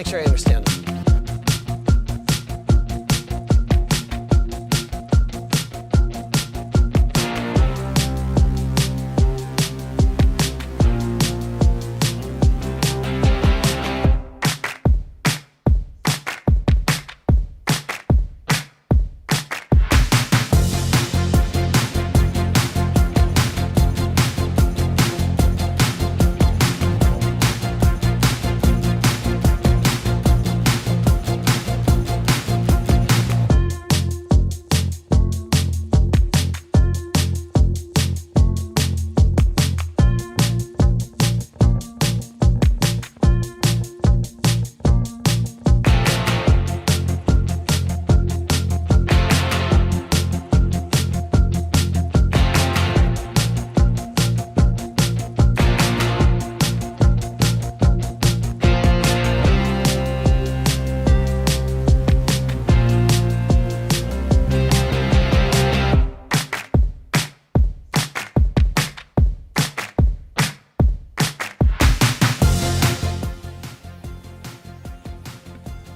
make sure I understand.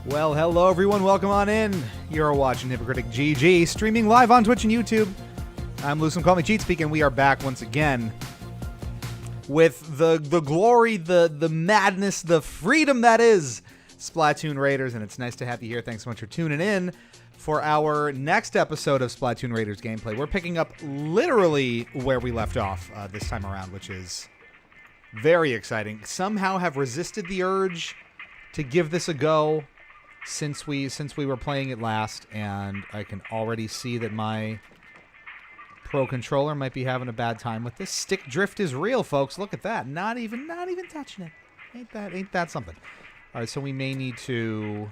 Well, hello everyone, welcome on in. You're watching Hypocritic GG, streaming live on Twitch and YouTube. I'm Lucem, call me Cheat Speak, and we are back once again with the glory, the madness, the freedom that is Splatoon Raiders, and it's nice to have you here. Thanks so much for tuning in for our next episode of Splatoon Raiders gameplay. We're picking up literally where we left off this time around, which is very exciting. Somehow have resisted the urge to give this a go since we were playing it last, and I can already see that my Pro Controller might be having a bad time with this. Stick drift is real, folks. Look at that. Not even touching it. Ain't that something? All right, so we may need to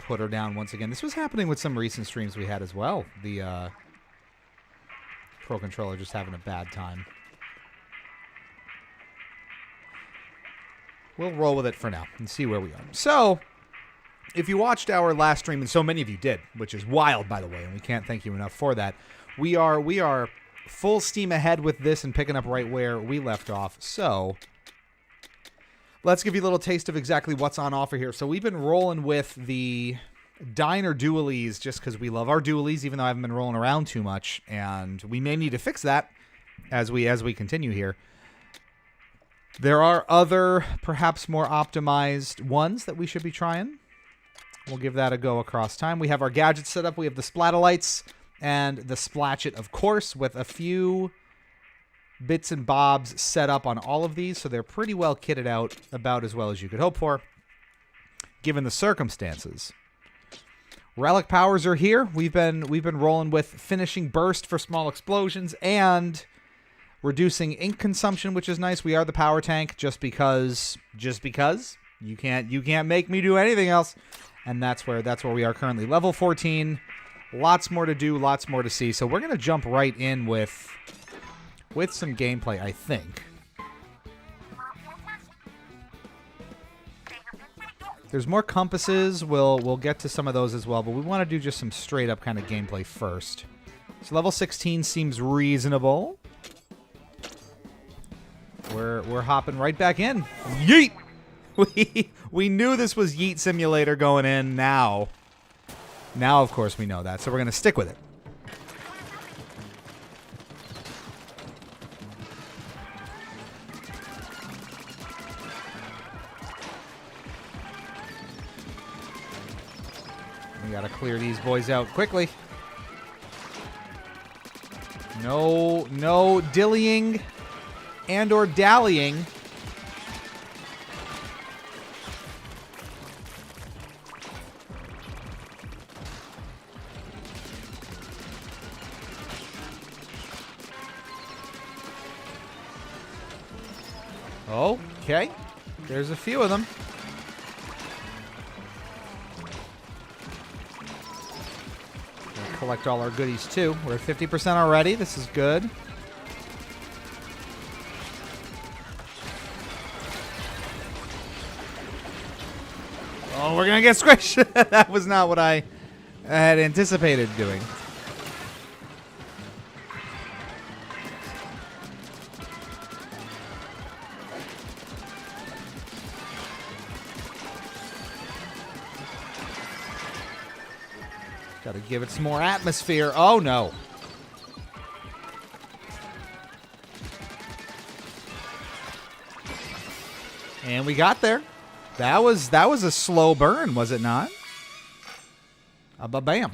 put her down once again. This was happening with some recent streams we had as well. The Pro Controller just having a bad time. We'll roll with it for now and see where we are. So, if you watched our last stream, and so many of you did, which is wild, by the way, and we can't thank you enough for that, we are full steam ahead with this and picking up right where we left off. So, let's give you a little taste of exactly what's on offer here. So, we've been rolling with the Diner Dualies just because we love our Dualies, even though I haven't been rolling around too much, and we may need to fix that as we continue here. There are other, perhaps more optimized ones that we should be trying. We'll give that a go across time. We have our gadgets set up. We have the Splatolites and the Splatchet, of course, with a few bits and bobs set up on all of these, so they're pretty well kitted out, about as well as you could hope for, given the circumstances. Relic powers are here. We've been rolling with finishing burst for small explosions and reducing ink consumption, which is nice. We are the power tank just because you can't make me do anything else. And that's where we are currently. Level 14. Lots more to do, lots more to see. So we're going to jump right in with some gameplay, I think. There's more compasses. We'll get to some of those as well, but we want to do just some straight up kind of gameplay first. So level 16 seems reasonable. We're hopping right back in. Yeet! We knew this was Yeet Simulator going in now. Now, of course, we know that, so we're going to stick with it. We got to clear these boys out quickly. No dillying and or dallying. Okay, there's a few of them. We'll collect all our goodies too. We're at 50% already. This is good. Oh, we're gonna get squished. That was not what I had anticipated doing. Gotta give it some more atmosphere. Oh, no. And we got there. That was a slow burn, was it not? Ba-bam.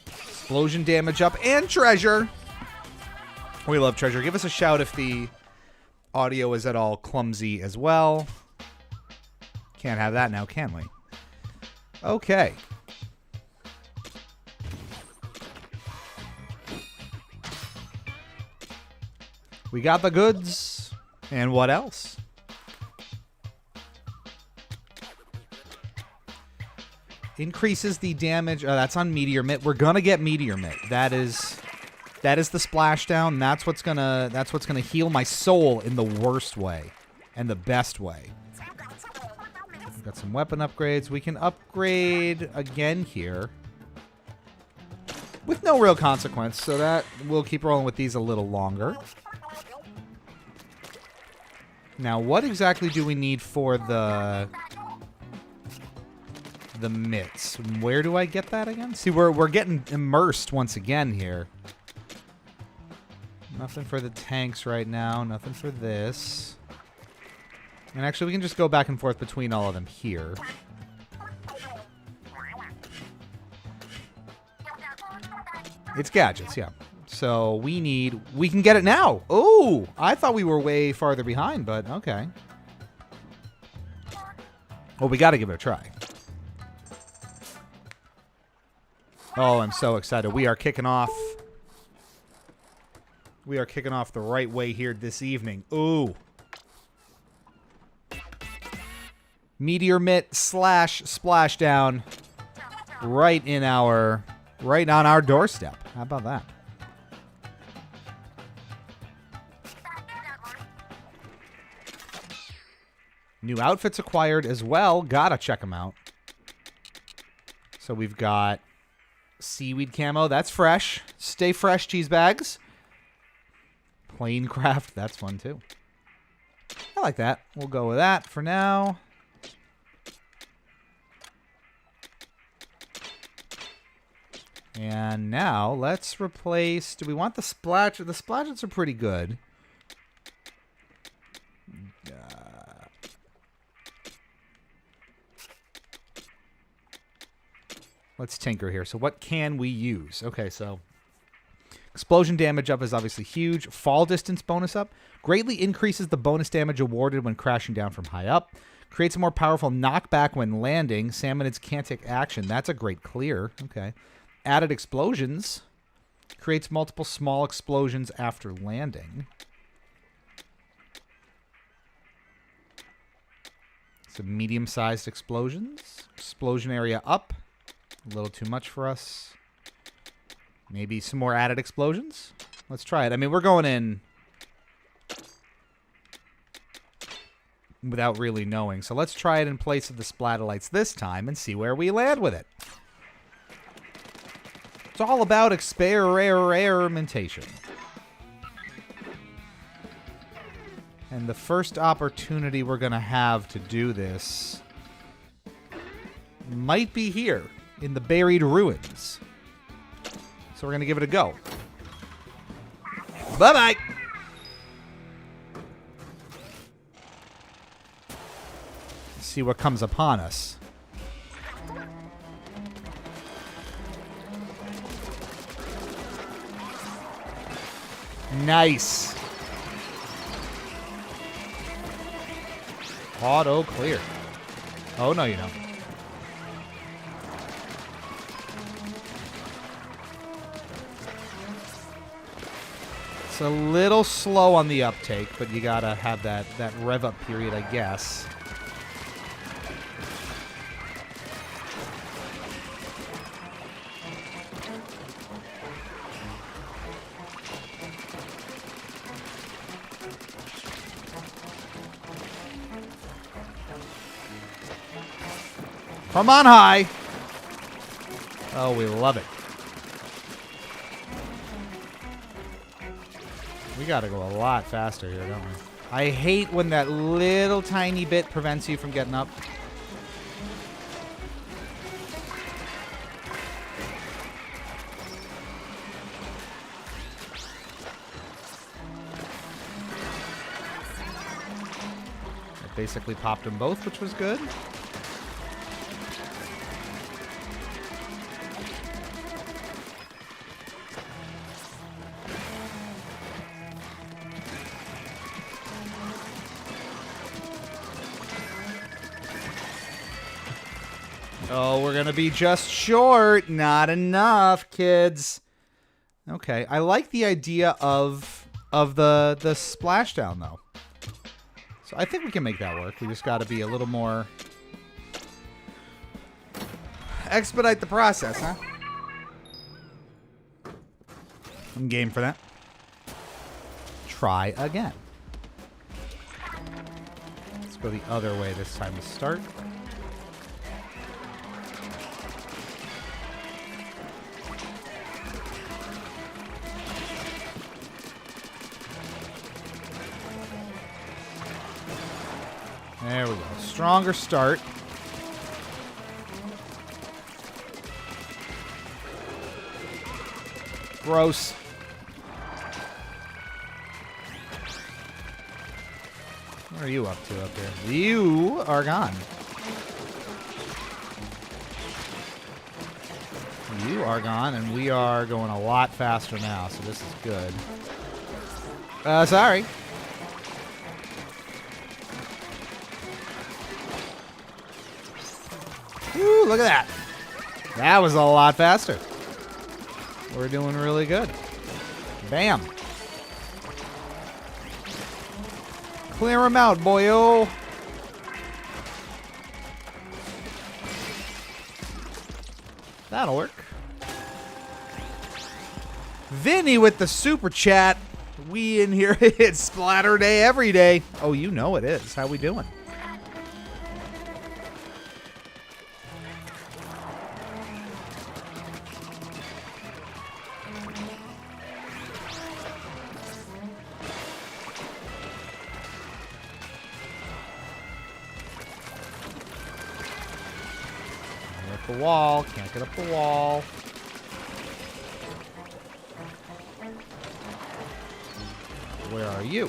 Explosion damage up and treasure. We love treasure. Give us a shout if the audio is at all clumsy as well. Can't have that now, can we? Okay. We got the goods. And what else? Increases the damage. Oh, that's on Meteor Mitt. We're gonna get Meteor Mitt. That is the splashdown. That's what's gonna heal my soul in the worst way and the best way. We've got some weapon upgrades. We can upgrade again here with no real consequence, so that we'll keep rolling with these a little longer. Now, what exactly do we need for the mitts? Where do I get that again? See, we're getting immersed once again here. Nothing for the tanks right now. Nothing for this. And actually, we can just go back and forth between all of them here. It's gadgets, yeah. So we can get it now. Oh, I thought we were way farther behind, but okay. Well, we got to give it a try. Oh, I'm so excited. We are kicking off. We are kicking off the right way here this evening. Ooh. Meteor Mitt / splashdown right on our doorstep. How about that? New outfits acquired as well. Gotta check them out. So we've got seaweed camo. That's fresh. Stay fresh, cheese bags. Plain craft. That's fun too. I like that. We'll go with that for now. And now let's replace. Do we want the splash? The splashes are pretty good. Let's tinker here. So what can we use? Okay, so explosion damage up is obviously huge. Fall distance bonus up. Greatly increases the bonus damage awarded when crashing down from high up. Creates a more powerful knockback when landing. Salmonids can't take action. That's a great clear. Okay. Added explosions. Creates multiple small explosions after landing. Some medium-sized explosions. Explosion area up. A little too much for us. Maybe some more added explosions. Let's try it. I mean, we're going in without really knowing. So let's try it in place of the splatterlights this time and see where we land with it. It's all about experimentation. And the first opportunity we're going to have to do this might be here in the buried ruins. So we're going to give it a go. Bye-bye. See what comes upon us. Nice. Auto clear. Oh, no, you don't. It's a little slow on the uptake, but you gotta have that rev up period, I guess. From on high. Oh, we love it. We gotta go a lot faster here, don't we? I hate when that little tiny bit prevents you from getting up. basically popped them both, which was good. Oh, we're going to be just short. Not enough, kids. Okay, I like the idea of the splashdown, though. So I think we can make that work. We just got to be a little more... Expedite the process, huh? I'm game for that. Try again. Let's go the other way this time to start. There we go. Stronger start. Gross. What are you up to up here? You are gone. You are gone, and we are going a lot faster now, so this is good. Sorry. Woo, look at that. That was a lot faster. We're doing really good. Bam. Clear them out, boyo. That'll work. Vinny with the super chat. We in here, it's Splatter Day every day. Oh, you know it is. How we doing? The wall. Can't get up the wall. Where are you?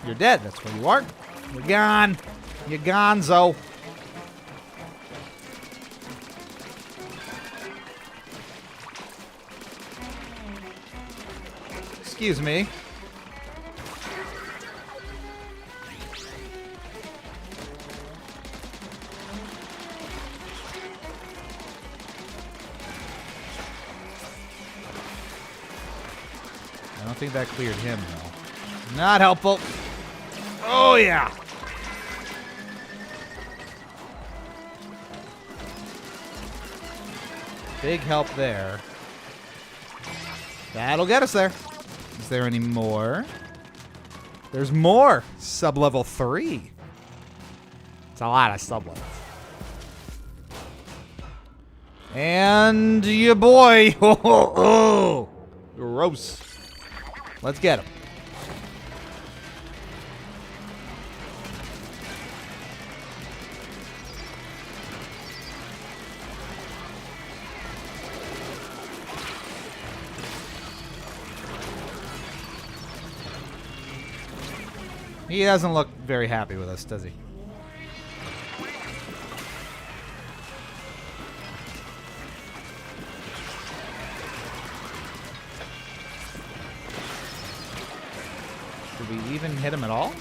You're dead. That's where you are. You're gone. You're gonzo. Excuse me. I think that cleared him, though. Not helpful. Oh, yeah. Big help there. That'll get us there. Is there any more? There's more. Sub-level 3. It's a lot of sub-levels. And your boy. Oh, gross. Let's get him. He doesn't look very happy with us, does he? Did we even hit him at all?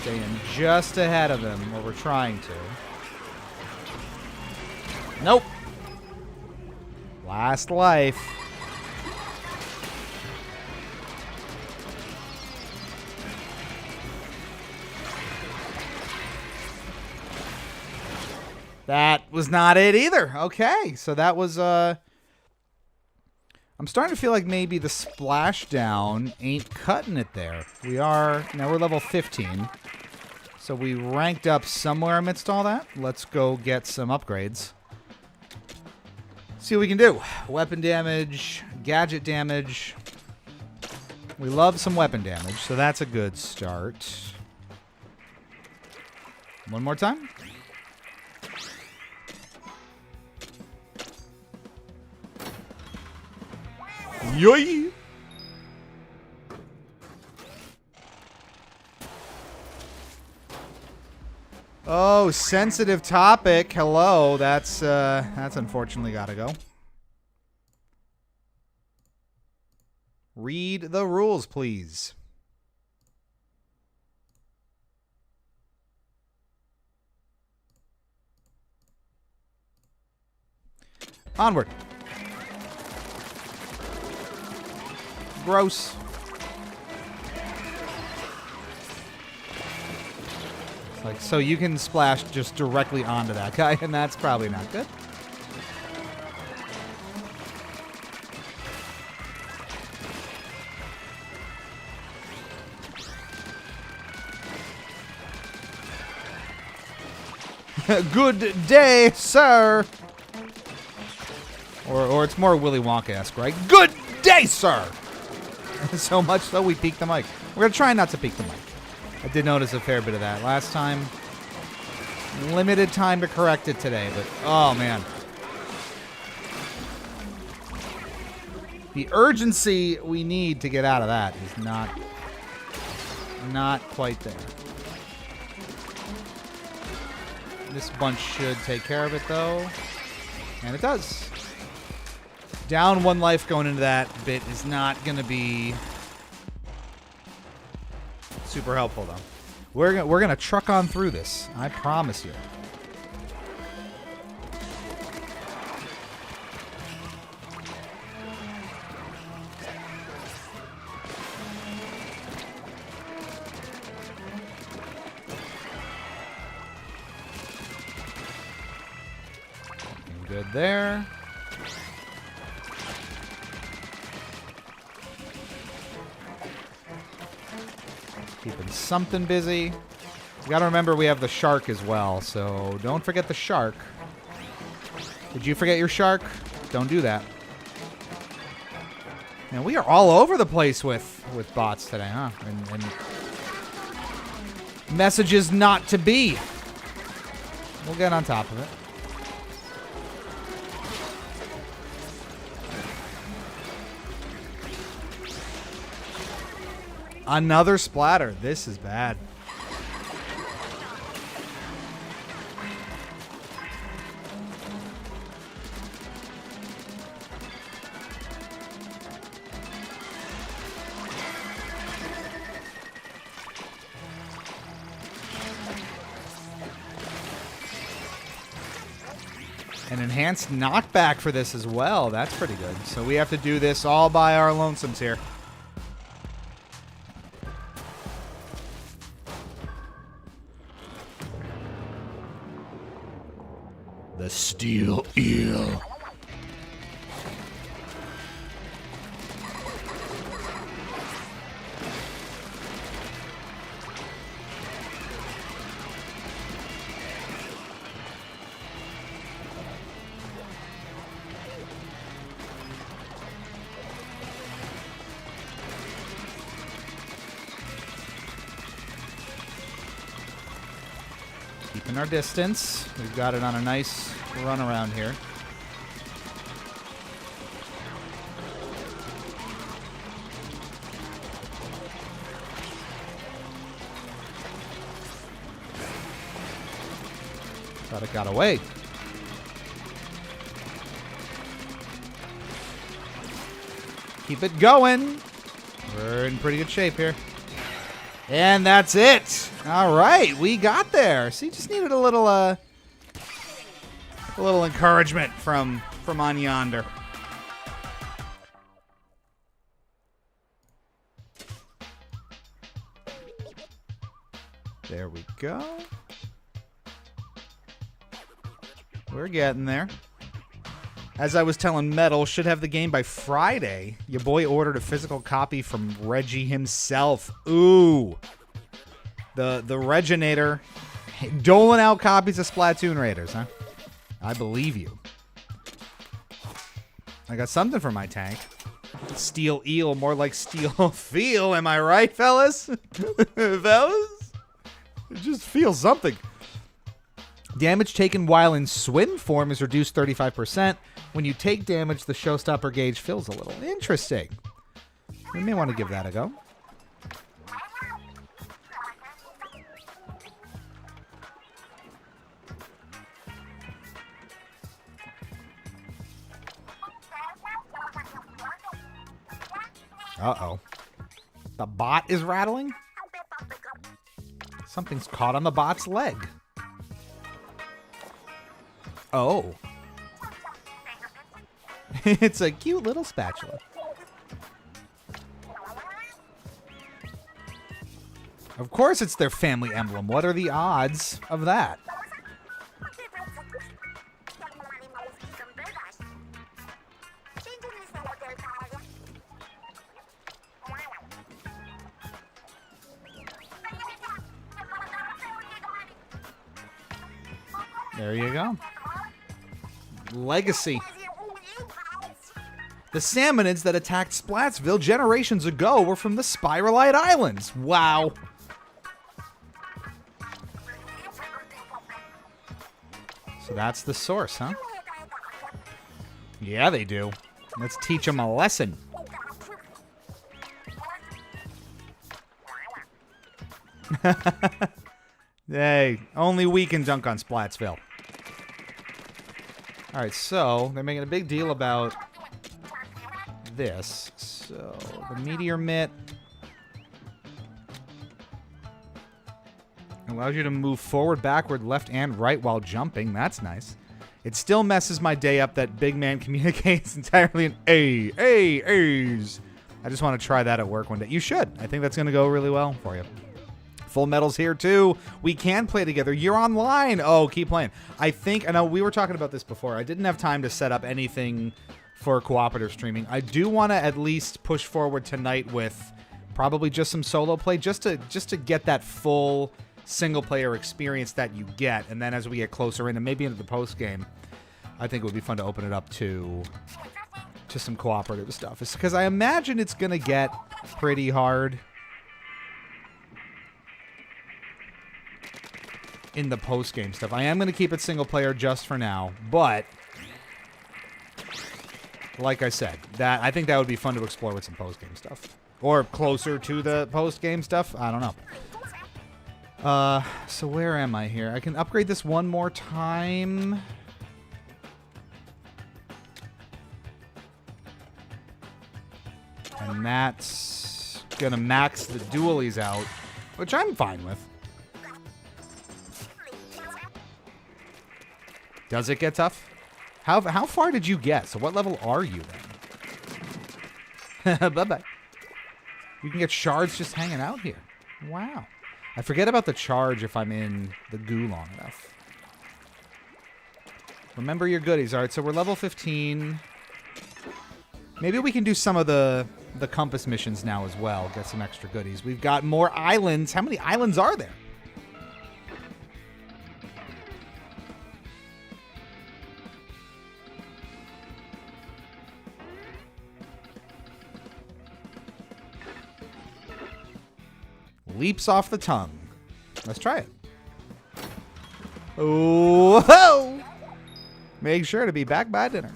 Staying just ahead of him, or we're trying to. Nope. Last life. That was not it either. Okay, so that was, I'm starting to feel like maybe the splashdown ain't cutting it there. Now we're level 15. So we ranked up somewhere amidst all that. Let's go get some upgrades. See what we can do. Weapon damage, gadget damage. We love some weapon damage, so that's a good start. One more time. Yoy! Oh, sensitive topic. Hello. That's unfortunately gotta go. Read the rules, please. Onward. Gross. It's like, so you can splash just directly onto that guy, and that's probably not good. Good day, sir. Or it's more Willy Wonka-esque, right? Good day, sir. So much so we peaked the mic. We're going to try not to peak the mic. I did notice a fair bit of that last time. Limited time to correct it today, but oh, man. The urgency we need to get out of that is not quite there. This bunch should take care of it, though. And it does. Down 1 life going into that bit is not going to be super helpful, though. We're gonna truck on through this. I promise you. Good there. Keeping something busy. You gotta remember we have the shark as well, so don't forget the shark. Did you forget your shark? Don't do that. And we are all over the place with bots today, huh? And messages not to be. We'll get on top of it. Another splatter. This is bad. An enhanced knockback for this as well. That's pretty good. So we have to do this all by our lonesomes here. The steel eel. Keeping our distance. We've got it on a nice run around here. Thought it got away. Keep it going. We're in pretty good shape here. And that's it. All right, we got there. See, just needed a little encouragement from on yonder. There we go. We're getting there. As I was telling Metal, should have the game by Friday. Your boy ordered a physical copy from Reggie himself. Ooh. The Reginator doling out copies of Splatoon Raiders, huh? I believe you. I got something for my tank. Steel eel, more like steel feel. Am I right, fellas? Fellas? Just feel something. Damage taken while in swim form is reduced 35%. When you take damage, the showstopper gauge fills a little. Interesting. We may want to give that a go. Uh-oh. The bot is rattling? Something's caught on the bot's leg. Oh. It's a cute little spatula. Of course it's their family emblem. What are the odds of that? There you go. Legacy. The salmonids that attacked Splatsville generations ago were from the Spiralite Islands. Wow. So that's the source, huh? Yeah, they do. Let's teach them a lesson. Hey, only we can dunk on Splatsville. Alright, so they're making a big deal about this. So, the meteor mitt allows you to move forward, backward, left, and right while jumping. That's nice. It still messes my day up that big man communicates entirely in A's. I just want to try that at work one day. You should. I think that's going to go really well for you. Full Metal's here, too. We can play together. You're online. Oh, keep playing. I know we were talking about this before. I didn't have time to set up anything for cooperative streaming. I do want to at least push forward tonight with probably just some solo play, just to get that full single-player experience that you get. And then as we get closer in, and maybe into the post-game, I think it would be fun to open it up to some cooperative stuff. It's because I imagine it's going to get pretty hard in the post-game stuff. I am going to keep it single-player just for now, but like I said, I think that would be fun to explore with some post-game stuff. Or closer to the post-game stuff. I don't know. So where am I here? I can upgrade this one more time. And that's gonna max the dualies out, which I'm fine with. Does it get tough? How far did you get? So what level are you then? Bye-bye. You can get shards just hanging out here. Wow. I forget about the charge if I'm in the goo long enough. Remember your goodies. All right, so we're level 15. Maybe we can do some of the compass missions now as well. Get some extra goodies. We've got more islands. How many islands are there? Leaps off the tongue. Let's try it. Oh! Make sure to be back by dinner.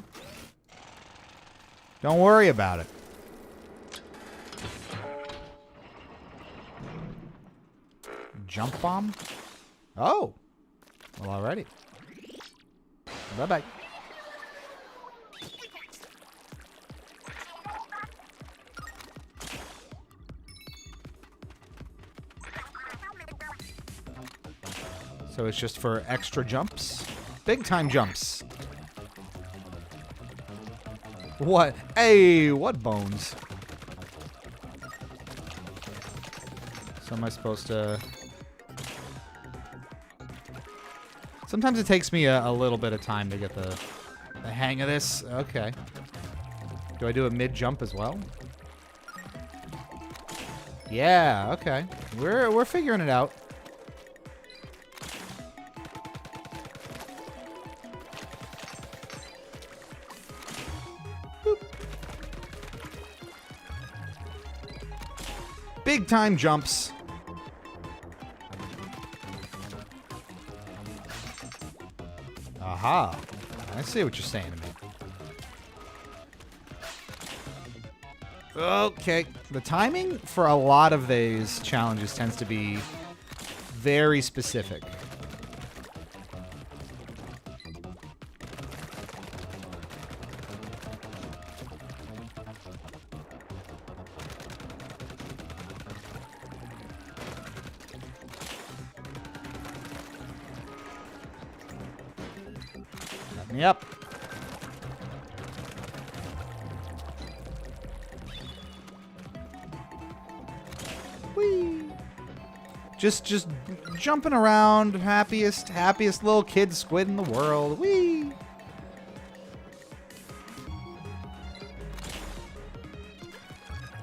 Don't worry about it. Jump bomb? Oh. Well, alrighty. Bye-bye. So it's just for extra jumps? Big time jumps. What? Hey, what bones? So am I supposed to... Sometimes it takes me a little bit of time to get the hang of this. Okay. Do I do a mid-jump as well? Yeah, okay. We're figuring it out. Big time jumps. Aha. I see what you're saying to me. Okay. The timing for a lot of these challenges tends to be very specific. Let me up. Whee! Just jumping around, happiest little kid squid in the world. Whee!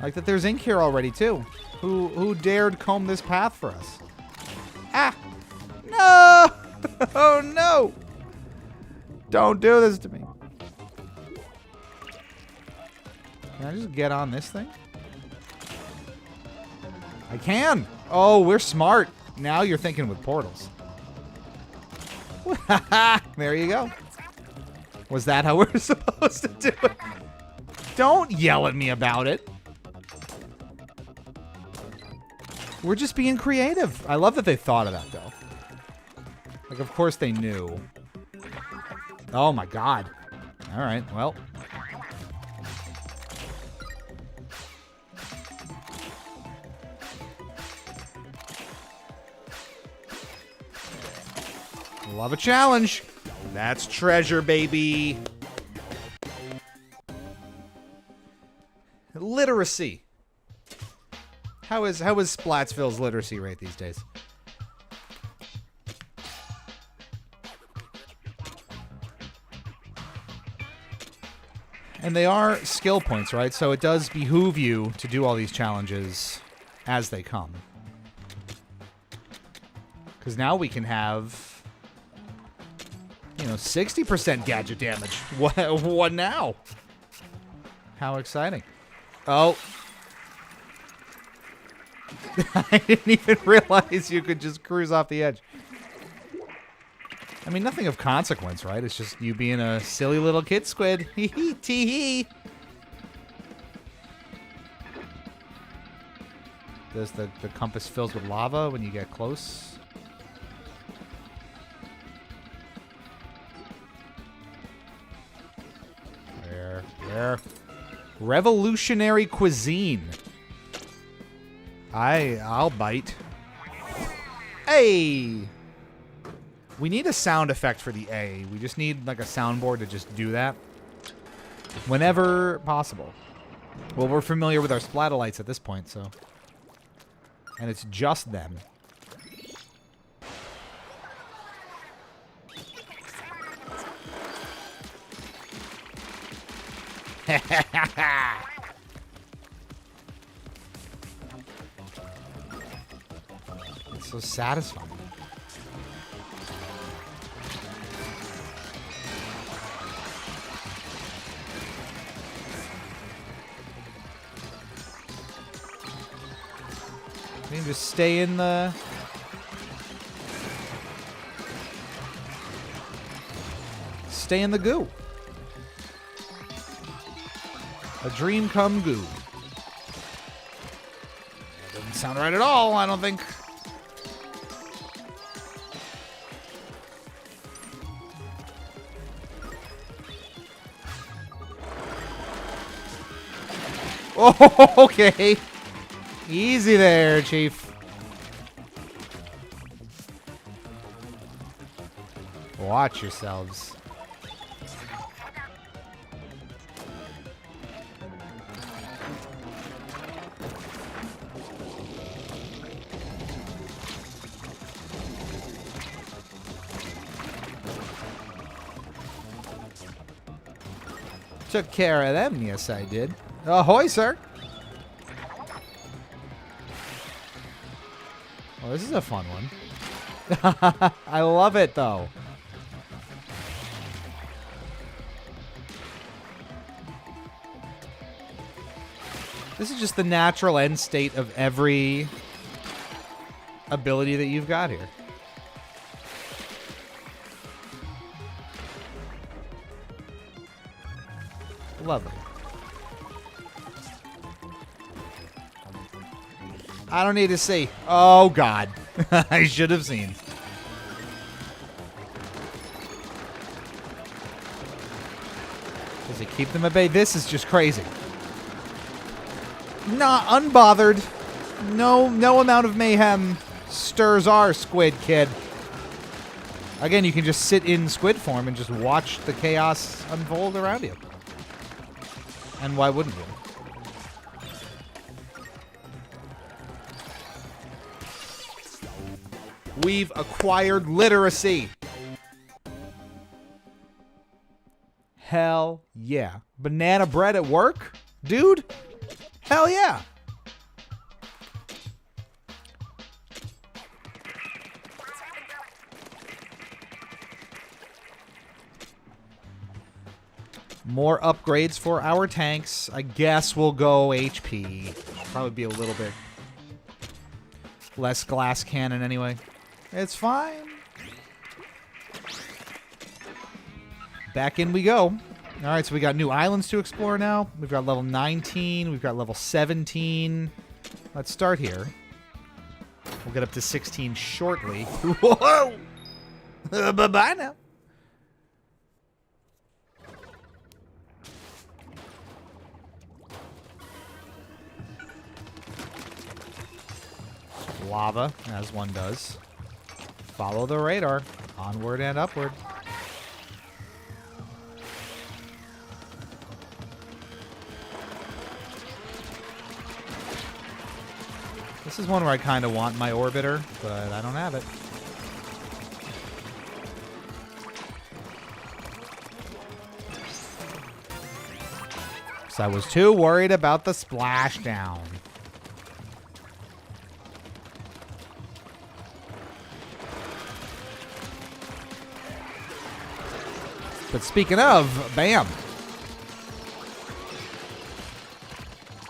Like that there's ink here already too. Who dared comb this path for us? Ah! No! Oh no! Don't do this to me. Can I just get on this thing? I can! Oh, we're smart. Now you're thinking with portals. There you go. Was that how we're supposed to do it? Don't yell at me about it. We're just being creative. I love that they thought of that, though. Like, of course they knew. Oh, my God. All right, well. Love a challenge. That's treasure, baby. Literacy. How is Splatsville's literacy rate these days? And they are skill points, right? So it does behoove you to do all these challenges as they come. Because now we can have, you know, 60% gadget damage. What now? How exciting. Oh. I didn't even realize you could just cruise off the edge. I mean, nothing of consequence, right? It's just you being a silly little kid squid. Hee hee, tee hee. Does the compass fills with lava when you get close? There. Revolutionary cuisine. I'll bite. Hey! We need a sound effect for the A. We just need like a soundboard to just do that. Whenever possible. Well, we're familiar with our splatolites at this point, so. And it's just them. It's so satisfying. You can just stay in the... Stay in the goo. A dream come goo. Doesn't sound right at all, I don't think. Oh, okay. Easy there, Chief. Watch yourselves. Took care of them, yes I did. Ahoy, sir. Oh, this is a fun one. I love it, though. This is just the natural end state of every ability that you've got here. Lovely. I don't need to see. Oh, God. I should have seen. Does he keep them at bay? This is just crazy. Nah, unbothered. No amount of mayhem stirs our squid, kid. Again, you can just sit in squid form and just watch the chaos unfold around you. And why wouldn't you? We've acquired literacy. Hell yeah. Banana bread at work? Dude? Hell yeah. More upgrades for our tanks. I guess we'll go HP. Probably be a little bit less glass cannon anyway. It's fine. Back in we go. All right, so we got new islands to explore now. We've got level 19. We've got level 17. Let's start here. We'll get up to 16 shortly. Whoa! Bye-bye now. Lava, as one does. Follow the radar. Onward and upward. This is one where I kind of want my orbiter, but I don't have it. So I was too worried about the splashdown. But speaking of, bam.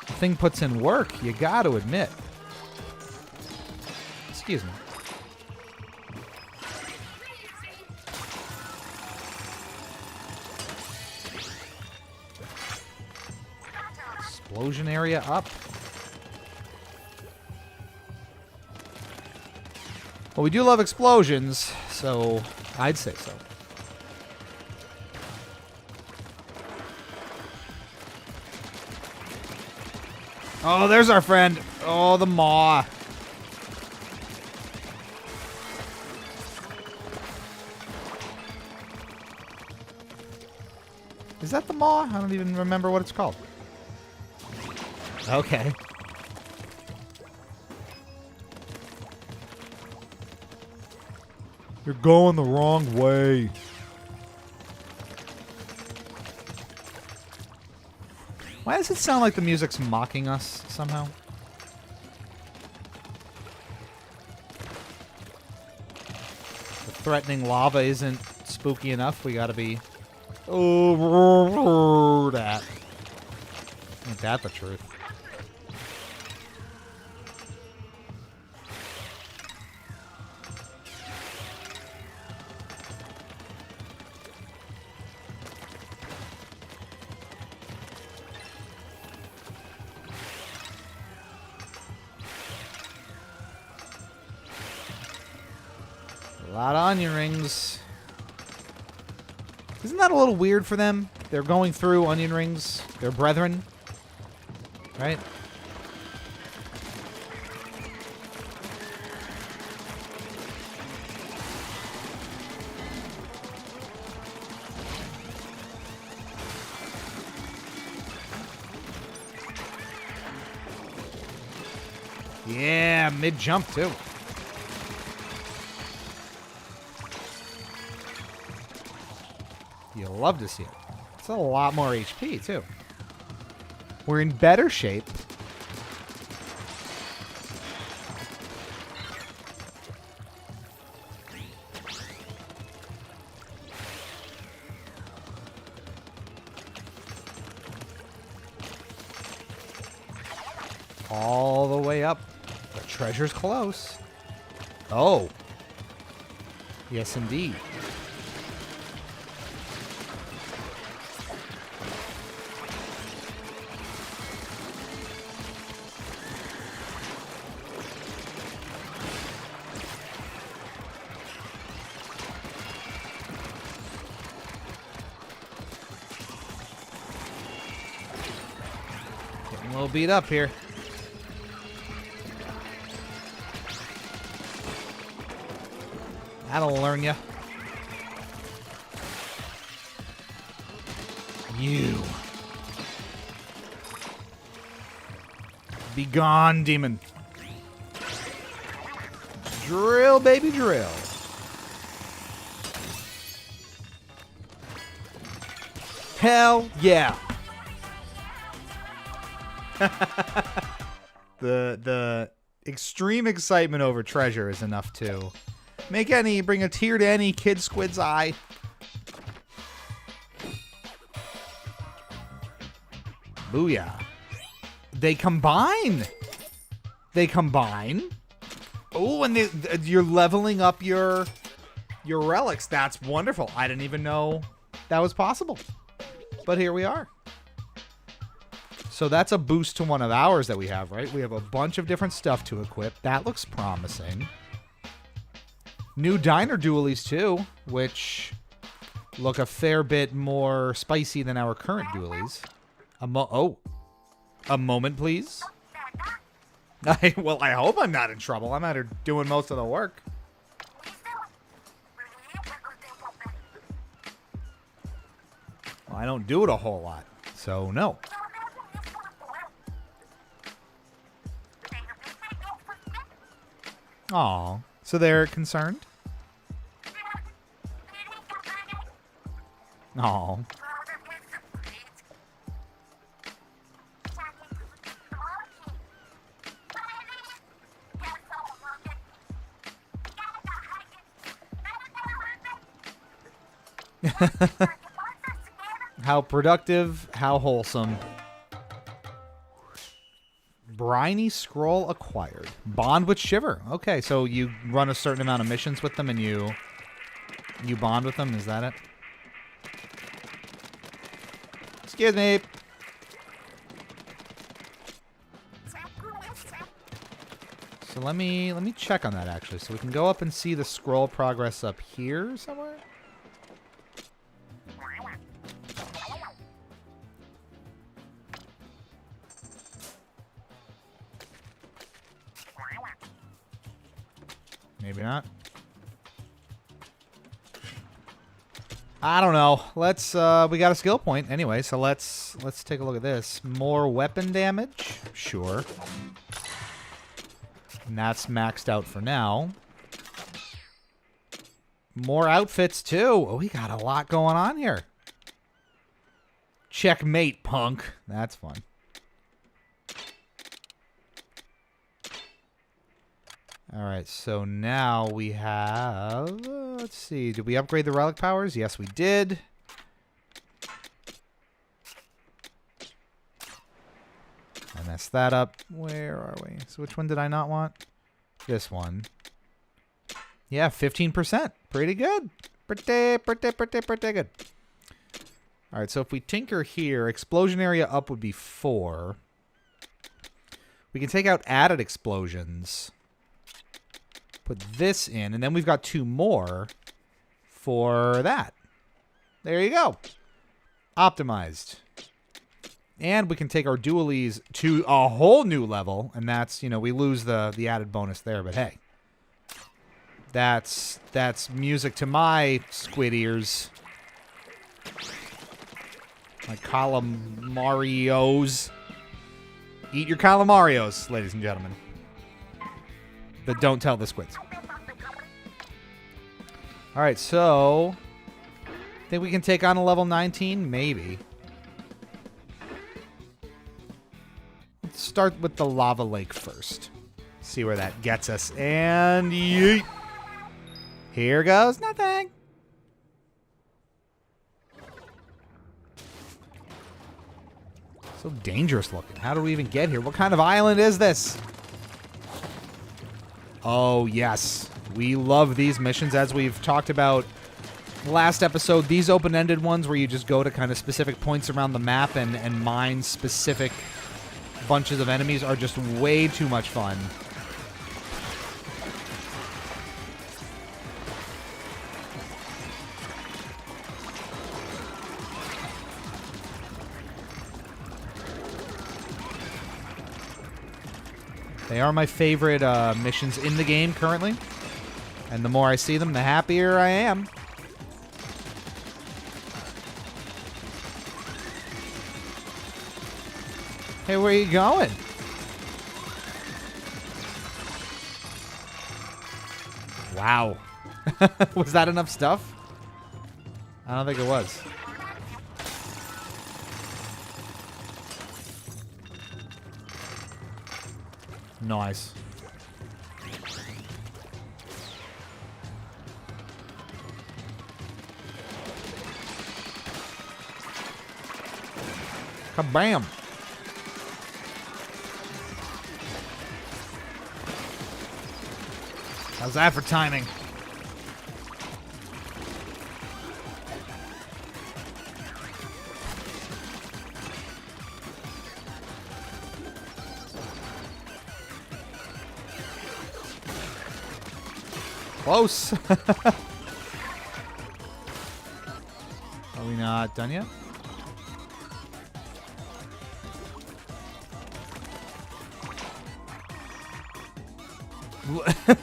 The thing puts in work, you got to admit. Excuse me. Explosion area up. Well, we do love explosions, so I'd say so. Oh, there's our friend. Oh, the maw. Is that the maw? I don't even remember what it's called. Okay. You're going the wrong way. Why does it sound like the music's mocking us somehow? The threatening lava isn't spooky enough. We gotta be... Oh, that. Ain't that the truth? A lot of onion rings. Isn't that a little weird for them? They're going through onion rings. They're brethren. Right? Yeah, mid-jump too. You'll love to see it. It's a lot more HP, too. We're in better shape. All the way up. The treasure's close. Oh. Yes, indeed. little beat up here. That'll learn ya. You. Be gone, demon. Drill, baby, drill. Hell yeah. The extreme excitement over treasure is enough to bring a tear to any kid squid's eye. Booyah. They combine. Oh, and you're leveling up your relics. That's wonderful. I didn't even know that was possible. But here we are. So that's a boost to one of ours that we have, right? We have a bunch of different stuff to equip. That looks promising. New diner dualies, too, which look a fair bit more spicy than our current dualies. A moment, please. Well, I hope I'm not in trouble. I'm out here doing most of the work. Well, I don't do it a whole lot, so no. Aw, so they're concerned? Aw. How productive, how wholesome. Briny scroll acquired. Bond with Shiver. Okay, so you run a certain amount of missions with them and you bond with them, is that it? Excuse me. So let me check on that actually. So we can go up and see the scroll progress up here somewhere. Maybe not. I don't know. Let's we got a skill point anyway, so let's take a look at this. More weapon damage? Sure. And that's maxed out for now. More outfits too. Oh, we got a lot going on here. Checkmate, punk. That's fun. All right, so now we have, let's see, did we upgrade the relic powers? Yes, we did. I messed that up. Where are we? So which one did I not want? This one. Yeah, 15%. Pretty good. Pretty good. All right, so if we tinker here, explosion area up would be 4. We can take out added explosions. Put this in, and then we've got 2 more for that. There you go. Optimized. And we can take our dualies to a whole new level, and that's, you know, we lose the added bonus there, but hey. That's music to my squid ears. My calamarios. Eat your calamarios, ladies and gentlemen. But don't tell the squids. Alright, so think we can take on a level 19? Maybe. Let's start with the lava lake first. See where that gets us. And yeet. Here goes nothing. So dangerous looking. How do we even get here? What kind of island is this? Oh, yes. We love these missions, as we've talked about last episode. These open-ended ones where you just go to kind of specific points around the map and mine specific bunches of enemies are just way too much fun. They are my favorite missions in the game currently. And the more I see them, the happier I am. Hey, where are you going? Wow. Was that enough stuff? I don't think it was. Nice. Kabam! How's that for timing? Close. Are we not done yet?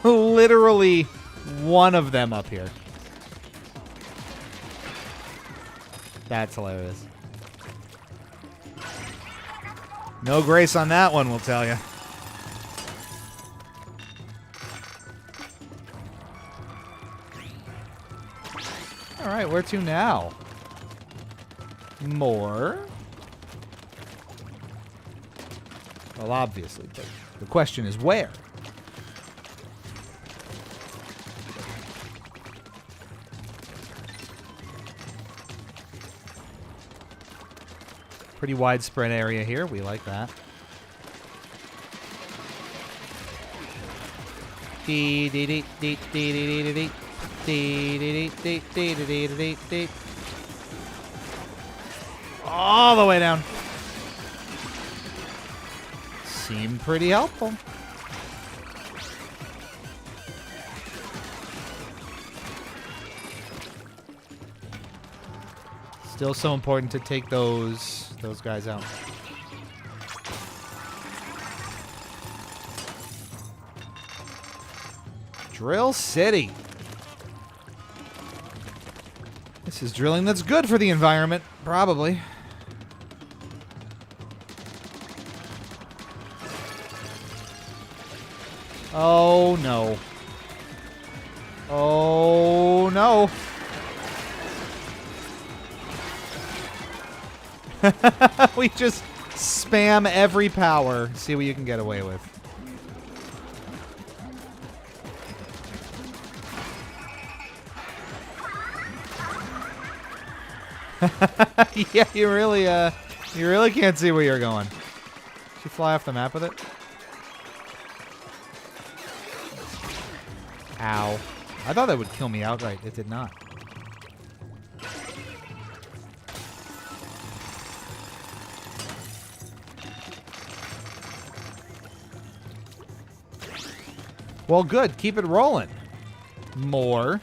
Literally one of them up here. That's hilarious. No grace on that one, we'll tell you. All right, where to now? More. Well, obviously, but the question is where? Pretty widespread area here. We like that. All the way down. Seemed pretty helpful. Still so important to take those guys out. Drill City. This is drilling that's good for the environment, probably. Oh no. Oh no. We just spam every power. See what you can get away with. Yeah, you really can't see where you're going. Did you fly off the map with it? Ow. I thought that would kill me outright. It did not. Well, good. Keep it rolling. More.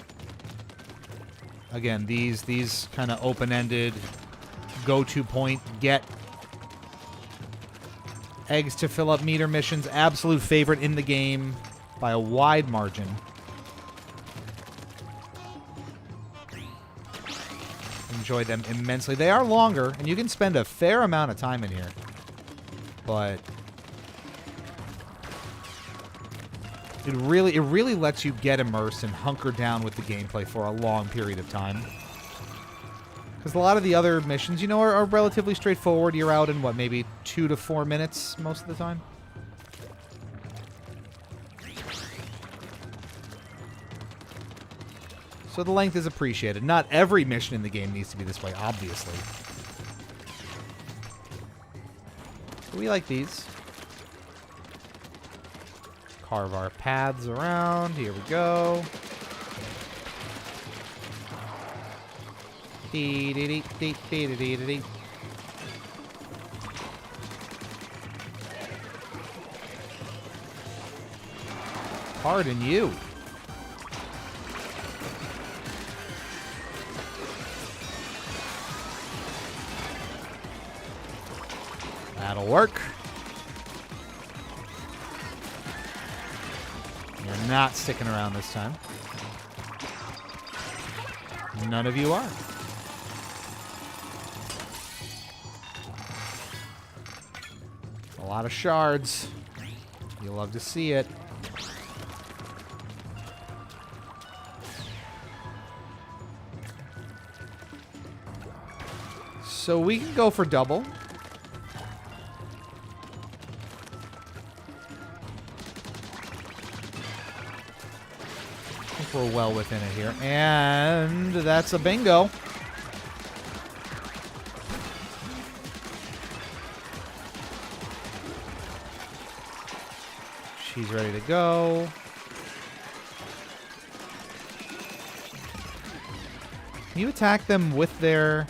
Again, these kind of open-ended go-to point, get eggs to fill up meter missions. Absolute favorite in the game by a wide margin. Enjoy them immensely. They are longer, and you can spend a fair amount of time in here. But it really lets you get immersed and hunker down with the gameplay for a long period of time. Because a lot of the other missions, you know, are relatively straightforward. You're out in, what, maybe 2 to 4 minutes most of the time? So the length is appreciated. Not every mission in the game needs to be this way, obviously. But we like these. Carve our paths around. Here we go. Pardon you. That'll work. not sticking around this time. None of you are. A lot of shards. You'll love to see it. So we can go for double. I think we're well within it here. And that's a bingo. She's ready to go. Can you attack them with their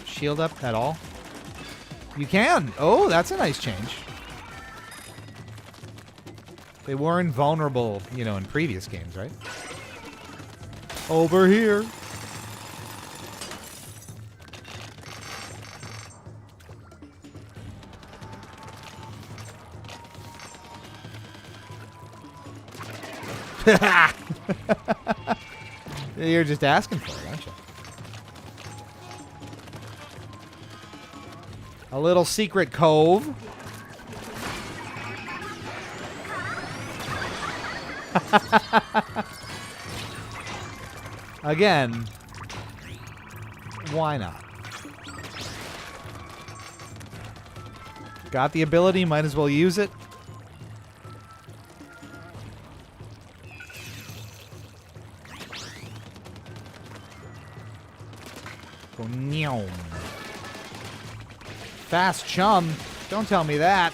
shield up at all? You can. Oh, that's a nice change. They were invulnerable, you know, in previous games, right? Over here. You're just asking for it, aren't you? A little secret cove. Again, why not? Got the ability, might as well use it. Go meow. Fast chum. Don't tell me that.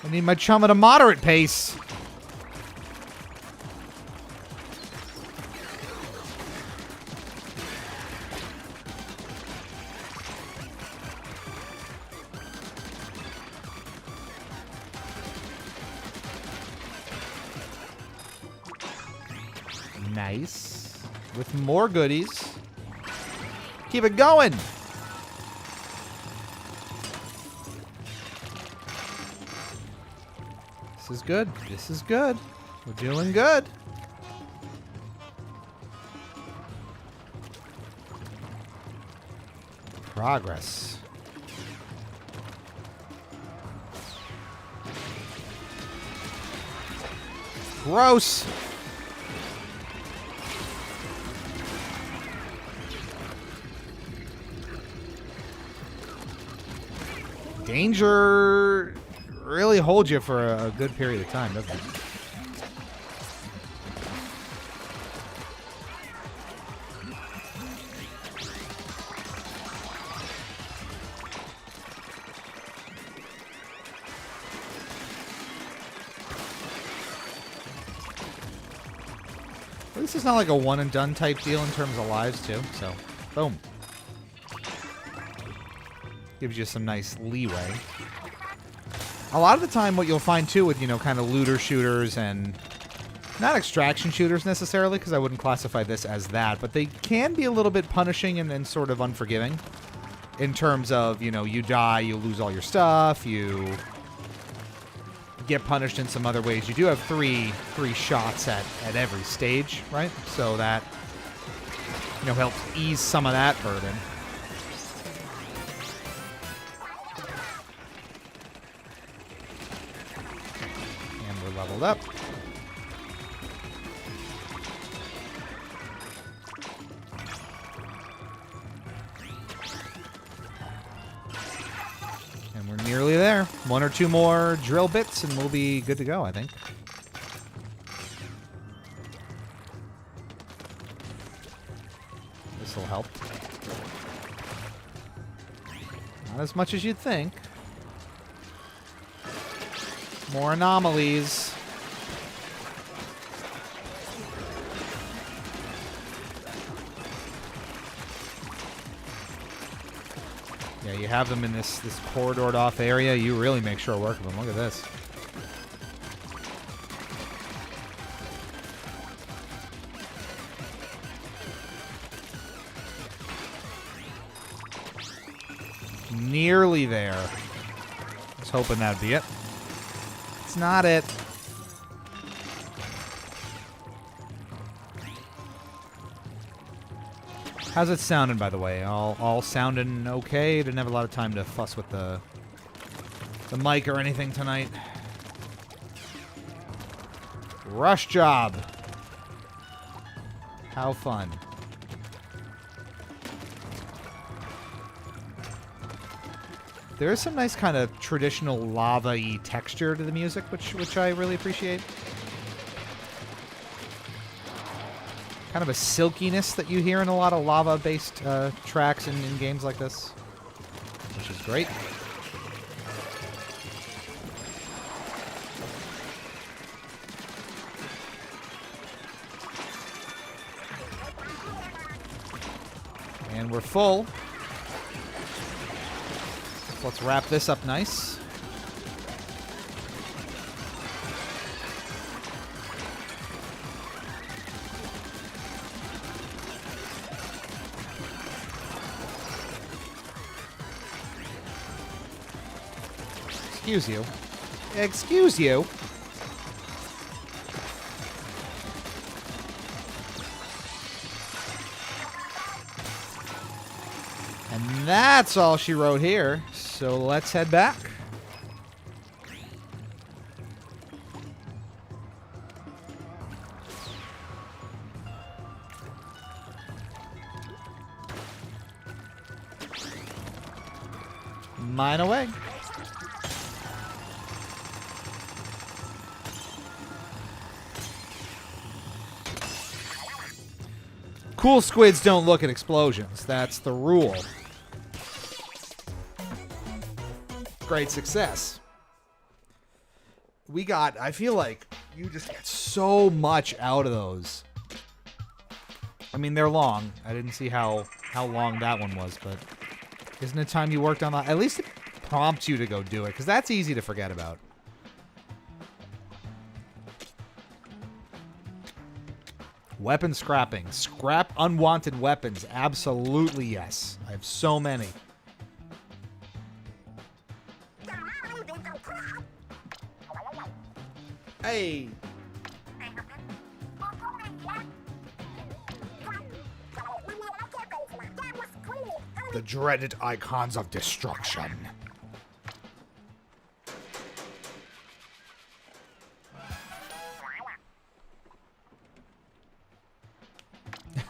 I need my chum at a moderate pace. Nice. With more goodies. Keep it going. This is good. This is good. We're doing good. Progress. Gross. Danger really holds you for a good period of time, doesn't it? At least it's not like a one and done type deal in terms of lives too, so boom. Gives you some nice leeway. A lot of the time what you'll find too with, you know, kind of looter shooters and not extraction shooters necessarily, because I wouldn't classify this as that, but they can be a little bit punishing and sort of unforgiving in terms of, you know, you die, you lose all your stuff, you get punished in some other ways. You do have three shots at every stage, right? So that, you know, helps ease some of that burden. Leveled up. And we're nearly there. One or two more drill bits and we'll be good to go, I think. This will help. Not as much as you'd think. More anomalies. Yeah, you have them in this corridored off area. You really make short work of them. Look at this. Nearly there. I was hoping that'd be it. It's not it. How's it sounding, by the way? All sounding okay? Didn't have a lot of time to fuss with the mic or anything tonight. Rush job. How fun. There is some nice kind of traditional lava-y texture to the music, which I really appreciate. Kind of a silkiness that you hear in a lot of lava-based tracks in games like this, which is great. And we're full. Let's wrap this up nice. Excuse you. Excuse you. And that's all she wrote here. So let's head back. Mine away. Cool squids don't look at explosions. That's the rule. Great success. I feel like you just get so much out of those. I mean, they're long. I didn't see how long that one was, but isn't it time you worked on that? At least it prompts you to go do it, because that's easy to forget about. Weapon scrapping. Scrap unwanted weapons. Absolutely yes. I have so many. Hey. The dreaded icons of destruction.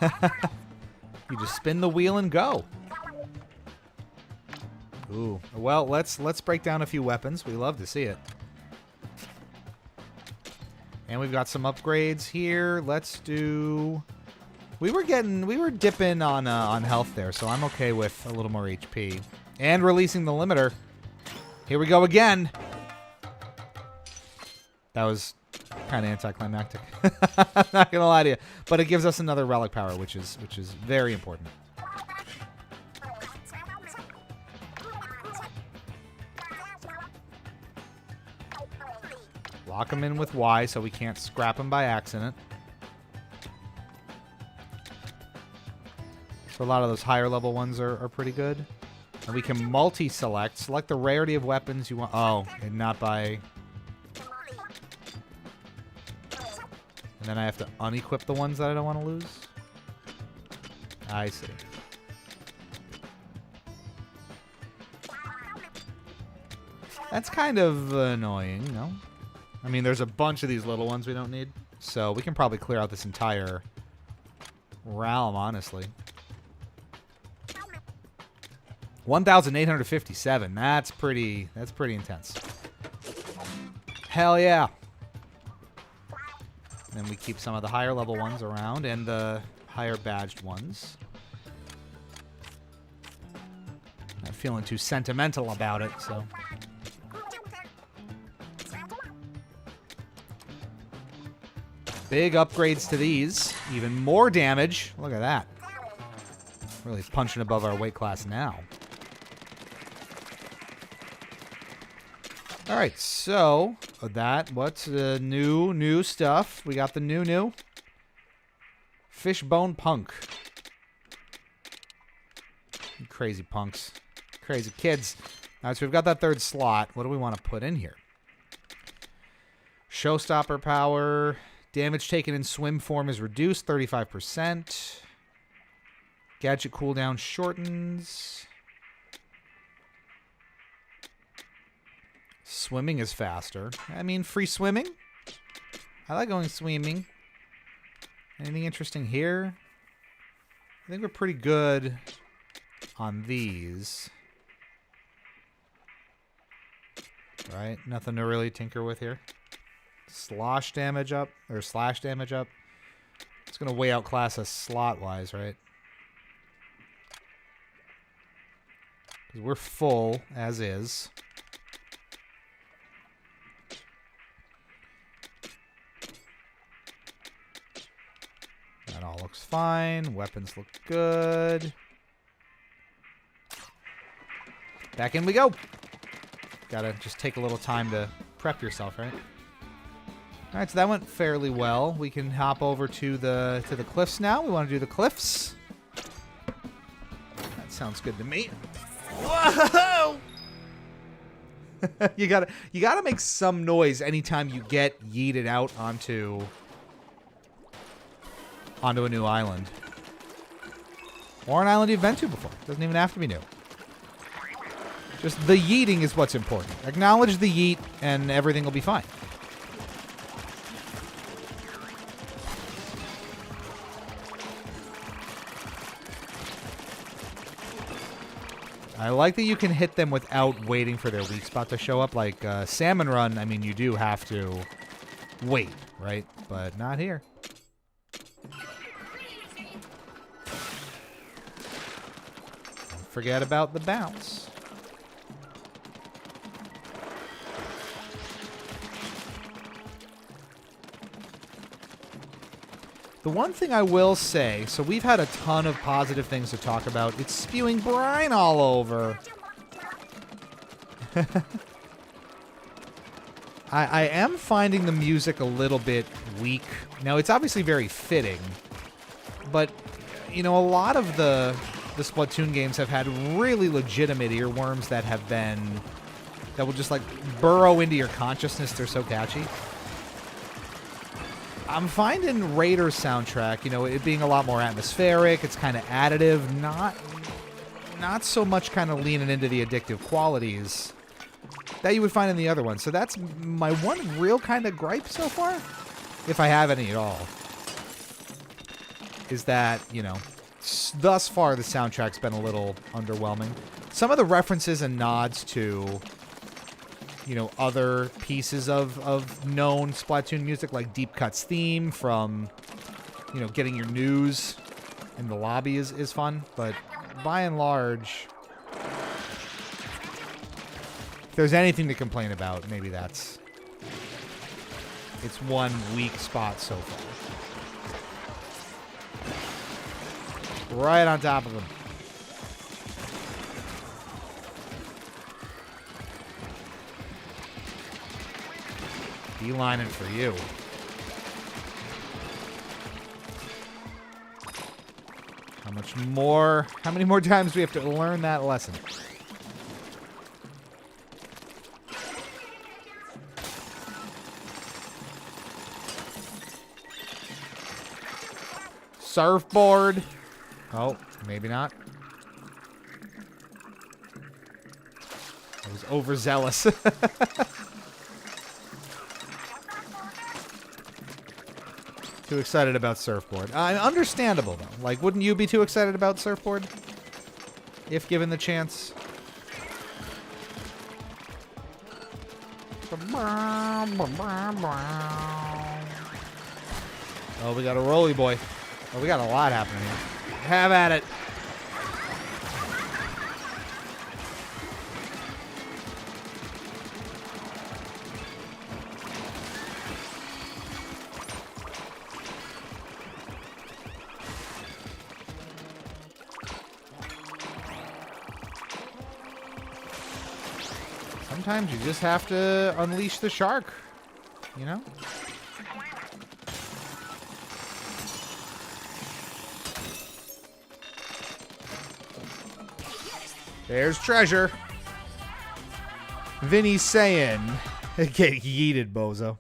You just spin the wheel and go. Ooh. Well, let's break down a few weapons. We love to see it. And we've got some upgrades here. Let's do... We were dipping on health there, so I'm okay with a little more HP. And releasing the limiter. Here we go again. That was kind of anticlimactic. I'm not gonna lie to you, but it gives us another relic power, which is very important. Lock them in with Y so we can't scrap them by accident. So a lot of those higher level ones are pretty good. And we can multi-select. Select the rarity of weapons you want. Oh, and not by... And then I have to unequip the ones that I don't want to lose? I see. That's kind of annoying, no? I mean, there's a bunch of these little ones we don't need. So we can probably clear out this entire realm, honestly. 1,857. That's pretty intense. Hell yeah. Then we keep some of the higher level ones around and the higher badged ones. Not feeling too sentimental about it, so. Big upgrades to these. Even more damage. Look at that. Really punching above our weight class now. All right, so what's the new stuff? We got the new Fishbone Punk. You crazy punks. crazy kids. All right, so we've got that third slot. What do we want to put in here? Showstopper power. Damage taken in swim form is reduced 35%. Gadget cooldown shortens. Swimming is faster. I mean, free swimming. I like going swimming. Anything interesting here? I think we're pretty good on these. Right? Nothing to really tinker with here. Slosh damage up, or slash damage up. It's going to way outclass us slot-wise, right? Because we're full, as is. That all looks fine. Weapons look good. Back in we go. Gotta just take a little time to prep yourself, right? All right, so that went fairly well. We can hop over to the cliffs now. We want to do the cliffs. That sounds good to me. Whoa! you gotta make some noise anytime you get yeeted out onto a new island. Or an island you've been to before. Doesn't even have to be new. Just the yeeting is what's important. Acknowledge the yeet and everything will be fine. I like that you can hit them without waiting for their weak spot to show up. Like Salmon Run, I mean, you do have to wait, right? But not here. Don't forget about the bounce. The one thing I will say, so we've had a ton of positive things to talk about. It's spewing brine all over. I am finding the music a little bit weak. Now, it's obviously very fitting, but, you know, a lot of the Splatoon games have had really legitimate earworms that will just, like, burrow into your consciousness. They're so catchy. I'm finding Raiders soundtrack, you know, it being a lot more atmospheric. It's kind of additive, not so much kind of leaning into the addictive qualities that you would find in the other ones. So that's my one real kind of gripe so far, if I have any at all, is that, you know, thus far the soundtrack's been a little underwhelming. Some of the references and nods to, you know, other pieces of known Splatoon music, like Deep Cut's theme from, you know, getting your news in the lobby is fun. But by and large, if there's anything to complain about, maybe it's one weak spot so far. Right on top of him. Beelining for you. How many more times do we have to learn that lesson? Surfboard. Oh, maybe not. I was overzealous. Too excited about surfboard. Understandable, though. Like, wouldn't you be too excited about surfboard? If given the chance? Oh, we got a rolly boy. Oh, we got a lot happening here. Have at it. Sometimes you just have to unleash the shark, you know? There's treasure. Vinny's saying, get yeeted, bozo.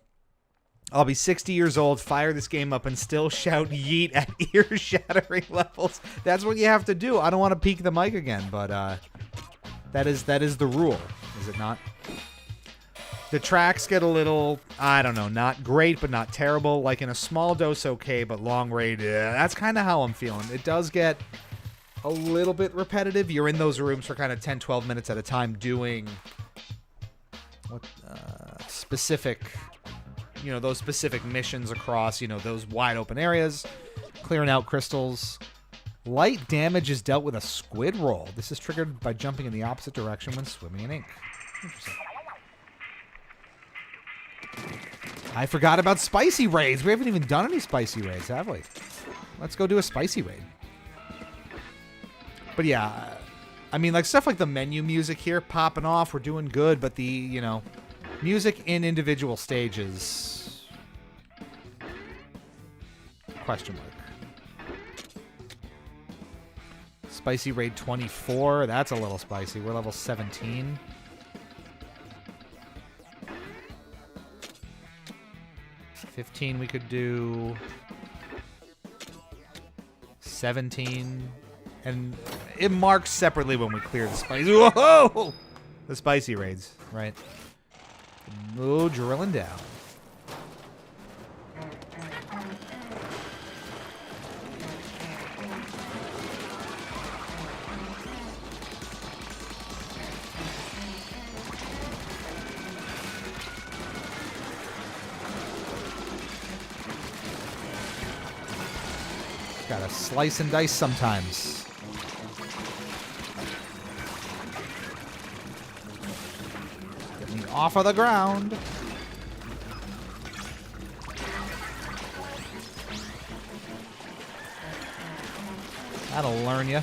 I'll be 60 years old, fire this game up, and still shout yeet at ear-shattering levels. That's what you have to do. I don't want to peek the mic again, but that is the rule, is it not? The tracks get a little, I don't know, not great, but not terrible. Like in a small dose, okay, but long raid, that's kind of how I'm feeling. It does get a little bit repetitive. You're in those rooms for kind of 10, 12 minutes at a time doing what specific... You know, those specific missions across, you know, those wide open areas, clearing out crystals. Light damage is dealt with a squid roll. This is triggered by jumping in the opposite direction when swimming in ink. Interesting. I forgot about spicy raids. We haven't even done any spicy raids, have we? Let's go do a spicy raid. But yeah, I mean, like stuff like the menu music here popping off, we're doing good, but the, you know... Music in individual stages. Question mark. Spicy raid 24. That's a little spicy. We're level 17. $15 we could do. 17. And it marks separately when we clear the spicy. Whoa! The spicy raids, right? Oh, drilling down. Gotta slice and dice sometimes. Get me off of the ground. That'll learn you.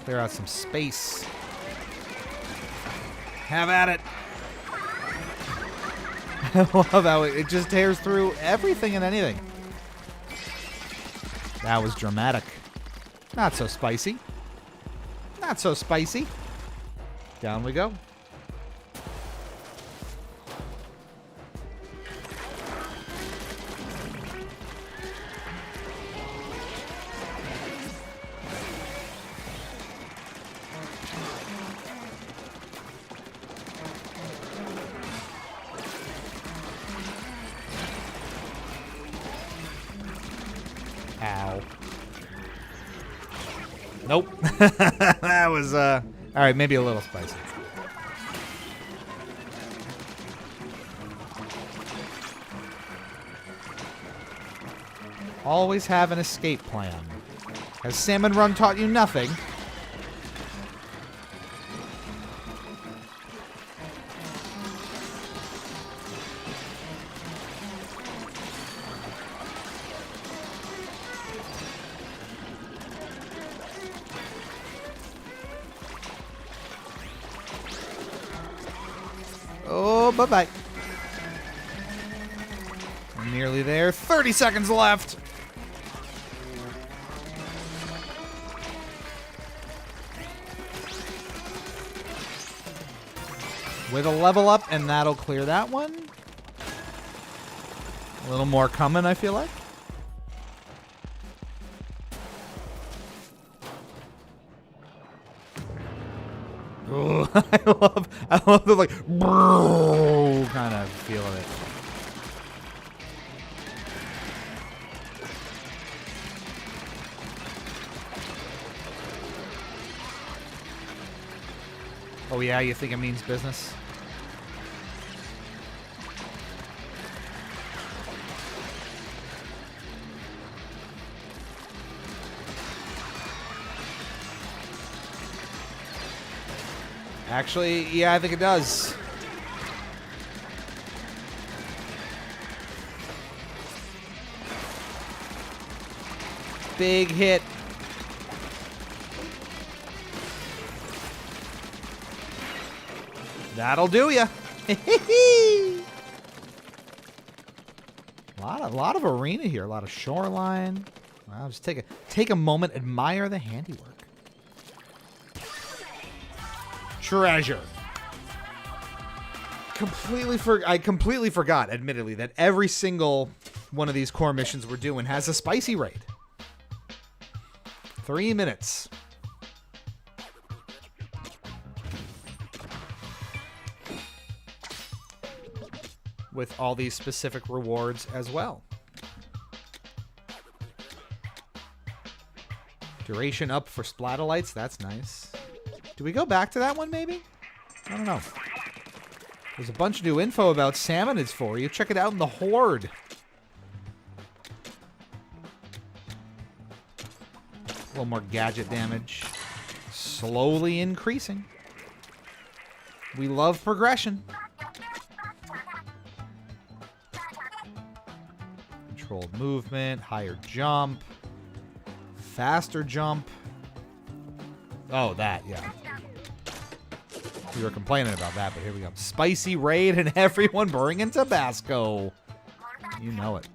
Clear out some space. Have at it. I love how it just tears through everything and anything. That was dramatic. Not so spicy. Not so spicy. Down we go. Ow. Nope. That was, alright, maybe a little spicy. Always have an escape plan. Has Salmon Run taught you nothing? Oh, bye-bye. I'm nearly there. 30 seconds left. With a level up, and that'll clear that one. A little more coming, I feel like. Ooh, I love the like kind of feel of it. Oh yeah, you think it means business? Actually, yeah, I think it does. Big hit. That'll do ya. A A lot of arena here. A lot of shoreline. Wow, just take a moment, admire the handiwork. Treasure. I completely forgot, admittedly, that every single one of these core missions we're doing has a spicy raid. 3 minutes. With all these specific rewards as well. Duration up for splatolites. That's nice. Do we go back to that one, maybe? I don't know. There's a bunch of new info about salmonids for you. Check it out in the Horde. A little more gadget damage. Slowly increasing. We love progression. Controlled movement, higher jump, faster jump. Oh, that, yeah. We were complaining about that, but here we go. Spicy raid and everyone bringing Tabasco. You know it.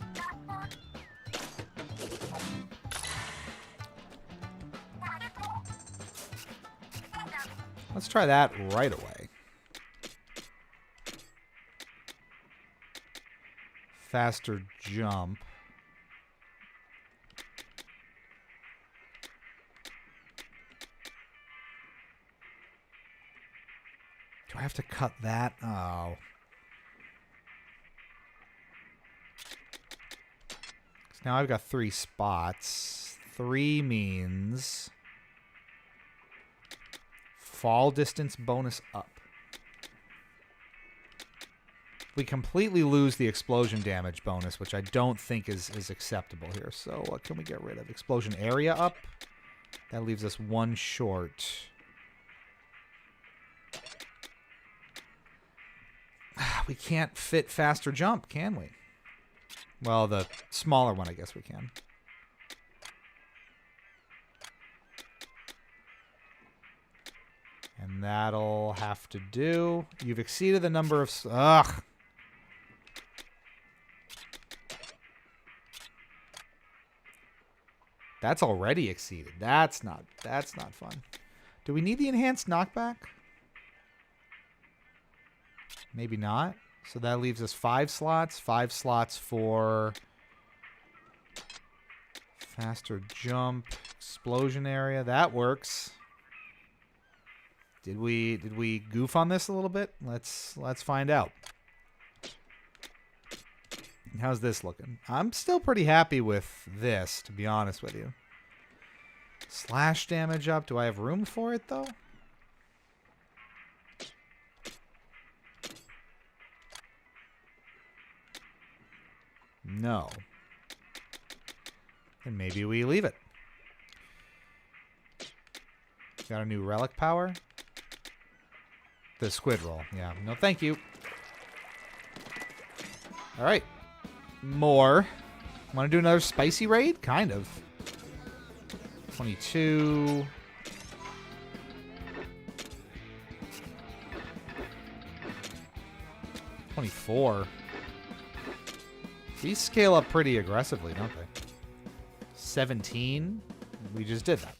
Let's try that right away. Faster jump. Do I have to cut that? Oh. So now I've got 3 spots. 3 means fall distance bonus up. We completely lose the explosion damage bonus, which I don't think is acceptable here. So what can we get rid of? Explosion area up. That leaves us 1 short. We can't fit faster jump, can we? Well, the smaller one, I guess we can. And that'll have to do. You've exceeded the number of... Ugh. That's already exceeded. That's not fun. Do we need the enhanced knockback? Maybe not. So that leaves us 5 slots. 5 slots for faster jump, explosion area. That works. Did we goof on this a little bit? Let's find out. How's this looking? I'm still pretty happy with this, to be honest with you. Slash damage up. Do I have room for it, though? No. And maybe we leave it. Got a new relic power. The squid roll. Yeah. No, thank you. All right. More. Want to do another spicy raid? Kind of. 22. 24. These scale up pretty aggressively, don't they? 17. We just did that.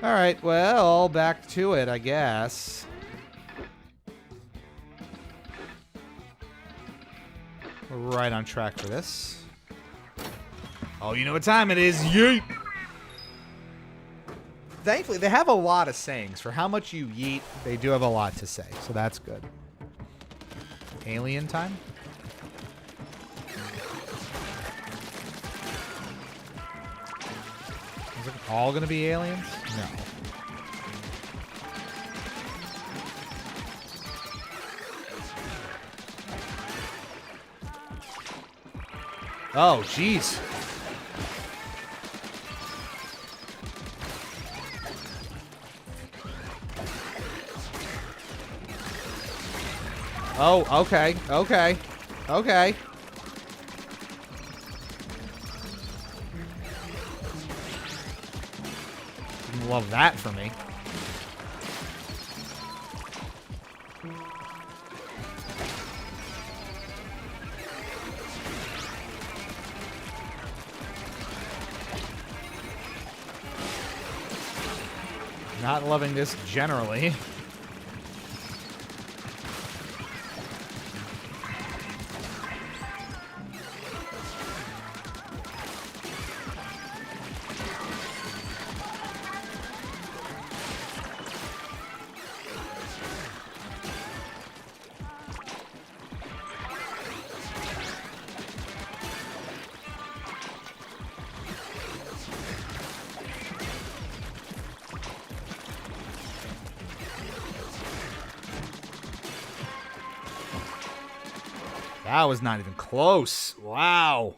All right. Well, back to it, I guess. We're right on track for this. Oh, you know what time it is. Yeet! Thankfully, they have a lot of sayings. For how much you yeet, they do have a lot to say. So that's good. Alien time? Is it all going to be aliens? No. Oh, jeez. Oh, okay, okay, okay. Love that for me. Not loving this generally. That was not even close. Wow.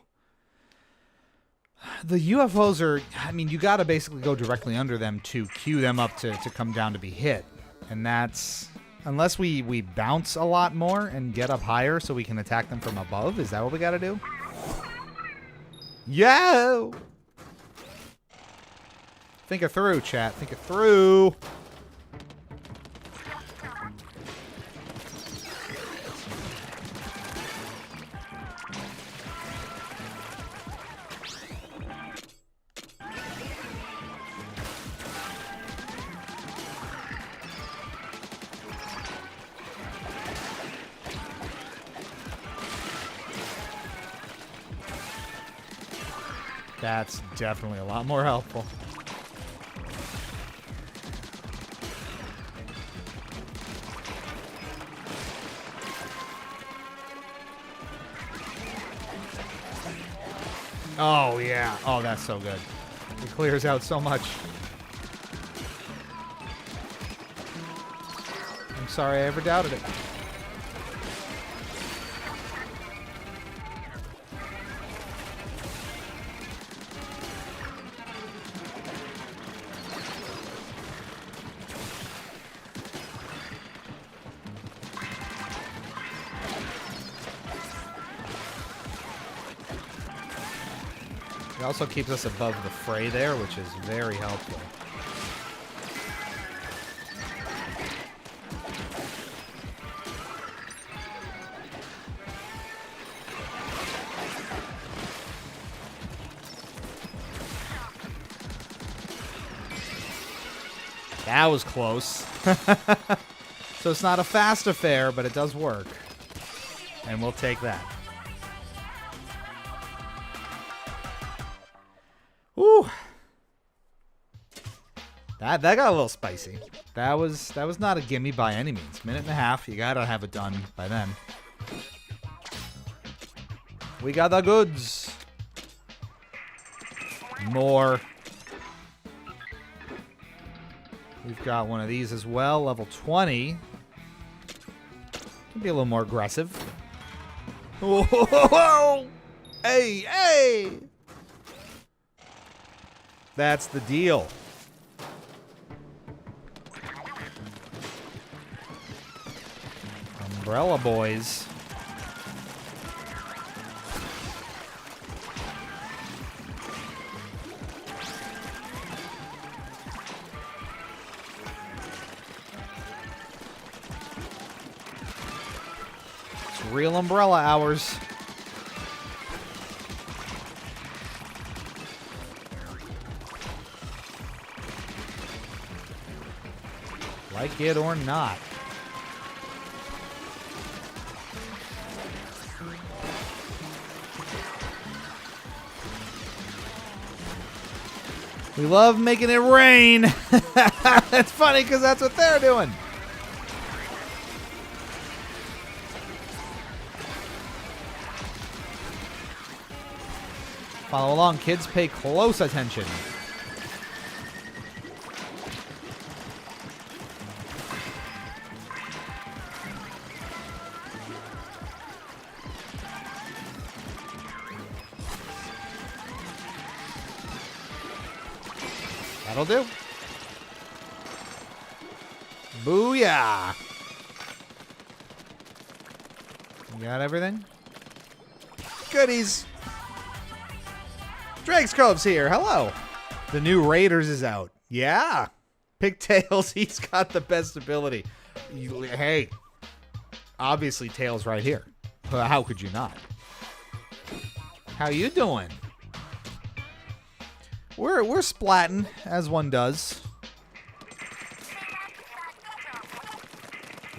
The UFOs are, I mean, you got to basically go directly under them to cue them up to come down to be hit. And that's, unless we bounce a lot more and get up higher so we can attack them from above. Is that what we got to do? Yo! Think it through, chat. Think it through. That's definitely a lot more helpful. Oh, yeah. Oh, that's so good. It clears out so much. I'm sorry I ever doubted it. It also keeps us above the fray there, which is very helpful. That was close. So it's not a fast affair, but it does work. And we'll take that. Woo! That got a little spicy. That was not a gimme by any means. Minute and a half, you gotta have it done by then. We got the goods. More. We've got one of these as well, level 20. Can be a little more aggressive. Whoa! Hey, hey! That's the deal. Umbrella boys. It's real umbrella hours. Like it or not. We love making it rain. It's funny because that's what they're doing. Follow along, kids. Pay close attention. That'll do. Booyah! You got everything? Goodies! Drake's Cove's here. Hello. The new Raiders is out. Yeah. Pick Tails. He's got the best ability. Hey. Obviously, Tails right here. How could you not? How you doing? We're splatting, as one does.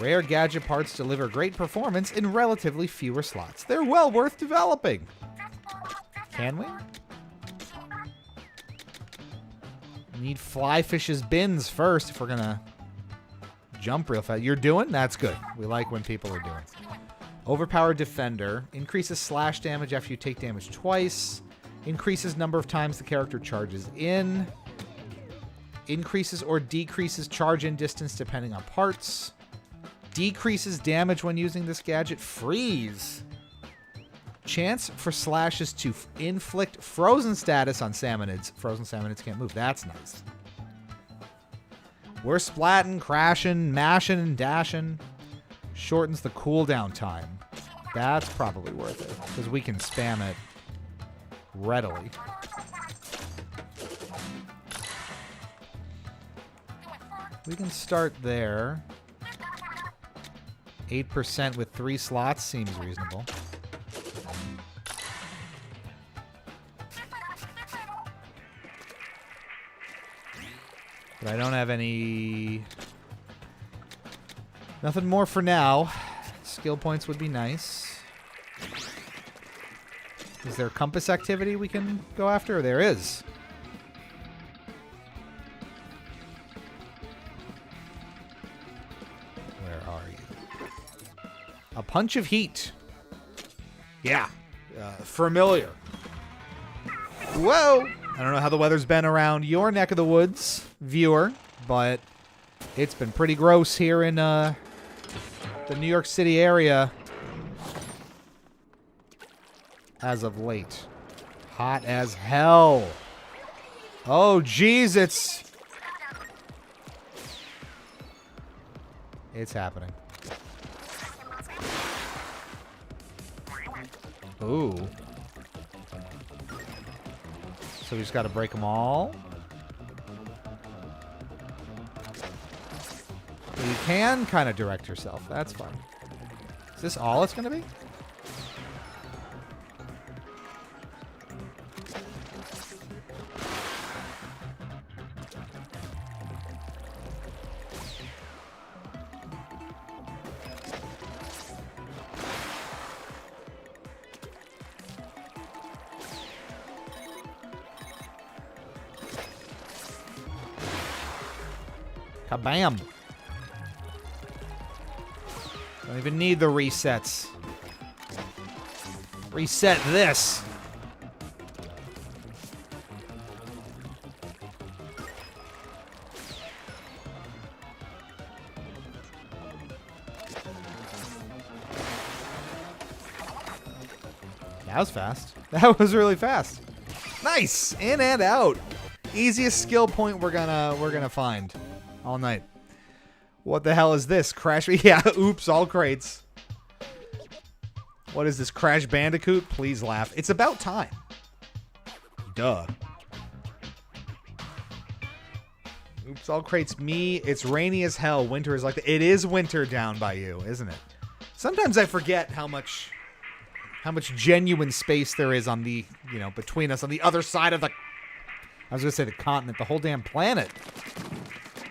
Rare gadget parts deliver great performance in relatively fewer slots. They're well worth developing. Can we? Need Flyfish's bins first if we're going to jump real fast. You're doing? That's good. We like when people are doing. Overpowered Defender. Increases slash damage after you take damage twice. Increases number of times the character charges in. Increases or decreases charge in distance depending on parts. Decreases damage when using this gadget. Freeze. Chance for slashes to inflict frozen status on salmonids. Frozen salmonids can't move. That's nice. We're splatting, crashing, mashing, and dashing. Shortens the cooldown time. That's probably worth it, because we can spam it readily. We can start there. 8% with 3 slots seems reasonable. But I don't have any... Nothing more for now. Skill points would be nice. Is there compass activity we can go after? There is. Where are you? A punch of heat. Yeah. Familiar. Whoa! I don't know how the weather's been around your neck of the woods, viewer, but it's been pretty gross here in the New York City area as of late. Hot as hell. Oh, geez, it's happening. Ooh. So we just got to break them all. You can kind of direct yourself. That's fine. Is this all it's going to be? Kabam! Don't even need the resets. Reset this. That was fast. That was really fast. Nice! In and out. Easiest skill point we're gonna find all night. What the hell is this? Crash... Yeah, oops, all crates. What is this, Crash Bandicoot? Please laugh. It's about time. Duh. Oops, all crates. Me, it's rainy as hell. Winter is like... It is winter down by you, isn't it? Sometimes I forget how much genuine space there is on the, between us on the other side of the... I was going to say the continent, the whole damn planet.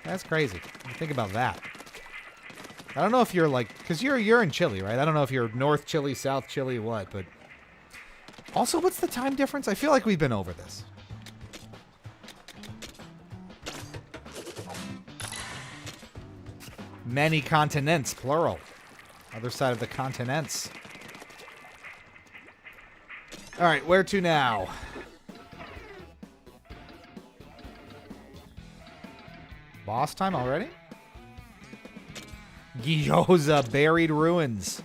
That's crazy. Think about that. I don't know if you're like, because you're in Chile, right? I don't know if you're North Chile, South Chile, what, but also, what's the time difference? I feel like we've been over this. Many continents, plural. Other side of the continents. All right, where to now? Boss time already? Gyoza Buried Ruins.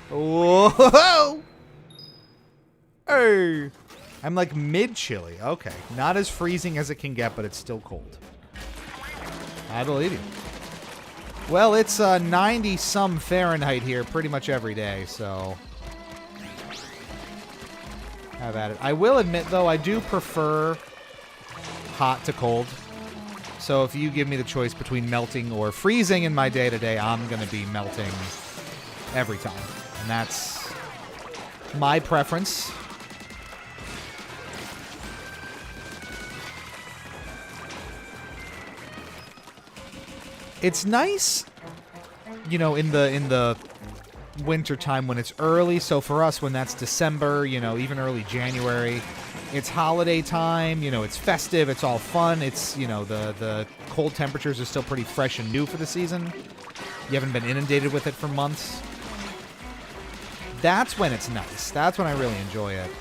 Whoa! Hey! I'm like mid-chilly. Okay. Not as freezing as it can get, but it's still cold. I believe you. Well, it's 90-some Fahrenheit here pretty much every day, so... Have at it. I will admit, though, I do prefer hot to cold. So if you give me the choice between melting or freezing in my day-to-day, I'm going to be melting every time. And that's my preference. It's nice you know, in the winter time when it's early. So for us, when that's December, you know, even early January, it's holiday time. You know, it's festive. It's all fun. It's, you know, the cold temperatures are still pretty fresh and new for the season. You haven't been inundated with it for months. That's when it's nice. That's when I really enjoy it.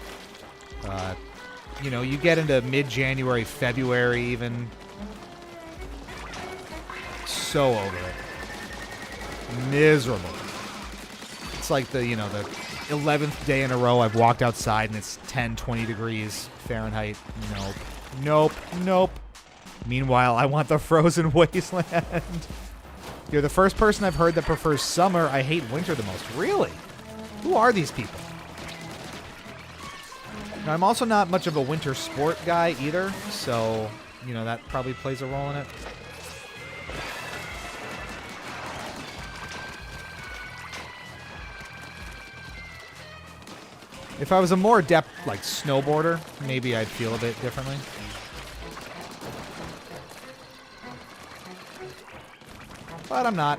You know, you get into mid-January, February even. So over it. Miserable. It's like the 11th day in a row I've walked outside and it's 10, 20 degrees Fahrenheit. Nope. Meanwhile, I want the frozen wasteland. You're the first person I've heard that prefers summer. I hate winter the most. Really? Who are these people? Now, I'm also not much of a winter sport guy either, so, you know, that probably plays a role in it. If I was a more adept, like, snowboarder, maybe I'd feel a bit differently. But I'm not.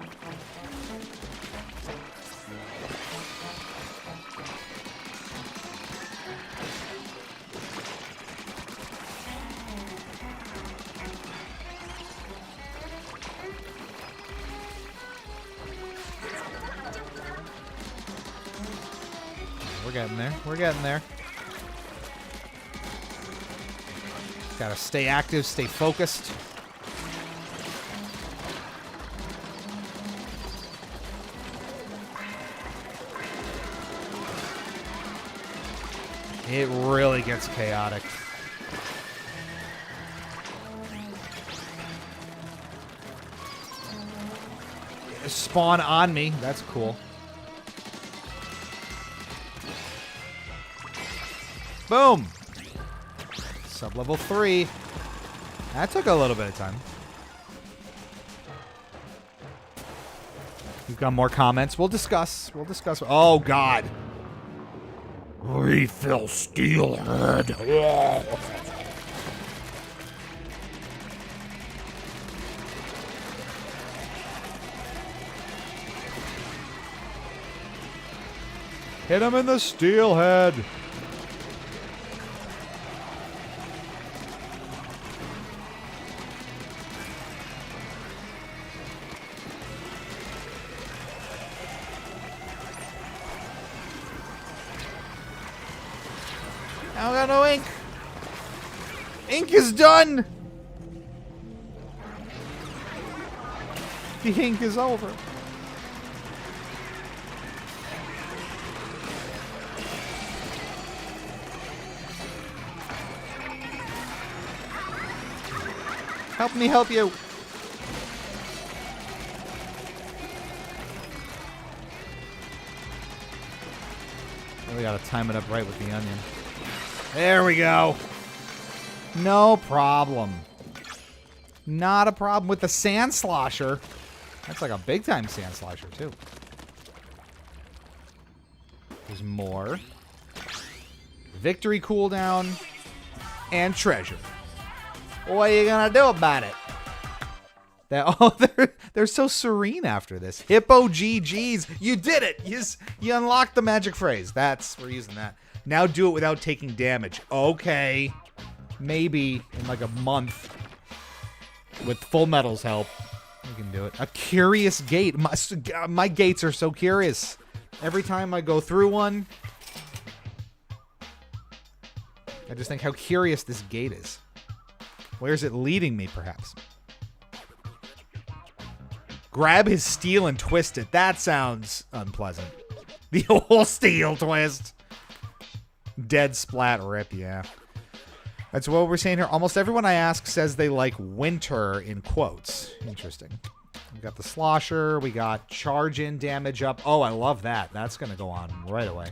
We're getting there. Gotta stay active, stay focused. It really gets chaotic. Spawn on me. That's cool. Boom! Sub-level 3. That took a little bit of time. We've got more comments. We'll discuss. Oh, God. Refill Steelhead. Hit him in the Steelhead. I got no ink. Ink is done. The ink is over. Help me help you. We gotta time it up right with the onion. There we go. No problem. Not a problem with the sand slosher. That's like a big time sand slosher too. There's more. Victory cooldown and treasure. What are you gonna do about it? They're so serene after this. Hippo GGs. You did it. You unlocked the magic phrase. We're using that. Now do it without taking damage. Okay. Maybe in like a month. With Full Metal's help. We can do it. A curious gate. My gates are so curious. Every time I go through one, I just think how curious this gate is. Where's it leading me, perhaps? Grab his steel and twist it. That sounds unpleasant. The whole steel twist. Dead splat rip, yeah. That's what we're saying here. Almost everyone I ask says they like winter in quotes. Interesting. We got the slosher. We got charge in damage up. Oh, I love that. That's going to go on right away.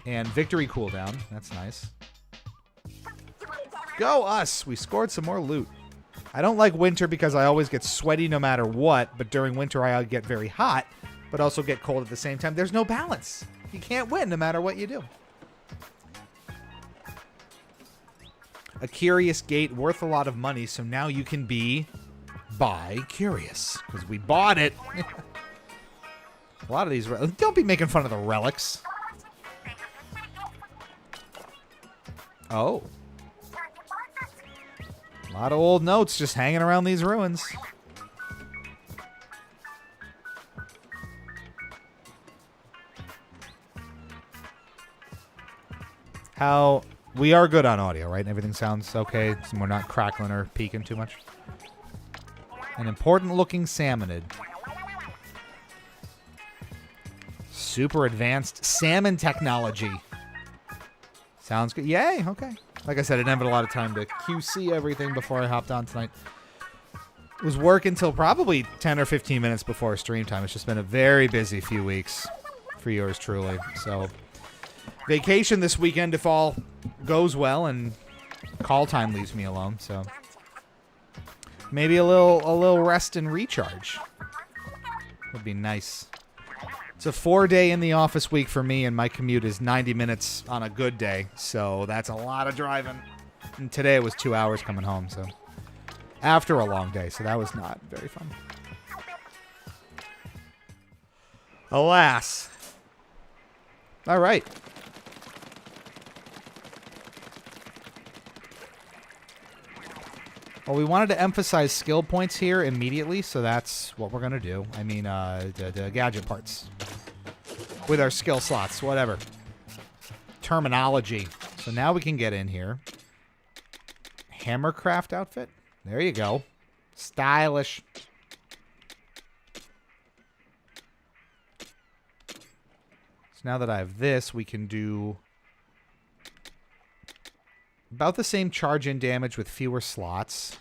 And victory cooldown. That's nice. Go us. We scored some more loot. I don't like winter because I always get sweaty no matter what. But during winter, I get very hot, but also get cold at the same time. There's no balance. You can't win no matter what you do. A curious gate worth a lot of money, so now you can be buy curious because we bought it. A lot of these... Don't be making fun of the relics. Oh. A lot of old notes just hanging around these ruins. How... We are good on audio, right? Everything sounds okay. So we're not crackling or peaking too much. An important-looking salmonid. Super advanced salmon technology. Sounds good. Yay, okay. Like I said, I didn't have a lot of time to QC everything before I hopped on tonight. It was work until probably 10 or 15 minutes before stream time. It's just been a very busy few weeks for yours truly. So, vacation this weekend if all goes well and call time leaves me alone. So, maybe a little rest and recharge would be nice. It's a 4-day in the office week for me, and my commute is 90 minutes on a good day. So that's a lot of driving. And today it was 2 hours coming home, so after a long day. So that was not very fun. Alas. All right. Well, we wanted to emphasize skill points here immediately, so that's what we're going to do. I mean, the gadget parts. With our skill slots, whatever. Terminology. So now we can get in here. Hammercraft outfit. There you go. Stylish. So now that I have this, we can do about the same charge-in damage with fewer slots.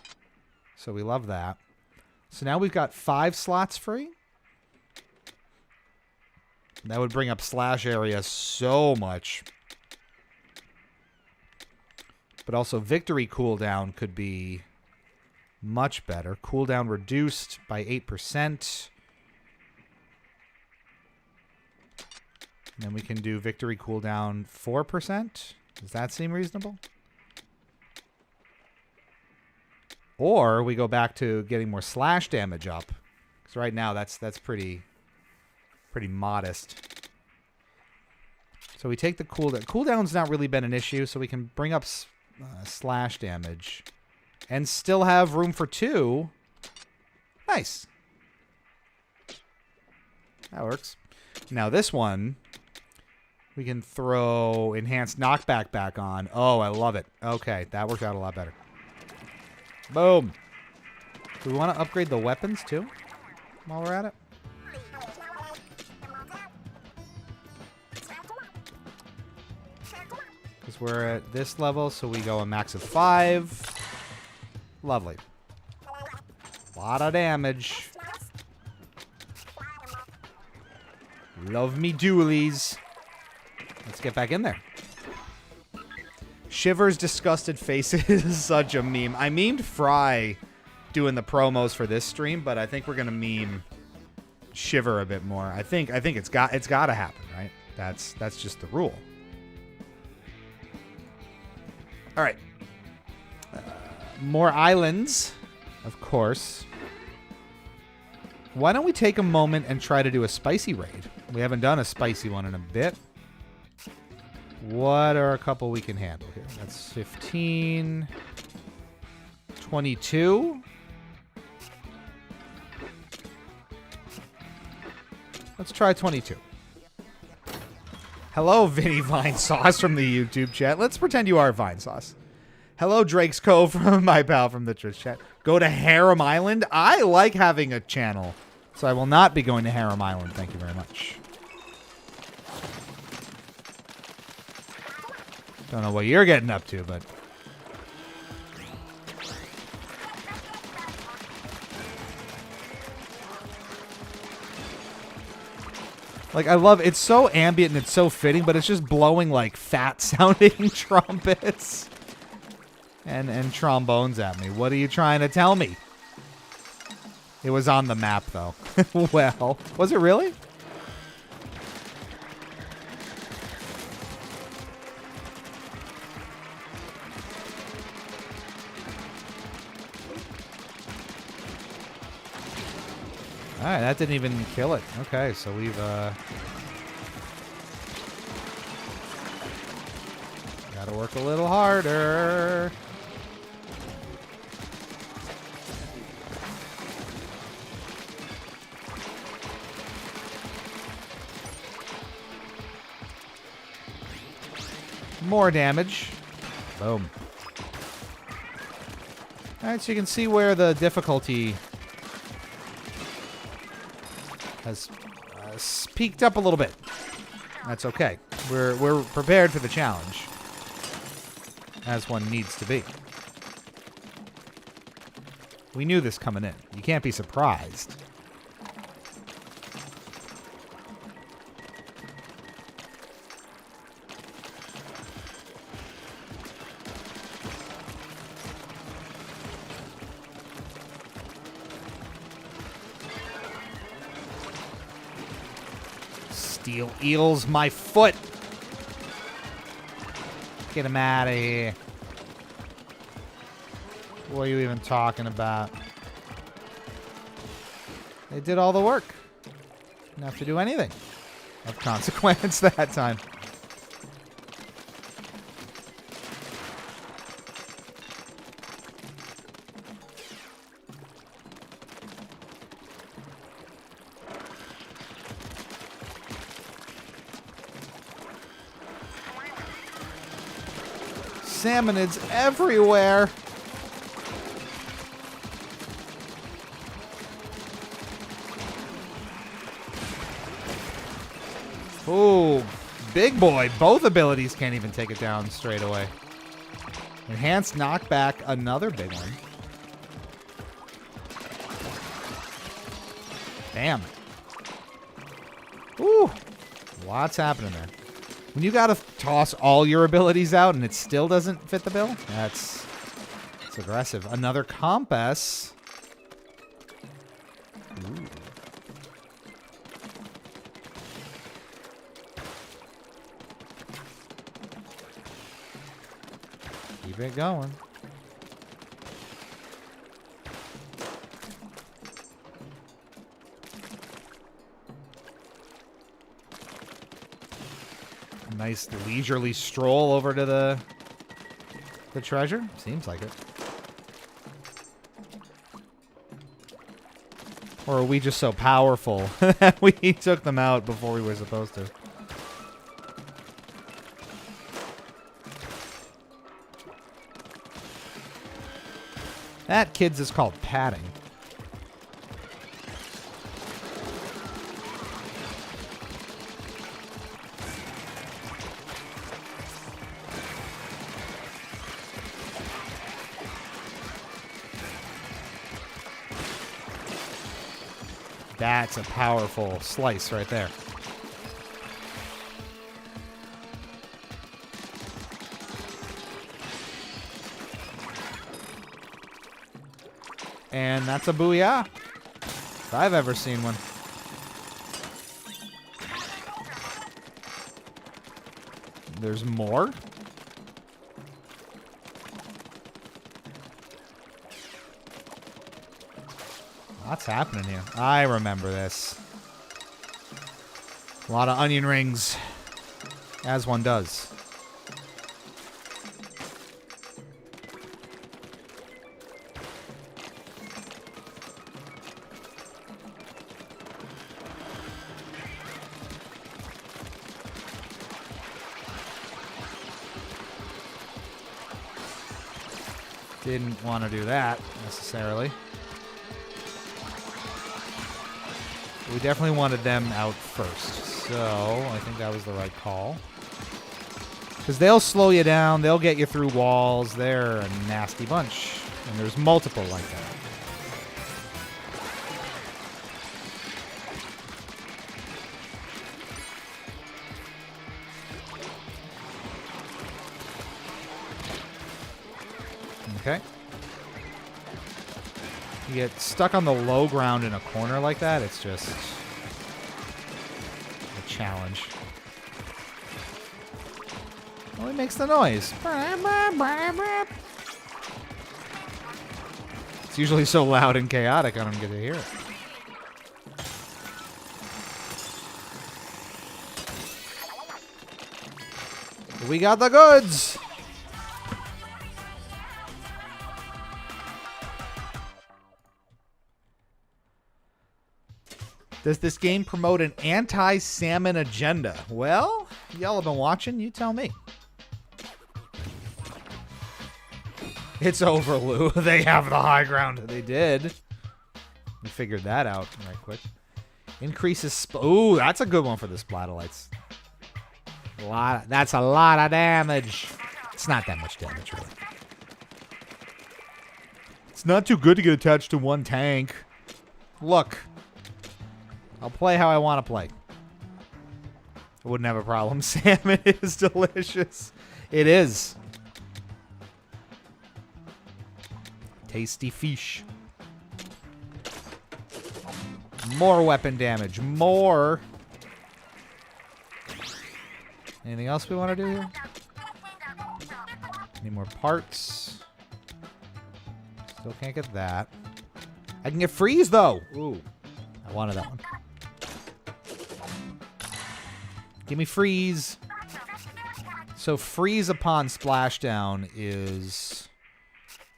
So we love that. So now we've got 5 slots free. That would bring up slash area so much. But also victory cooldown could be much better. Cooldown reduced by 8%. And then we can do victory cooldown 4%. Does that seem reasonable? Or we go back to getting more slash damage up. Because right now that's pretty modest. So we take the cooldown. Cooldown's not really been an issue, so we can bring up slash damage. And still have room for 2. Nice. That works. Now this one, we can throw enhanced knockback back on. Oh, I love it. Okay, that worked out a lot better. Boom. Do we want to upgrade the weapons too while we're at it? Because we're at this level, so we go a max of 5. Lovely. A lot of damage. Love me dualies. Let's get back in there. Shiver's disgusted face is such a meme. I memed Fry doing the promos for this stream, but I think we're gonna meme Shiver a bit more. I think it's got to happen, right? That's just the rule. All right. More islands, of course. Why don't we take a moment and try to do a spicy raid? We haven't done a spicy one in a bit. What are a couple we can handle here? That's 15. 22. Let's try 22. Hello, Vinny Vine Sauce from the YouTube chat. Let's pretend you are Vine Sauce. Hello, Drake's Cove from my pal from the Twitch chat. Go to Harem Island. I like having a channel, so I will not be going to Harem Island. Thank you very much. Don't know what you're getting up to, but... Like, I love... It's so ambient and it's so fitting, but it's just blowing, like, fat-sounding trumpets. And trombones at me. What are you trying to tell me? It was on the map, though. Well, was it really? All right, that didn't even kill it. Okay, so we've got to work a little harder. More damage. Boom. All right, so you can see where the difficulty has peaked up a little bit. That's okay. We're prepared for the challenge, as one needs to be. We knew this coming in. You can't be surprised. Steel eels my foot. Get him out of here. What are you even talking about? They did all the work. Didn't have to do anything of consequence that time. Salmonids everywhere. Ooh, big boy. Both abilities can't even take it down straight away. Enhanced knockback, another big one. Damn. Ooh, lots happening there. When you gotta toss all your abilities out and it still doesn't fit the bill, that's aggressive. Another compass. Ooh. Keep it going. Nice leisurely stroll over to the treasure. Seems like it. Or are we just so powerful that we took them out before we were supposed to? That, kids, is called padding. That's a powerful slice right there. And that's a booyah, if I've ever seen one. There's more. What's happening here? I remember this. A lot of onion rings, as one does. Didn't want to do that, necessarily. We definitely wanted them out first, so I think that was the right call. Because they'll slow you down, they'll get you through walls, they're a nasty bunch. And there's multiple like that. Okay. You get stuck on the low ground in a corner like that, it's just a challenge. Well, it makes the noise. It's usually so loud and chaotic, I don't get to hear it. We got the goods. Does this game promote an anti-salmon agenda? Well, y'all have been watching. You tell me. It's over, Lou. They have the high ground. They did. We figured that out right quick. Increases... Ooh, that's a good one for the Splatolites. That's a lot of damage. It's not that much damage, really. It's not too good to get attached to one tank. Look. I'll play how I want to play. I wouldn't have a problem. Salmon is delicious. It is. Tasty fish. More weapon damage. More. Anything else we want to do here? Any more parts? Still can't get that. I can get freeze, though. Ooh. I wanted that one. Give me freeze. So freeze upon splashdown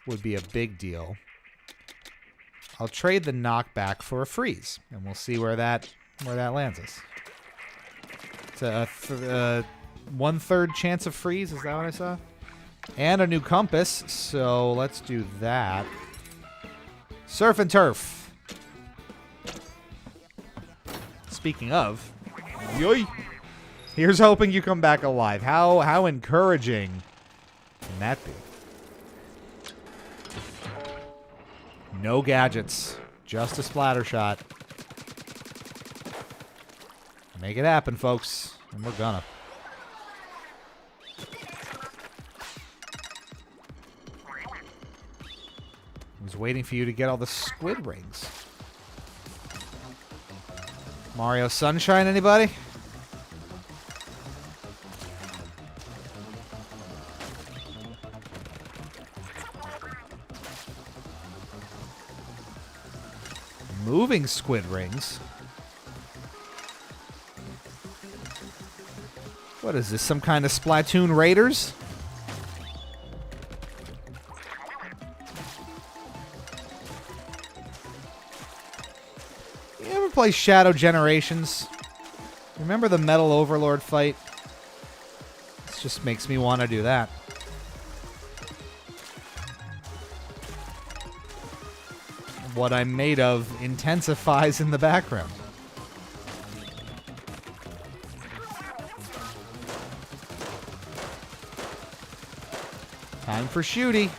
would be a big deal. I'll trade the knockback for a freeze, and we'll see where that lands us. It's a 1/3 chance of freeze. Is that what I saw? And a new compass. So let's do that. Surf and turf. Speaking of, yoy. Here's hoping you come back alive. How encouraging can that be? No gadgets. Just a splatter shot. Make it happen, folks. And we're gonna. I was waiting for you to get all the squid rings. Mario Sunshine, anybody? Moving squid rings. What is this? Some kind of Splatoon Raiders? You ever play Shadow Generations? Remember the Metal Overlord fight? This just makes me want to do that. What I'm made of intensifies in the background. Time for shooty.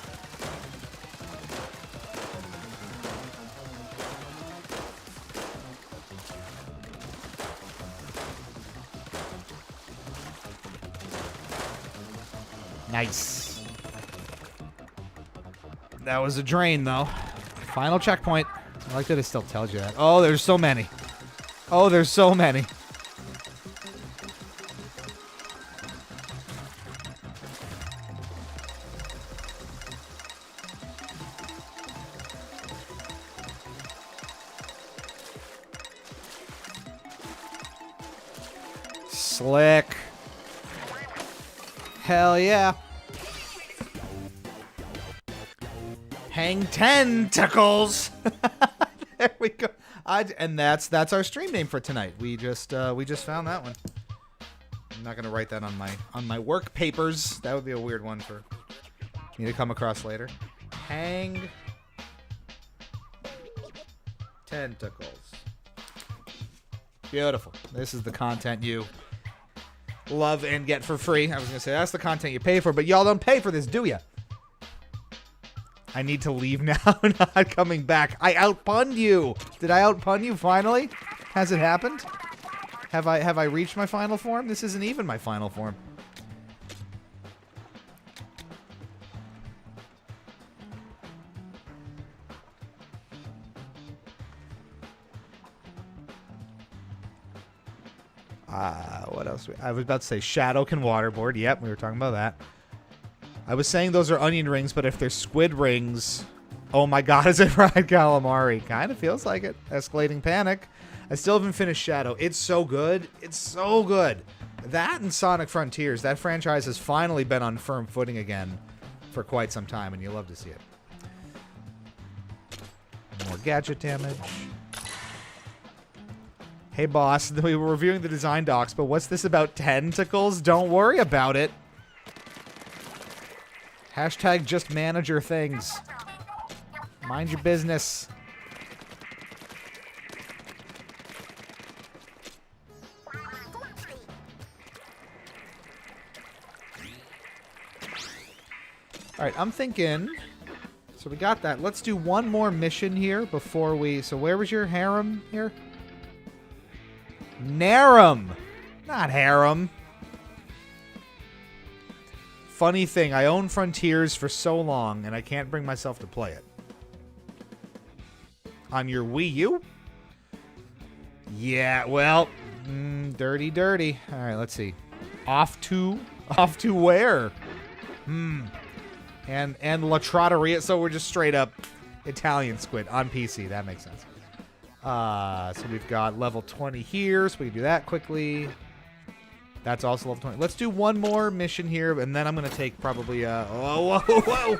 Nice. That was a drain, though. Final checkpoint. I like that it still tells you that. Oh, there's so many. Oh, there's so many. Slick. Hell yeah. Hang ten-tacles. There we go. And that's our stream name for tonight. We just found that one. I'm not gonna write that on my work papers. That would be a weird one for me to come across later. Hang tentacles. Beautiful. This is the content you love and get for free. I was gonna say that's the content you pay for, but y'all don't pay for this, do ya? I need to leave now. Not coming back. I outpunned you. Did I outpun you finally? Has it happened? Have I reached my final form? This isn't even my final form. What else? I was about to say Shadow can waterboard. Yep, we were talking about that. I was saying those are onion rings, but if they're squid rings... Oh my god, is it fried calamari? Kind of feels like it. Escalating panic. I still haven't finished Shadow. It's so good. It's so good. That and Sonic Frontiers. That franchise has finally been on firm footing again for quite some time, and you love to see it. More gadget damage. Hey, boss. We were reviewing the design docs, but what's this about tentacles? Don't worry about it. Hashtag just manager things. Mind your business. All right, I'm thinking... So we got that. Let's do one more mission here before we... So where was your harem here? Narum! Not harem. Funny thing, I own Frontiers for so long, and I can't bring myself to play it. On your Wii U? Yeah, well... dirty, dirty. All right, let's see. Off to where? And La Trattoria, so we're just straight up Italian Squid on PC. That makes sense. So we've got level 20 here, so we can do that quickly. That's also level 20. Let's do one more mission here, and then I'm going to take probably a... Whoa.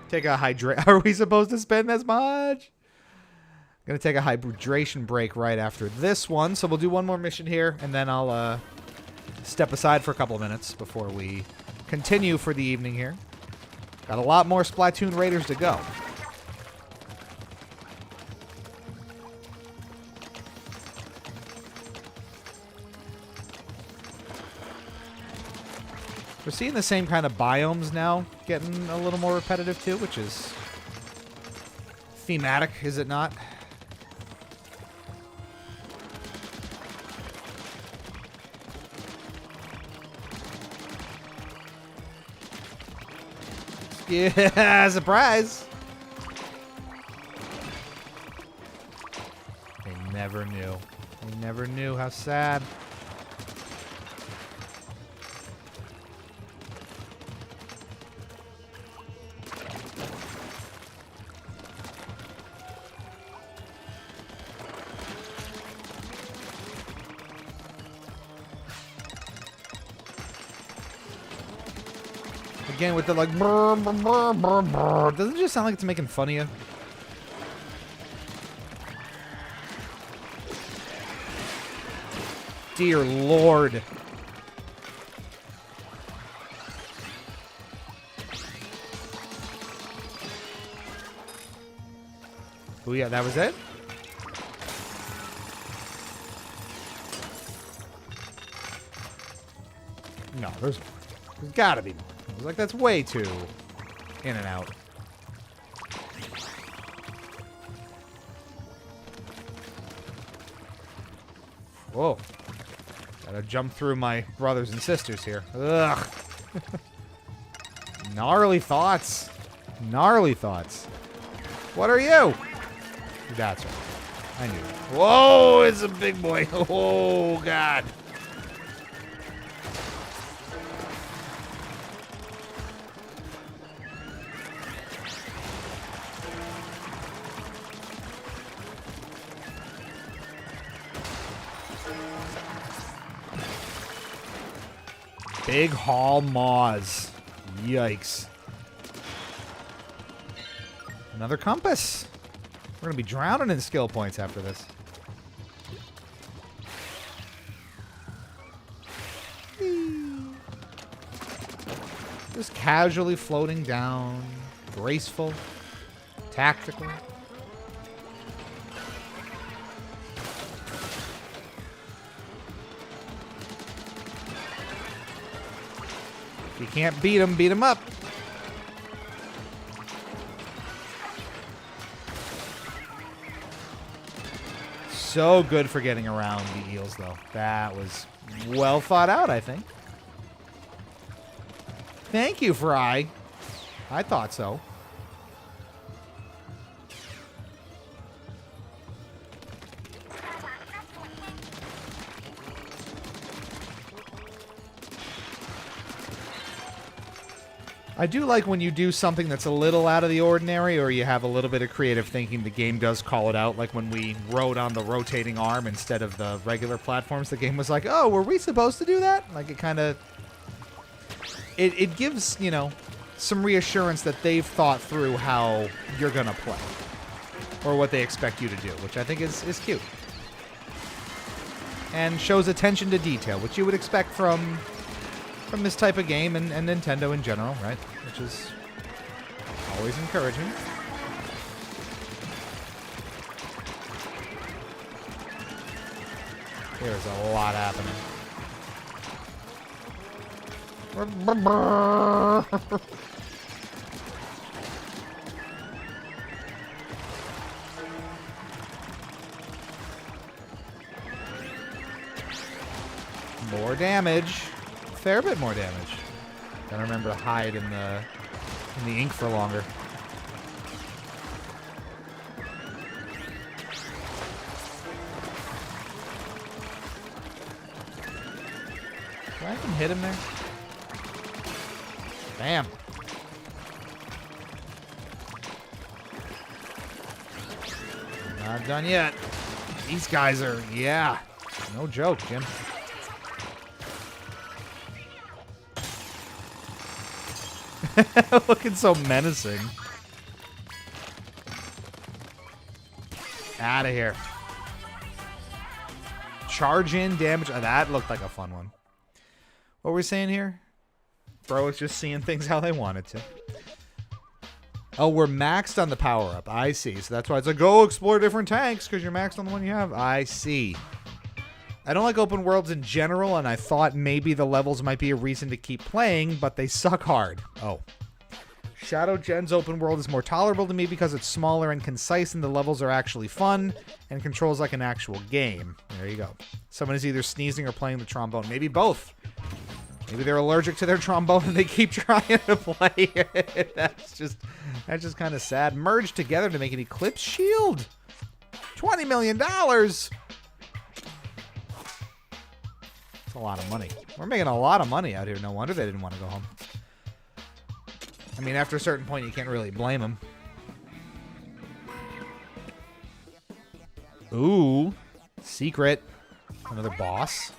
Take a hydrate. Are we supposed to spend as much? I'm going to take a hydration break right after this one, so we'll do one more mission here, and then I'll step aside for a couple of minutes before we continue for the evening here. Got a lot more Splatoon Raiders to go. We're seeing the same kind of biomes now, getting a little more repetitive too, which is thematic, is it not? Yeah, surprise! They never knew. They never knew. How sad. Again, with the like, brr, brr, brr, brr, brr. Doesn't it just sound like it's making fun of you? Dear Lord. Oh yeah, that was it? No, there's gotta be more. I was like, that's way too in and out. Whoa. Gotta jump through my brothers and sisters here. Ugh. Gnarly thoughts. Gnarly thoughts. What are you? That's right. I knew it. Whoa, it's a big boy. Oh, God. Big haul maws. Yikes. Another compass. We're going to be drowning in skill points after this. Just casually floating down. Graceful. Tactical. If you can't beat him up. So good for getting around the eels, though. That was well thought out, I think. Thank you, Fry. I thought so. I do like when you do something that's a little out of the ordinary or you have a little bit of creative thinking, the game does call it out. Like when we rode on the rotating arm instead of the regular platforms, the game was like, oh, were we supposed to do that? Like it kind of... It gives, you know, some reassurance that they've thought through how you're going to play. Or what they expect you to do, which I think is cute. And shows attention to detail, which you would expect from this type of game and Nintendo in general, right? Which is always encouraging. There's a lot happening. More damage. Fair bit more damage. Gotta remember to hide in the ink for longer. I can hit him there. Bam. Not done yet. These guys are, yeah. No joke, Jim. Looking so menacing. Out of here. Charge in damage. Oh, that looked like a fun one. What were we saying here? Bro is just seeing things how they wanted to. Oh, we're maxed on the power-up. I see. So that's why it's like, go explore different tanks because you're maxed on the one you have. I see. I don't like open worlds in general, and I thought maybe the levels might be a reason to keep playing, but they suck hard. Oh. Shadow Gen's open world is more tolerable to me because it's smaller and concise, and the levels are actually fun and controls like an actual game. There you go. Someone is either sneezing or playing the trombone. Maybe both. Maybe they're allergic to their trombone and they keep trying to play it. That's just kind of sad. Merge together to make an Eclipse Shield. $20 million. That's a lot of money. We're making a lot of money out here. No wonder they didn't want to go home. I mean, after a certain point, you can't really blame them. Ooh. Secret. Another boss.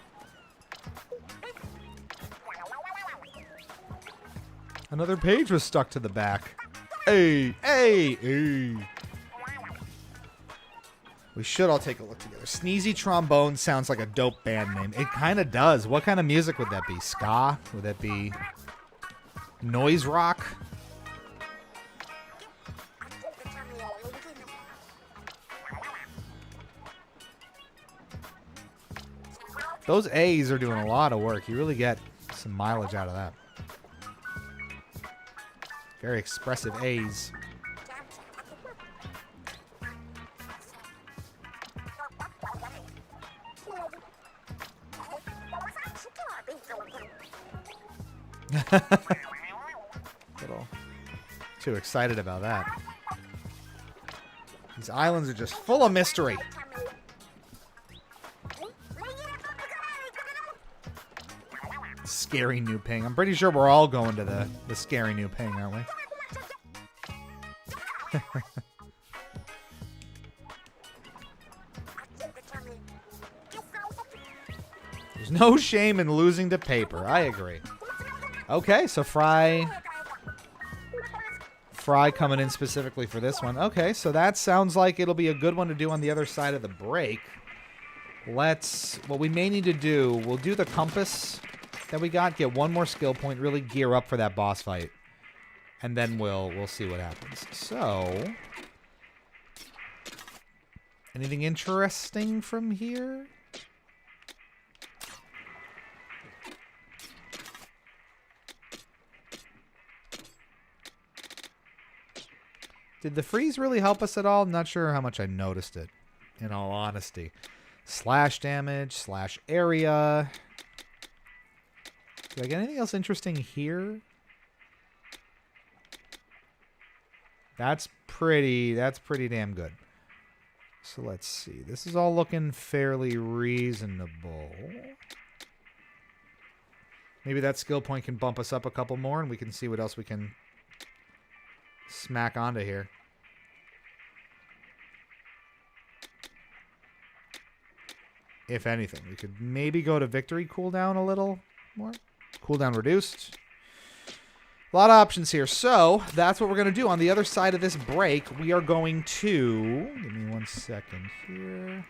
Another page was stuck to the back. Hey, hey, hey. We should all take a look together. Sneezy Trombone sounds like a dope band name. It kind of does. What kind of music would that be? Ska? Would that be noise rock? Those A's are doing a lot of work. You really get some mileage out of that. Very expressive A's. Little too excited about that. These islands are just full of mystery. Scary new ping. I'm pretty sure we're all going to the scary new ping, aren't we? There's no shame in losing to paper. I agree. Okay, so Fry coming in specifically for this one. Okay, so that sounds like it'll be a good one to do on the other side of the break. What we may need to do, we'll do the compass that we got, get one more skill point, really gear up for that boss fight. And then we'll see what happens. So, anything interesting from here? Did the freeze really help us at all? I'm not sure how much I noticed it, in all honesty. Slash damage, slash area. Do I get anything else interesting here? That's pretty damn good. So let's see. This is all looking fairly reasonable. Maybe that skill point can bump us up a couple more, and we can see what else we can smack onto here. If anything, we could maybe go to victory cooldown a little more. Cooldown reduced. A lot of options here. So that's what we're going to do. On the other side of this break, we are going to... Give me 1 second here.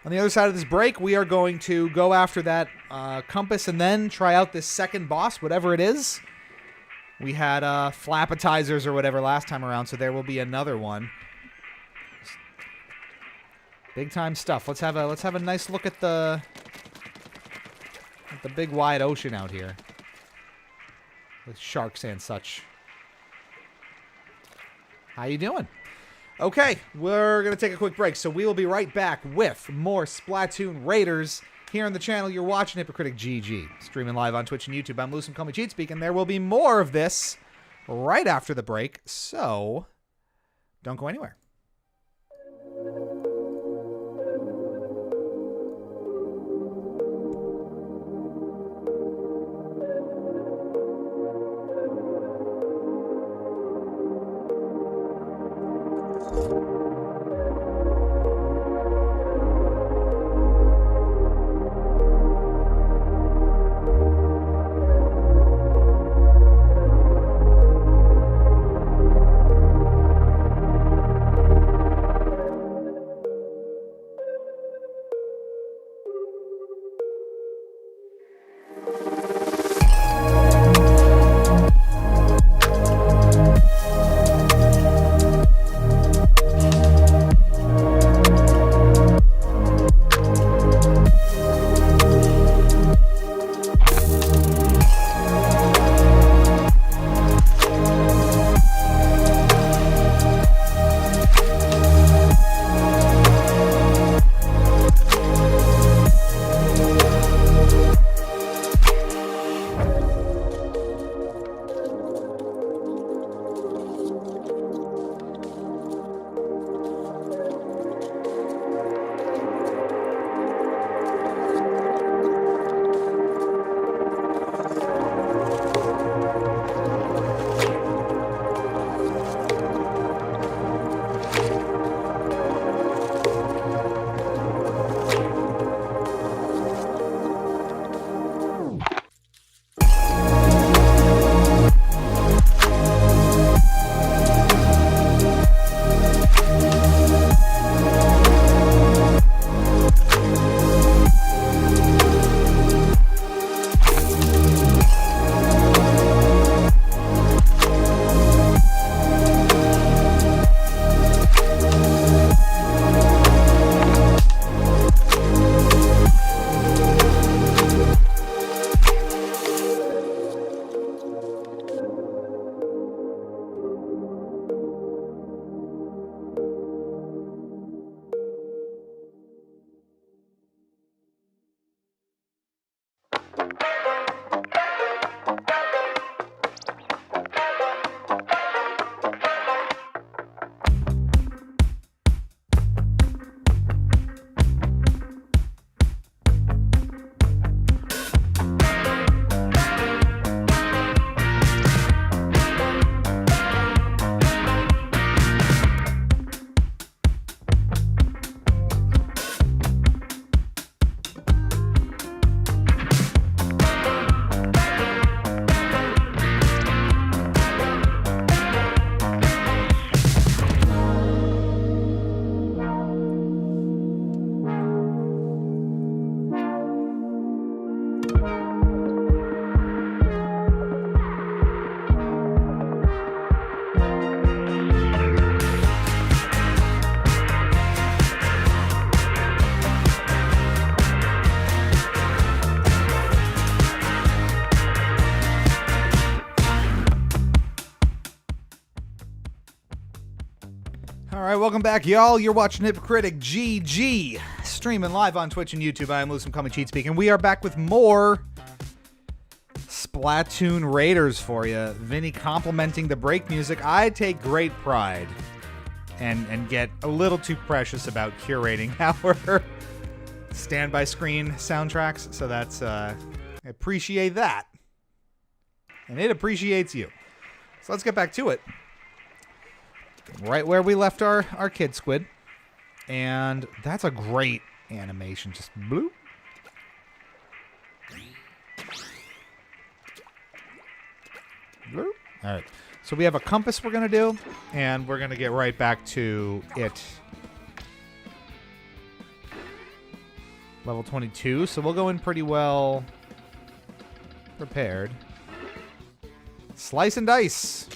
On the other side of this break, we are going to go after that compass and then try out this second boss, whatever it is. We had flappetizers or whatever last time around, so there will be another one. Big time stuff. Let's have a nice look at the big wide ocean out here with sharks and such. How you doing? Okay, we're going to take a quick break, so we will be right back with more Splatoon Raiders here on the channel. You're watching Hypocritic GG, streaming live on Twitch and YouTube. I'm Loose and Call Me Cheat Speak, and there will be more of this right after the break, so don't go anywhere. Alright, welcome back, y'all. You're watching Hypocritic GG, streaming live on Twitch and YouTube. I am Loose and Call Me Cheat Speak, and we are back with more Splatoon Raiders for you. Vinny complimenting the break music. I take great pride and get a little too precious about curating our standby screen soundtracks, so that's I appreciate that. And it appreciates you. So let's get back to it. Right where we left our kid squid. And that's a great animation. Just bloop. Bloop. All right. So we have a compass we're going to do, and we're going to get right back to it. Level 22, so we'll go in pretty well prepared. Slice and dice.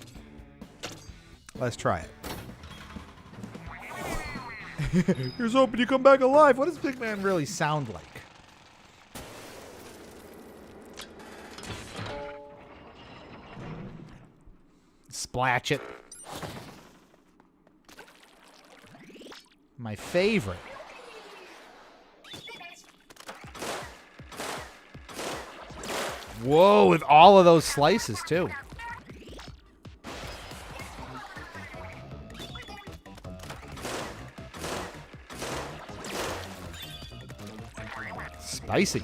Let's try it. Here's hoping you come back alive. What does Big Man really sound like? Splatch it. My favorite. Whoa, with all of those slices, too. Spicy.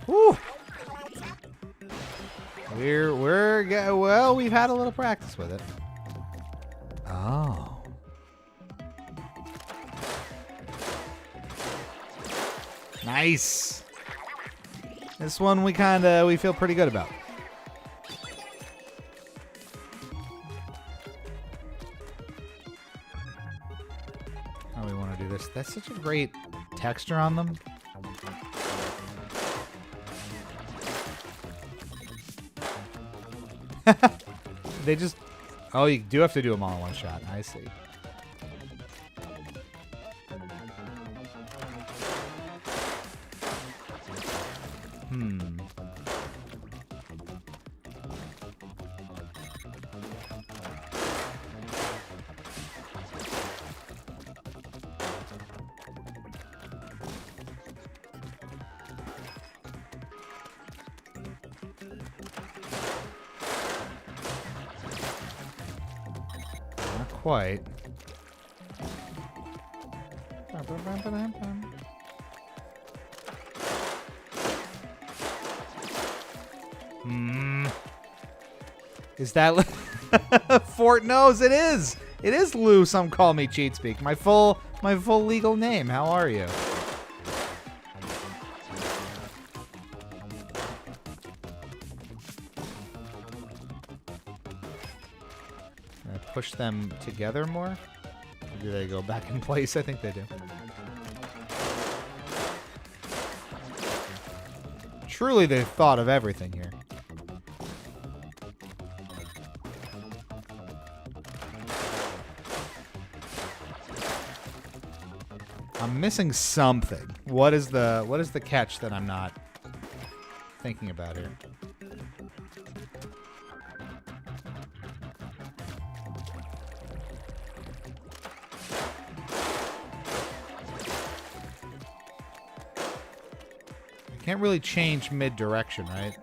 Whew. Well, we've had a little practice with it. Oh. Nice. This one we feel pretty good about. How we want to do this? That's such a great texture on them. They just... Oh, you do have to do them all in one shot. I see. Quite. Is that Fort knows it is. It is Lou. Some call me cheat speak. My full legal name. How are you? Push them together more? Or do they go back in place? I think they do. Truly, they've thought of everything here. I'm missing something. What is the catch that I'm not thinking about here? Can't really change mid-direction, right?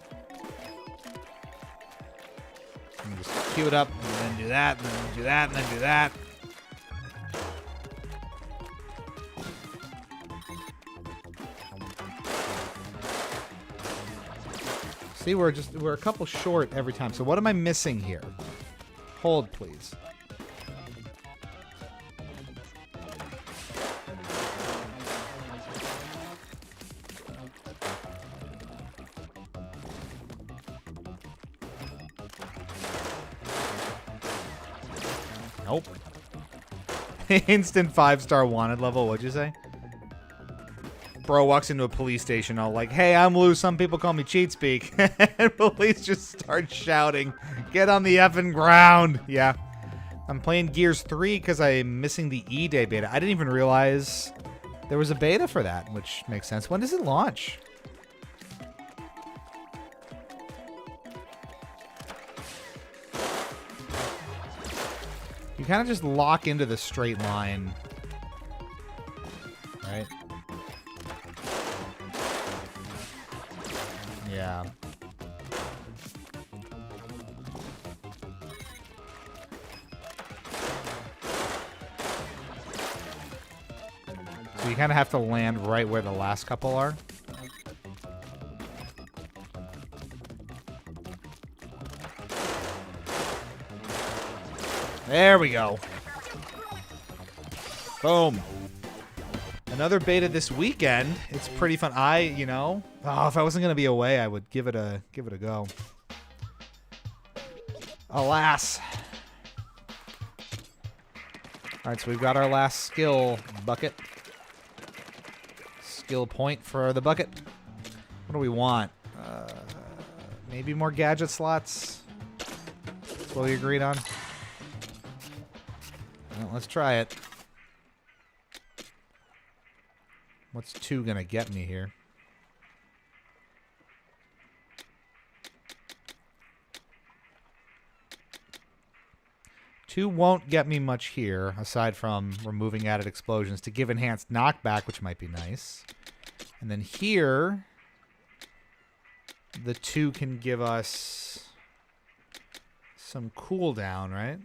You just cue it up, and then do that, and then do that, and then do that. See, we're a couple short every time. So what am I missing here? Hold, please. Nope. Instant 5-star wanted level, what'd you say? Bro walks into a police station all like, hey, I'm Lou, some people call me cheat speak. And police just start shouting, get on the effing ground. Yeah. I'm playing Gears 3 because I'm missing the E-Day beta. I didn't even realize there was a beta for that, which makes sense. When does it launch? You kind of just lock into the straight line, right? Yeah. So you kind of have to land right where the last couple are. There we go. Boom. Another beta this weekend. It's pretty fun. You know, if I wasn't gonna be away, I would give it a go. Alas. All right, so we've got our last skill bucket. Skill point for the bucket. What do we want? Maybe more gadget slots. That's what we agreed on. Well, let's try it. What's 2 gonna get me here? Two won't get me much here, aside from removing added explosions to give enhanced knockback, which might be nice. And then here, the 2 can give us some cooldown, right?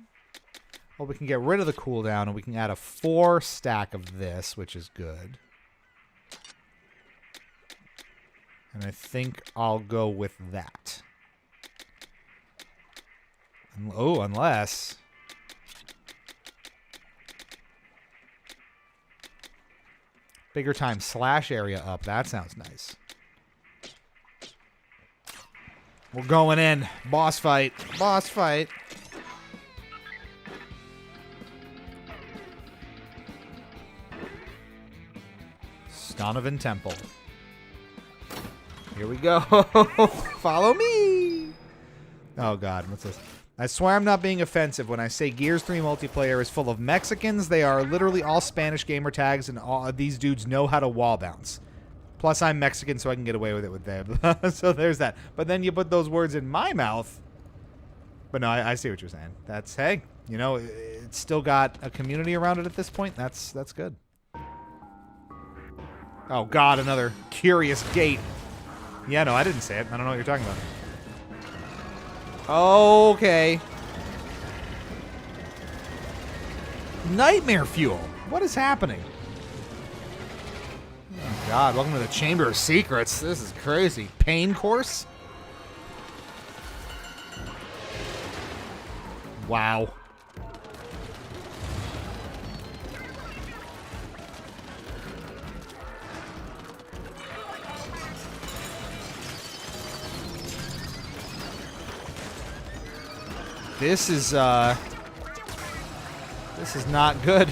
Well, we can get rid of the cooldown, and we can add a 4 stack of this, which is good. And I think I'll go with that. Oh, unless... Bigger time slash area up. That sounds nice. We're going in. Boss fight. Boss fight. Donovan Temple. Here we go. Follow me. Oh, God. What's this? I swear I'm not being offensive when I say Gears 3 multiplayer is full of Mexicans. They are literally all Spanish gamer tags, and all these dudes know how to wall bounce. Plus, I'm Mexican, so I can get away with it with them. So there's that. But then you put those words in my mouth. But no, I see what you're saying. That's, hey, you know, it's still got a community around it at this point. That's good. Oh, God, another curious gate. Yeah, no, I didn't say it. I don't know what you're talking about. Okay. Nightmare fuel. What is happening? Oh, God, welcome to the Chamber of Secrets. This is crazy. Pain course? Wow. This is not good.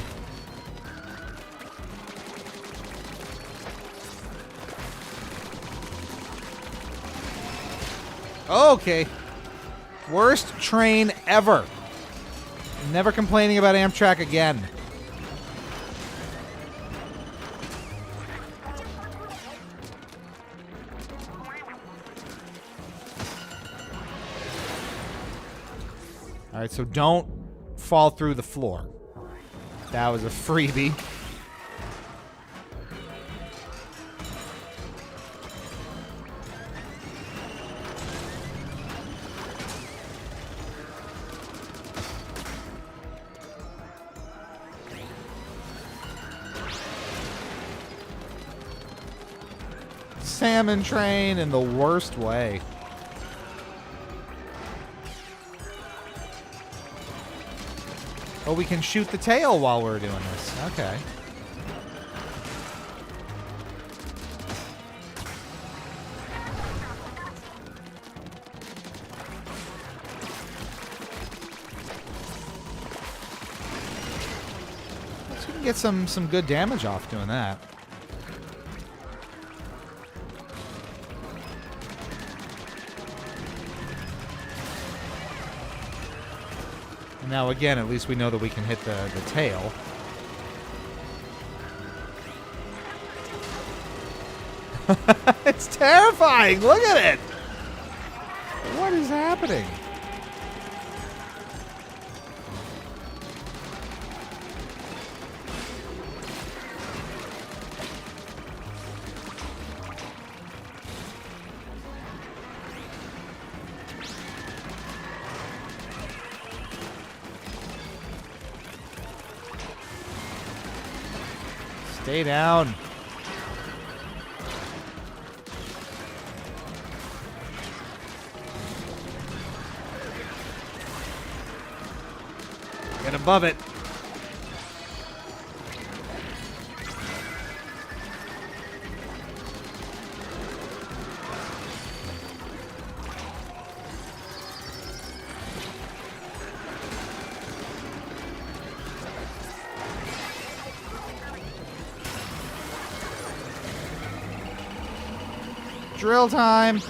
Okay. Worst train ever. Never complaining about Amtrak again. All right, so don't fall through the floor. That was a freebie. Salmon train in the worst way. Oh, we can shoot the tail while we're doing this. Okay. So we can get some good damage off doing that. Now, again, at least we know that we can hit the tail. It's terrifying! Look at it! What is happening? Stay down. Get above it. Drill time.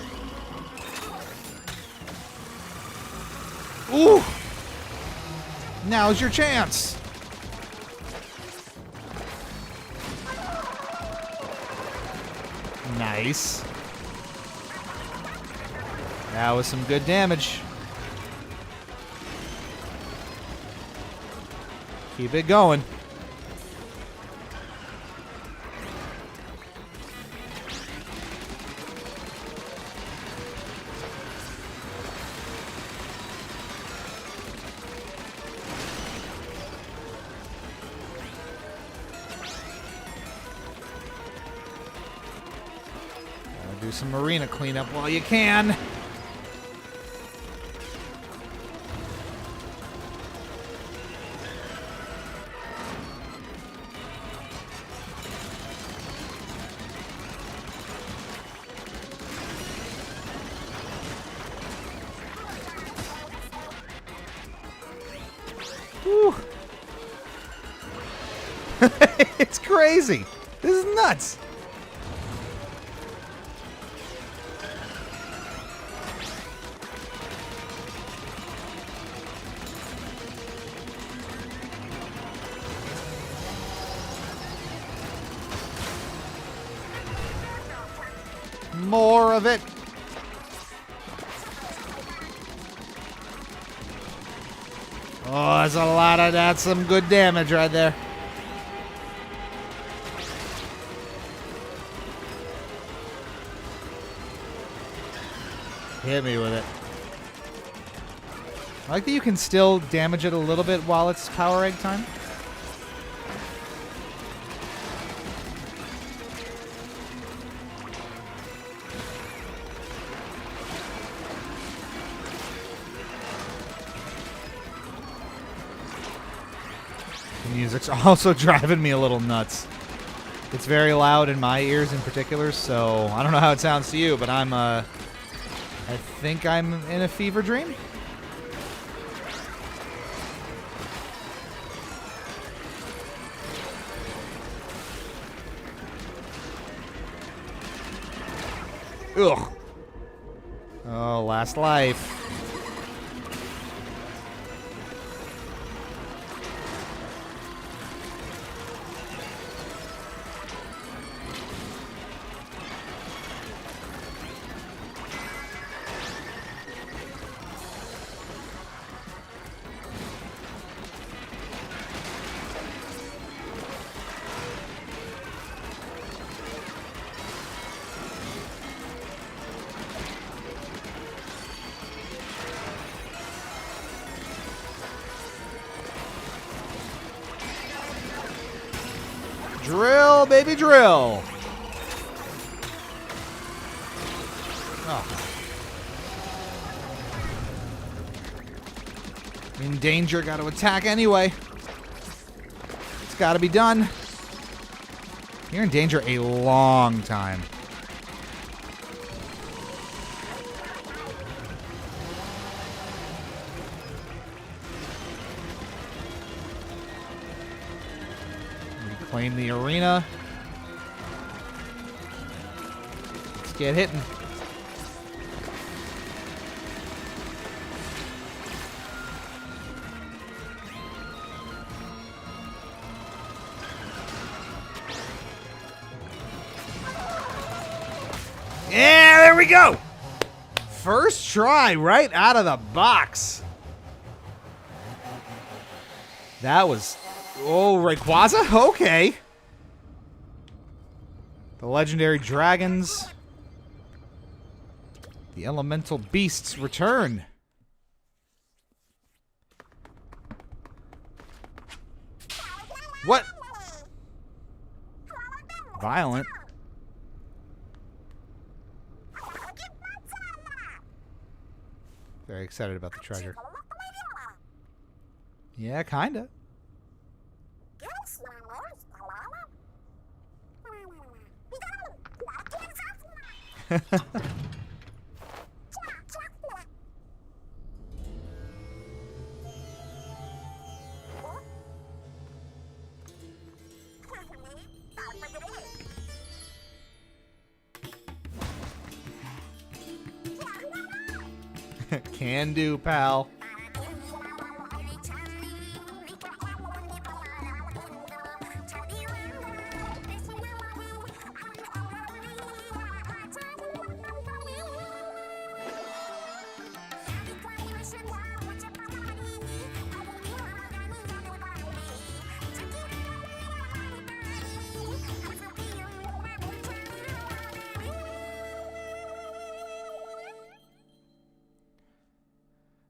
Ooh. Now's your chance. Nice. That was some good damage. Keep it going. Do some arena cleanup while you can. Whew. It's crazy. This is nuts. More of it. Oh, that's a lot of that's some good damage right there. Hit me with it. I like that you can still damage it a little bit while it's power egg time. The music's also driving me a little nuts. It's very loud in my ears in particular, so I don't know how it sounds to you, but I think I'm in a fever dream. Ugh. Oh, last life. Drill, baby, drill. Oh. In danger, got to attack anyway. It's got to be done. You're in danger a long time. Reclaim the arena. Let's get hitting. Yeah, there we go. First try right out of the box. That was... Oh, Rayquaza? Okay. The legendary dragons. The elemental beasts return. What? Violent. Very excited about the treasure. Yeah, kinda. Can do, pal.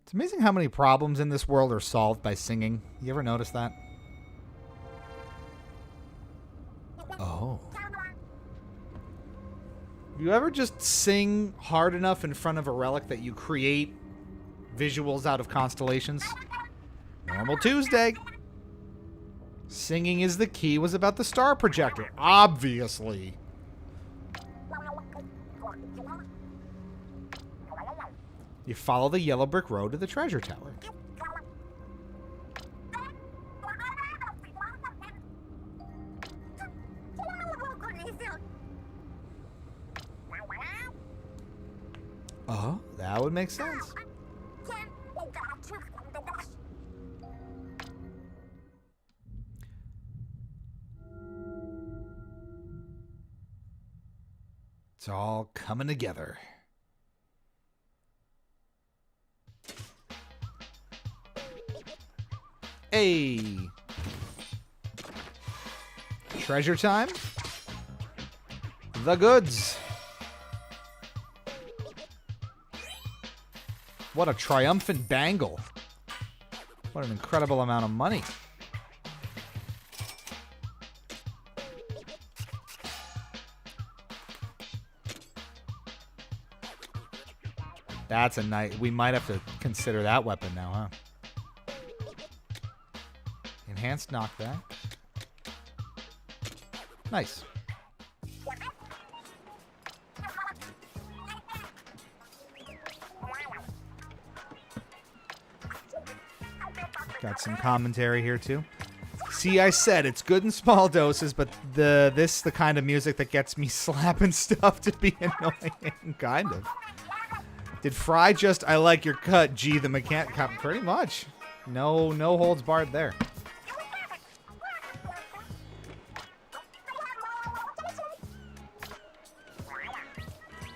It's amazing how many problems in this world are solved by singing. You ever notice that? Oh. You ever just sing hard enough in front of a relic that you create visuals out of constellations? Normal Tuesday. Singing is the key was about the star projector. Obviously. You follow the yellow brick road to the treasure tower. Oh, that would make sense. It's all coming together. Hey. Treasure time. The goods. What a triumphant bangle. What an incredible amount of money. That's a nice... We might have to consider that weapon now, huh? Enhanced knockback. Nice. Got some commentary here too. See, I said it's good in small doses, but this the kind of music that gets me slapping stuff to be annoying. Kind of. Did Fry just I like your cut, G the mechanic? Pretty much. No holds barred there.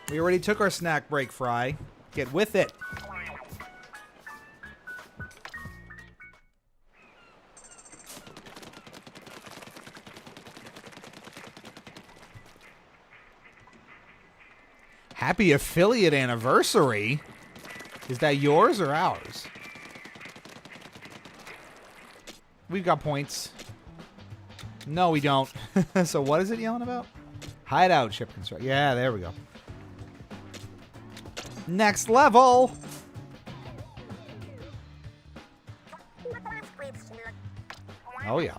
We already took our snack break, Fry. Get with it. Happy affiliate anniversary. Is that yours or ours? We've got points. No, we don't. So what is it yelling about? Hideout ship construct. Yeah, there we go. Next level. Oh, yeah.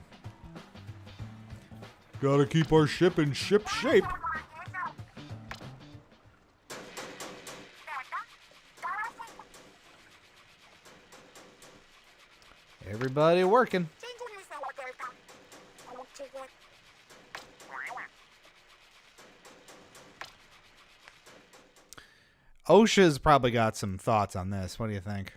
Gotta keep our ship in ship shape. Everybody working. OSHA's probably got some thoughts on this. What do you think?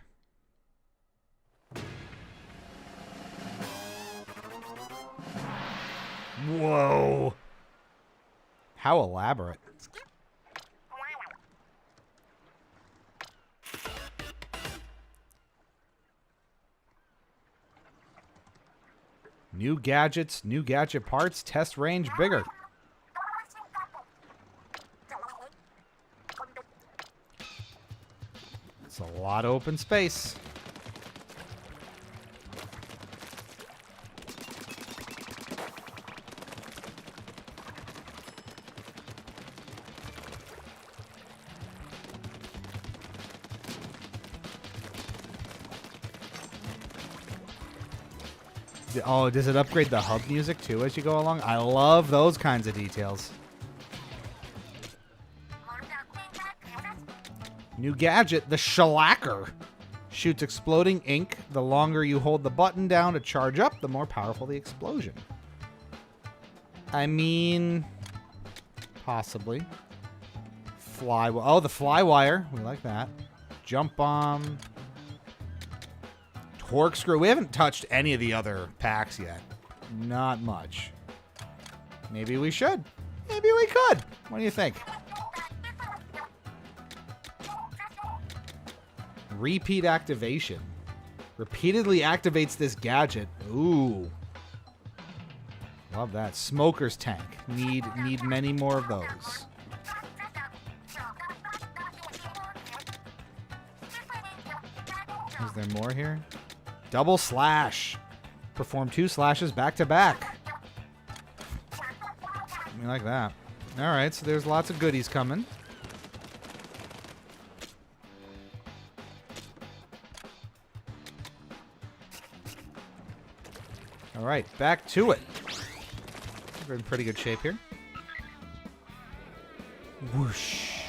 Whoa. How elaborate. New gadgets, new gadget parts, test range bigger. It's a lot of open space. Oh, does it upgrade the hub music too as you go along? I love those kinds of details. New gadget, the Shellacker. Shoots exploding ink. The longer you hold the button down to charge up, the more powerful the explosion. I mean, possibly. Oh, the Flywire. We like that. Jump bomb. Corkscrew. We haven't touched any of the other packs yet. Not much. Maybe we should. Maybe we could. What do you think? Repeat activation. Repeatedly activates this gadget. Ooh. Love that. Smoker's tank. Need many more of those. Is there more here? Double slash. Perform 2 slashes back to back. We like that. All right, so there's lots of goodies coming. All right, back to it. We're in pretty good shape here. Whoosh.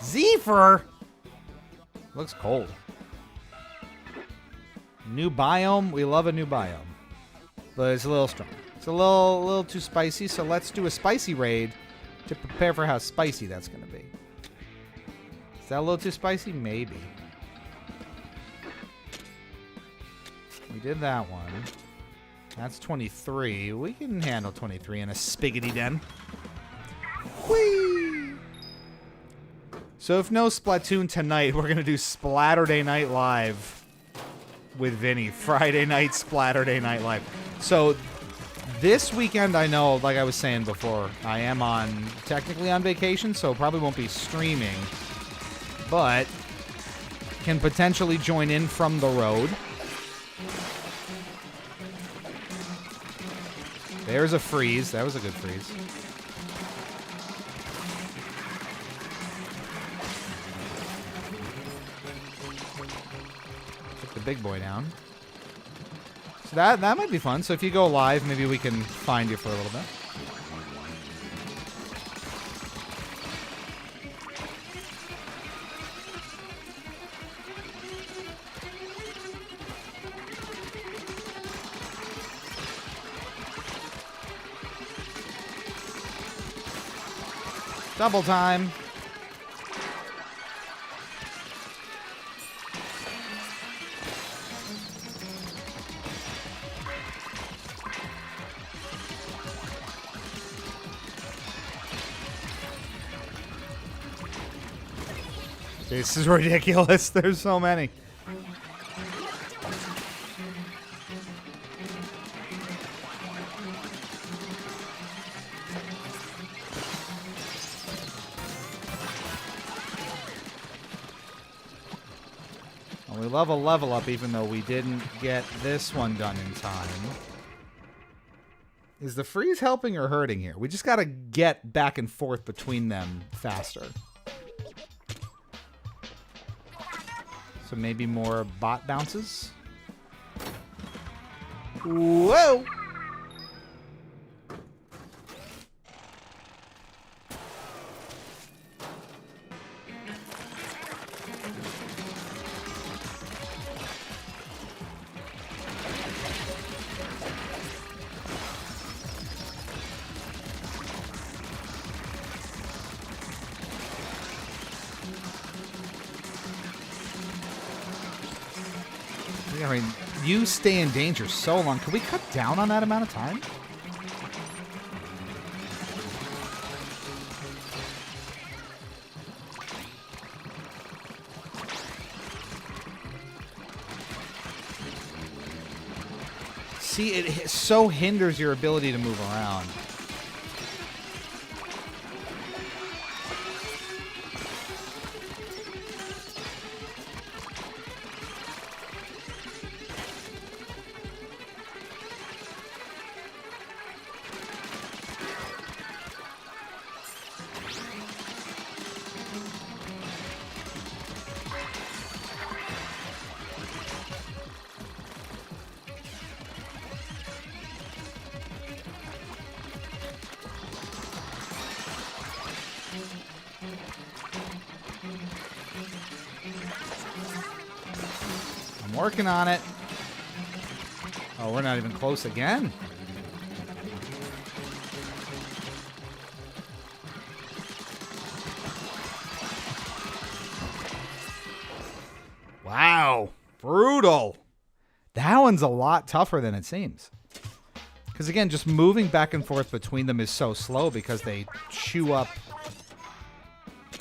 Zephyr! Looks cold. New biome. We love a new biome. But it's a little strong. It's a little too spicy, so let's do a spicy raid to prepare for how spicy that's going to be. Is that a little too spicy? Maybe. We did that one. That's 23. We can handle 23 in a spiggity den. Whee! So if no Splatoon tonight, we're going to do Splatterday Night Live with Vinny. Friday night, Splatterday Night Live. So this weekend, I know, like I was saying before, I am technically on vacation, so probably won't be streaming, but can potentially join in from the road. There's a freeze. That was a good freeze. Took the big boy down. So that might be fun. So if you go live, maybe we can find you for a little bit. Double time. This is ridiculous. There's so many. We love a level up even though we didn't get this one done in time. Is the freeze helping or hurting here? We just got to get back and forth between them faster. So maybe more bot bounces. Whoa! I mean, you stay in danger so long. Can we cut down on that amount of time? See, it so hinders your ability to move around. I'm working on it. Oh, we're not even close again. Wow. Brutal. That one's a lot tougher than it seems. Because, again, just moving back and forth between them is so slow because they chew up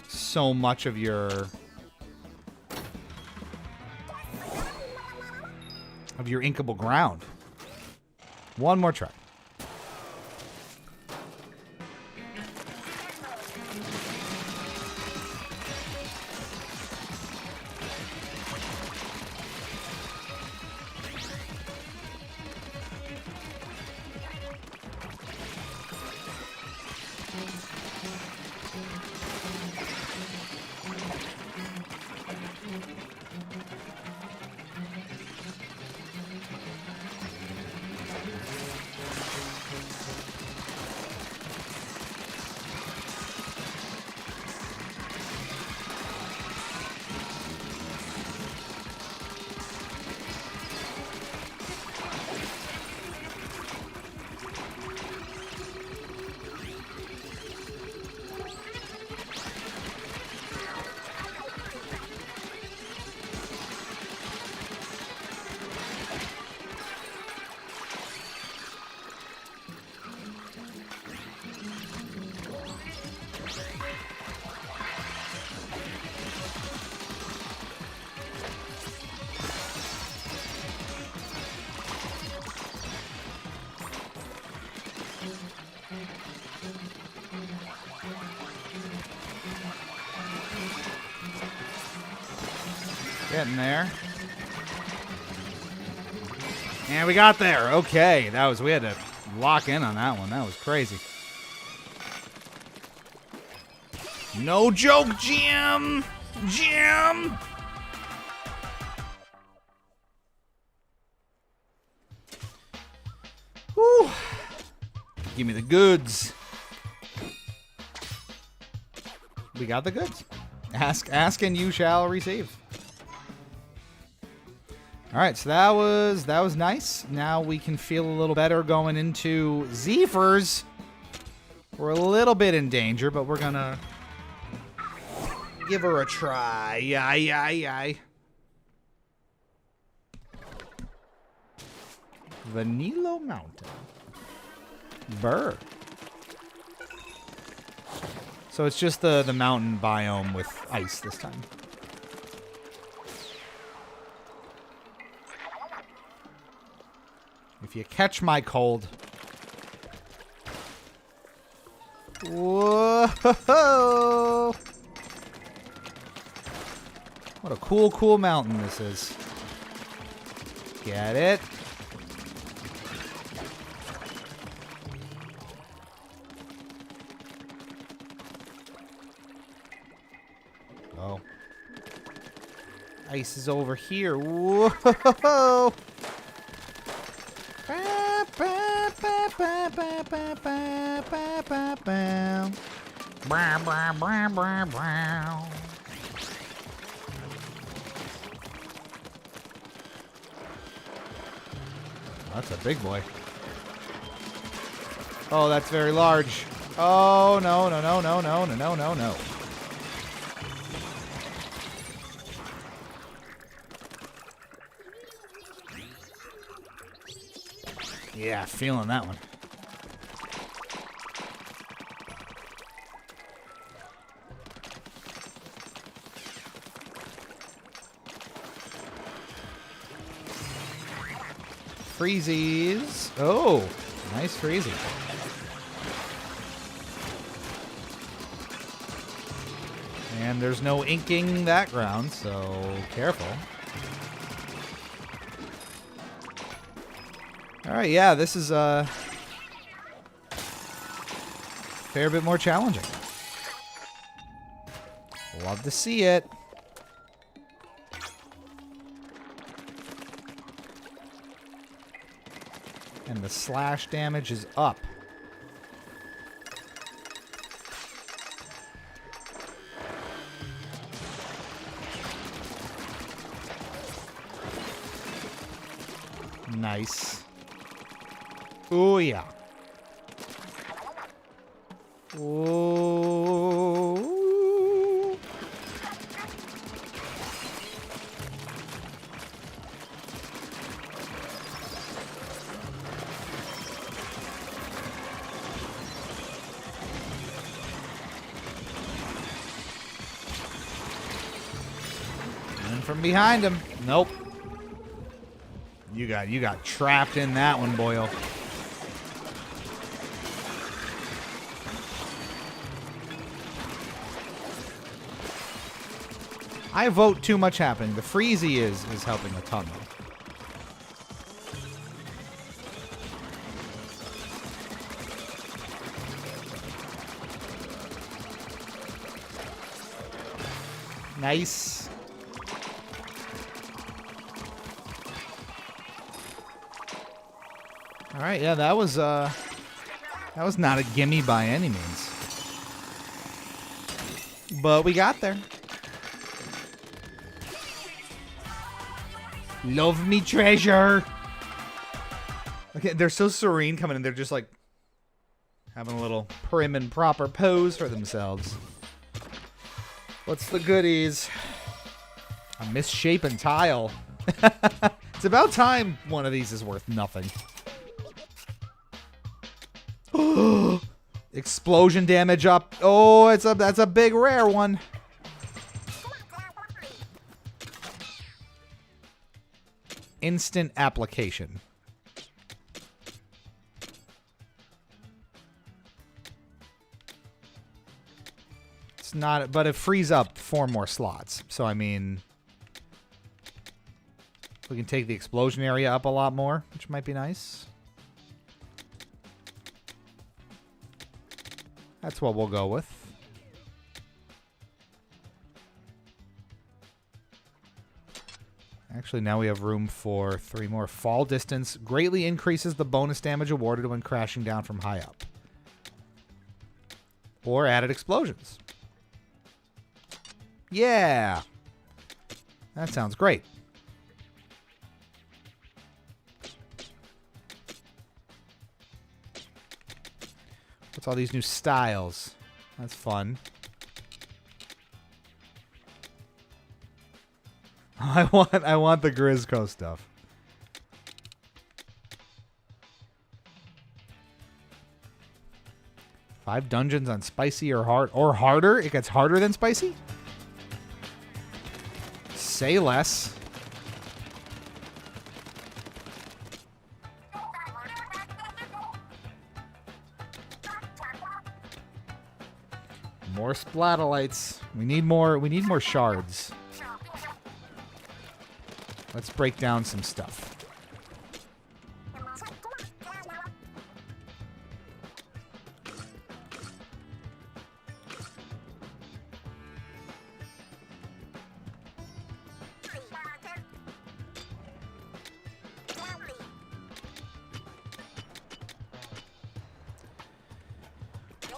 so much of your inkable ground. One more try. Getting there. And we got there. Okay, we had to lock in on that one. That was crazy. No joke, Jim. Jim. Whew. Give me the goods. We got the goods. Ask and you shall receive. All right, so that was nice. Now we can feel a little better going into Zephyr's. We're a little bit in danger, but we're gonna give her a try. Yay. Vanilla Mountain. Burr. So it's just the mountain biome with ice this time. If you catch my cold. Whoa! What a cool mountain this is. Get it? Oh. Ice is over here. Whoa! That's a big boy. Oh, that's very large. Oh, no. Yeah, feeling that one. Freezies. Oh, nice freezy. And there's no inking that ground, so careful. All right, yeah, this is a fair bit more challenging. Love to see it. And the slash damage is up. Nice. Oh, yeah. Oh. And from behind him. Nope. You got trapped in that one, boyo. I vote too much happening. The freezy is helping a ton, though. Nice. All right, yeah, that was not a gimme by any means. But we got there. Love me treasure. Okay, they're so serene coming in. They're just like having a little prim and proper pose for themselves. What's the goodies? A misshapen tile. It's about time one of these is worth nothing. Explosion damage up. Oh, that's a big rare one. Instant application. It's not, but it frees up 4 more slots. So, I mean, we can take the explosion area up a lot more, which might be nice. That's what we'll go with. Actually, now we have room for 3 more. Fall distance greatly increases the bonus damage awarded when crashing down from high up. Or added explosions. Yeah. That sounds great. What's all these new styles? That's fun. I want the Grizzco stuff. Five dungeons on spicy or hard or harder. It gets harder than spicy. Say less. More splatolites. We need more shards. Let's break down some stuff.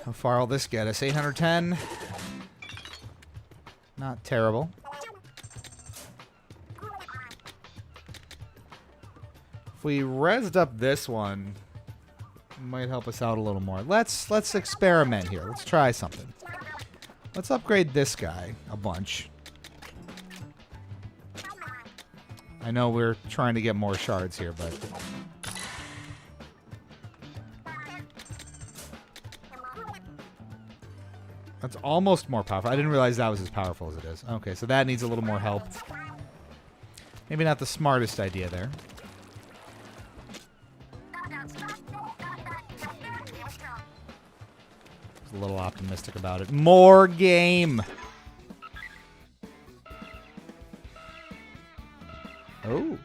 How far will this get us? 810? Not terrible. If we rezzed up this one, it might help us out a little more. Let's experiment here. Let's try something. Let's upgrade this guy a bunch. I know we're trying to get more shards here, but... That's almost more powerful. I didn't realize that was as powerful as it is. Okay, so that needs a little more help. Maybe not the smartest idea there. A little optimistic about it. More game! Oh.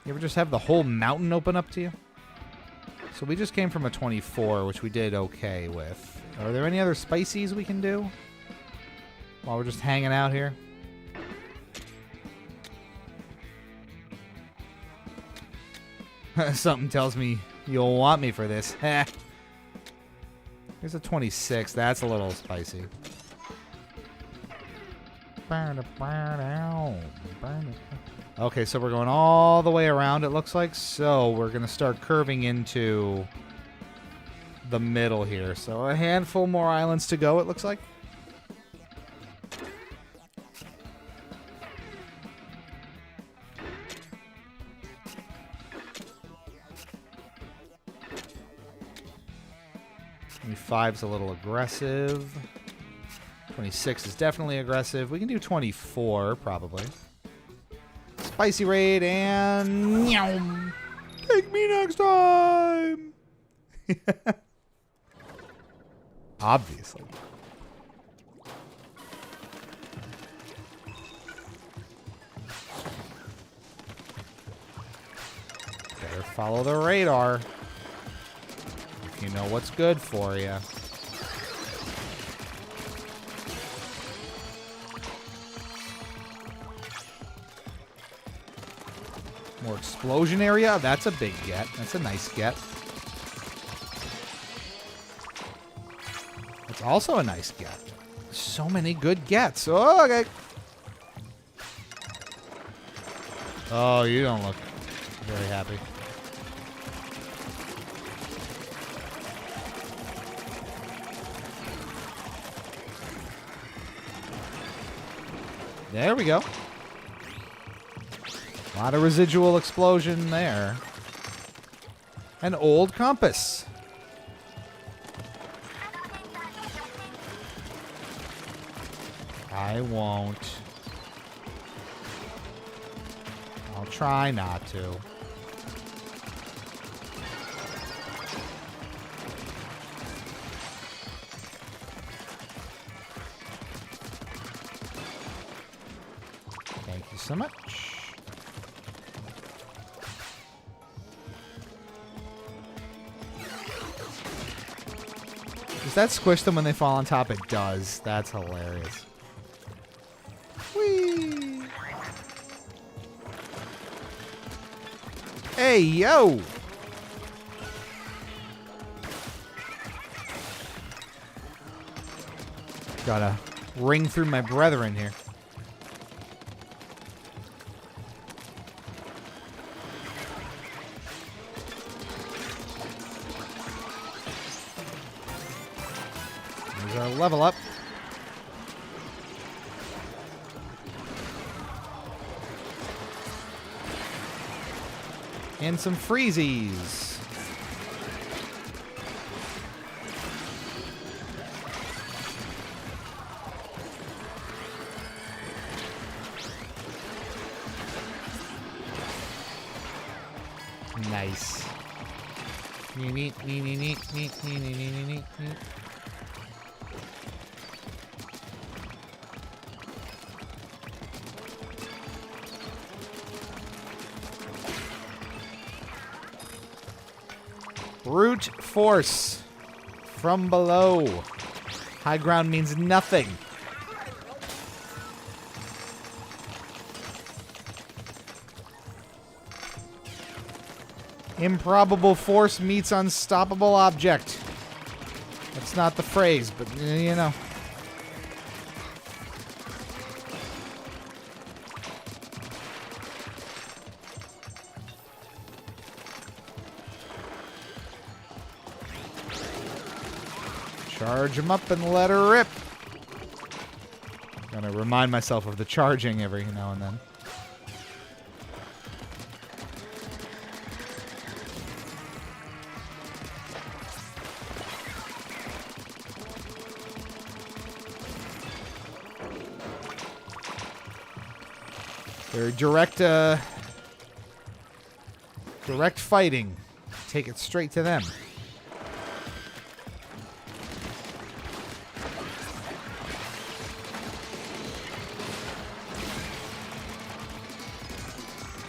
You ever just have the whole mountain open up to you? So we just came from a 24, which we did okay with. Are there any other spices we can do while we're just hanging out here? Something tells me you'll want me for this. Here's a 26. That's a little spicy. Okay, so we're going all the way around, it looks like. So we're going to start curving into the middle here. So a handful more islands to go, it looks like. Five's a little aggressive. 26 is definitely aggressive. We can do 24, probably. Spicy raid and... Meow. Take me next time! Obviously. Better follow the radar. You know what's good for you. More explosion area. That's a big get. That's a nice get. That's also a nice get. So many good gets. Oh, okay. Oh, you don't look very happy. There we go. A lot of residual explosion there. An old compass. I won't. I'll try not to. Thank you so much. Does that squish them when they fall on top? It does. That's hilarious. Whee! Hey, yo! Gotta ring through my brethren here. There's our level up. And some freezies. Nice. Neat, neat, neat, neat, neat, neat, neat, neat, neat. Brute force from below. High ground means nothing. Improbable force meets unstoppable object. That's not the phrase, but you know. Charge him up and let her rip. Gotta remind myself of the charging every now and then. Very direct fighting. Take it straight to them.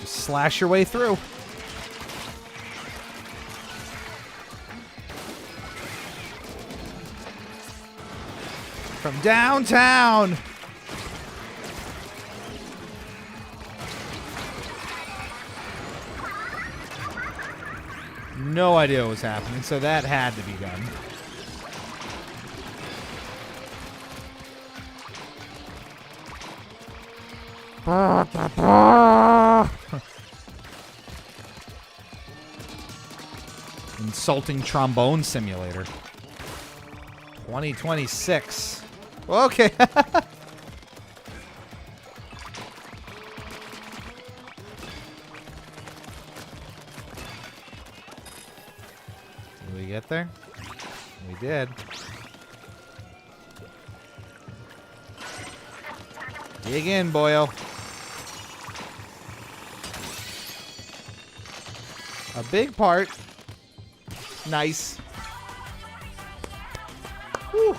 Just slash your way through. From downtown. No idea what was happening, so that had to be done. Insulting trombone simulator. 2026. Okay. Did we get there? We did. Dig in, boyo. A big part. Nice. Whew.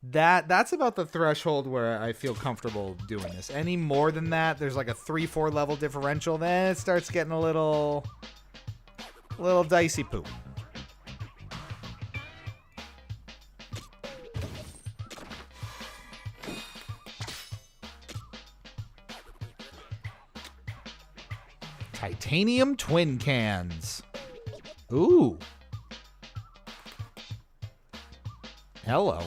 That's about the threshold where I feel comfortable doing this. Any more than that, there's like a 3-4 level differential, then it starts getting a little dicey poo. Titanium twin cans. Ooh. Hello.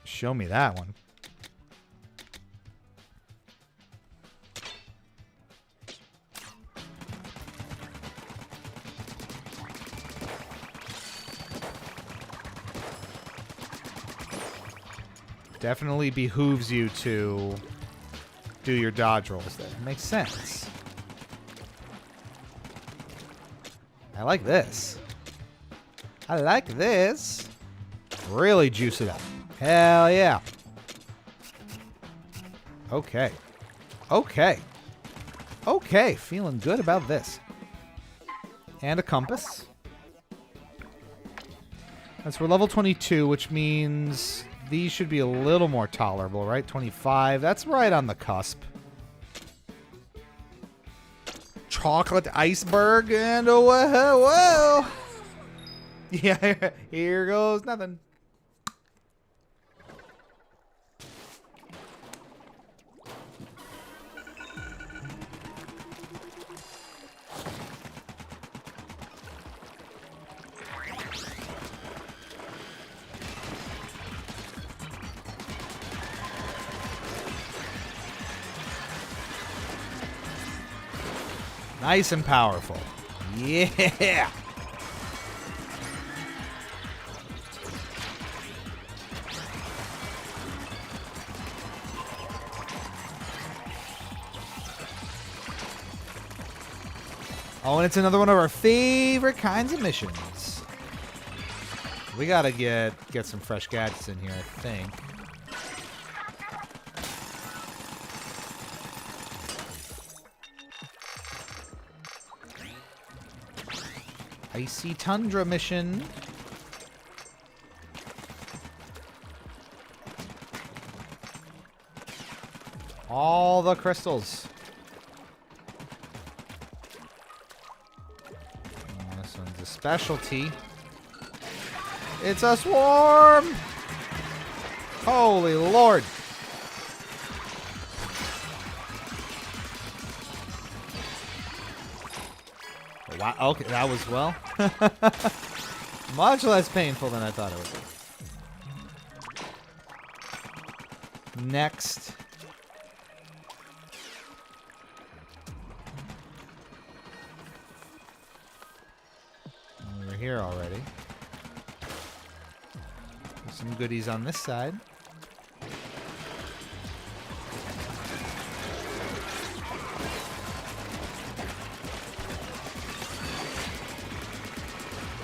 Show me that one. Definitely behooves you to do your dodge rolls there. Makes sense. I like this. I like this. Really juice it up. Hell yeah. Okay. Okay. Okay. Feeling good about this. And a compass. That's for level 22, which means these should be a little more tolerable, right? 25. That's right on the cusp. Chocolate iceberg and a whoa. Yeah, here goes nothing. Nice and powerful. Yeah. Oh, and it's another one of our favorite kinds of missions. We gotta get some fresh gadgets in here, I think. Icy Tundra mission. All the crystals. Oh, this one's a specialty. It's a swarm! Holy Lord! Wow, okay, that was, well, much less painful than I thought it would be. Next. We were here already. There's some goodies on this side.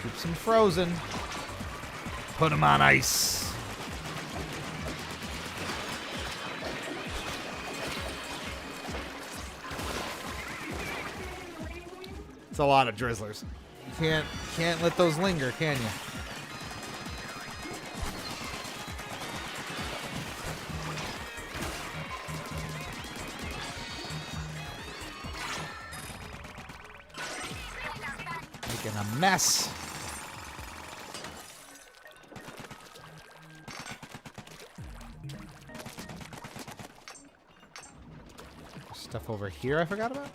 Keeps them frozen. Put them on ice. It's a lot of drizzlers. You can't let those linger, can you? Making a mess. Stuff over here I forgot about?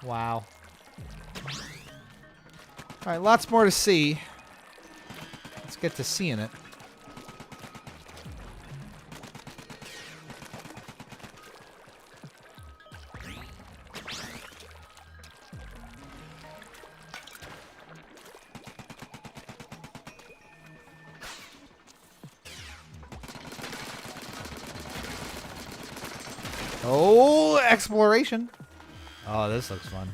Wow. All right, lots more to see. Let's get to seeing it. Oh, exploration. Oh, this looks fun.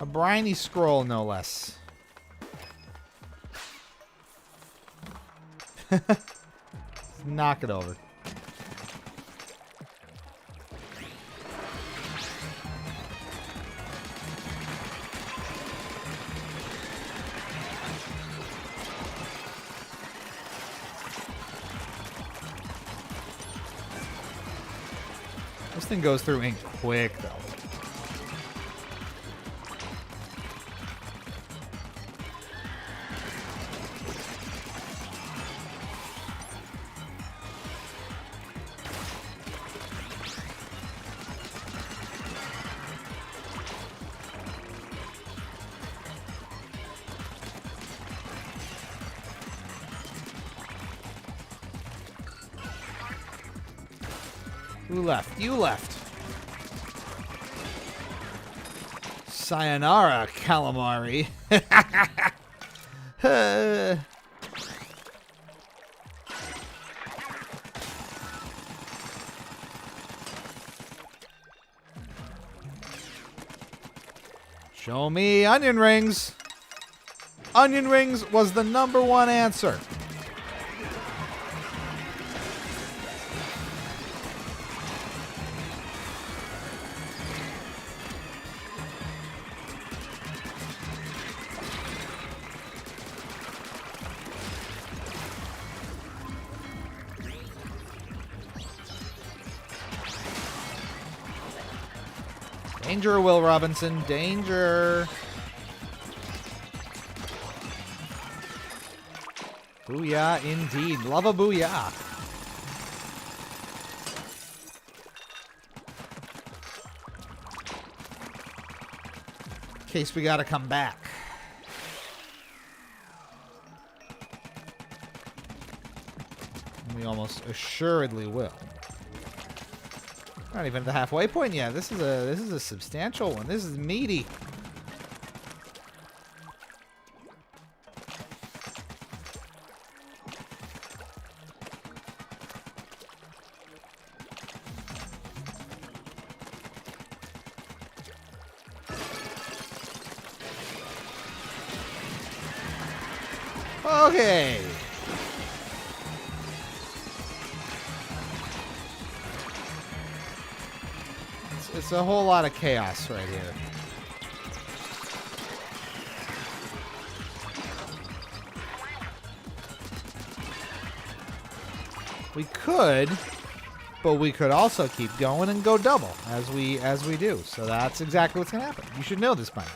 A briny scroll, no less. Knock it over. This thing goes through ink quick, though. Who left? You left. Sayonara, calamari. Show me onion rings. Onion rings was the #1 answer. Danger, Will Robinson. Danger. Booyah, indeed. Love a booyah. In case we gotta come back. We almost assuredly will. Not even at the halfway point yet. This is a substantial one. This is meaty. Okay. It's a whole lot of chaos right here. We could, but we could also keep going and go double as we do. So that's exactly what's gonna happen. You should know this by now.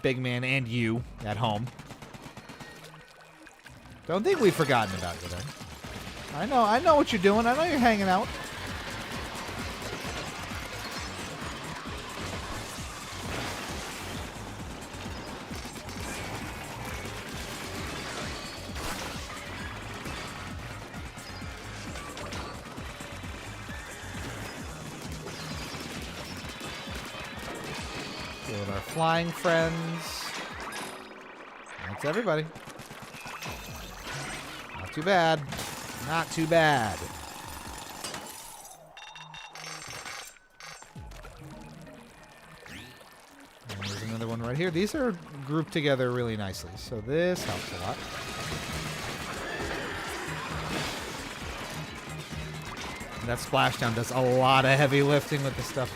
Big man and you at home. Don't think we've forgotten about you there. I know what you're doing. I know you're hanging out. Deal with our flying friends. That's everybody. Not too bad. Not too bad. And there's another one right here. These are grouped together really nicely, so this helps a lot. And that splashdown does a lot of heavy lifting with this stuff.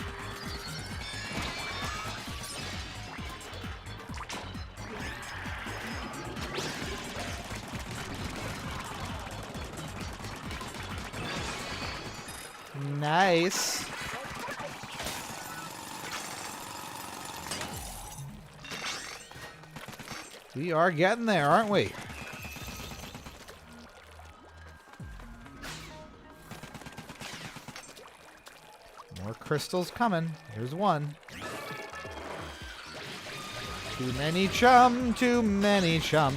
Nice. We are getting there, aren't we? More crystals coming. Here's one. Too many chum, too many chum.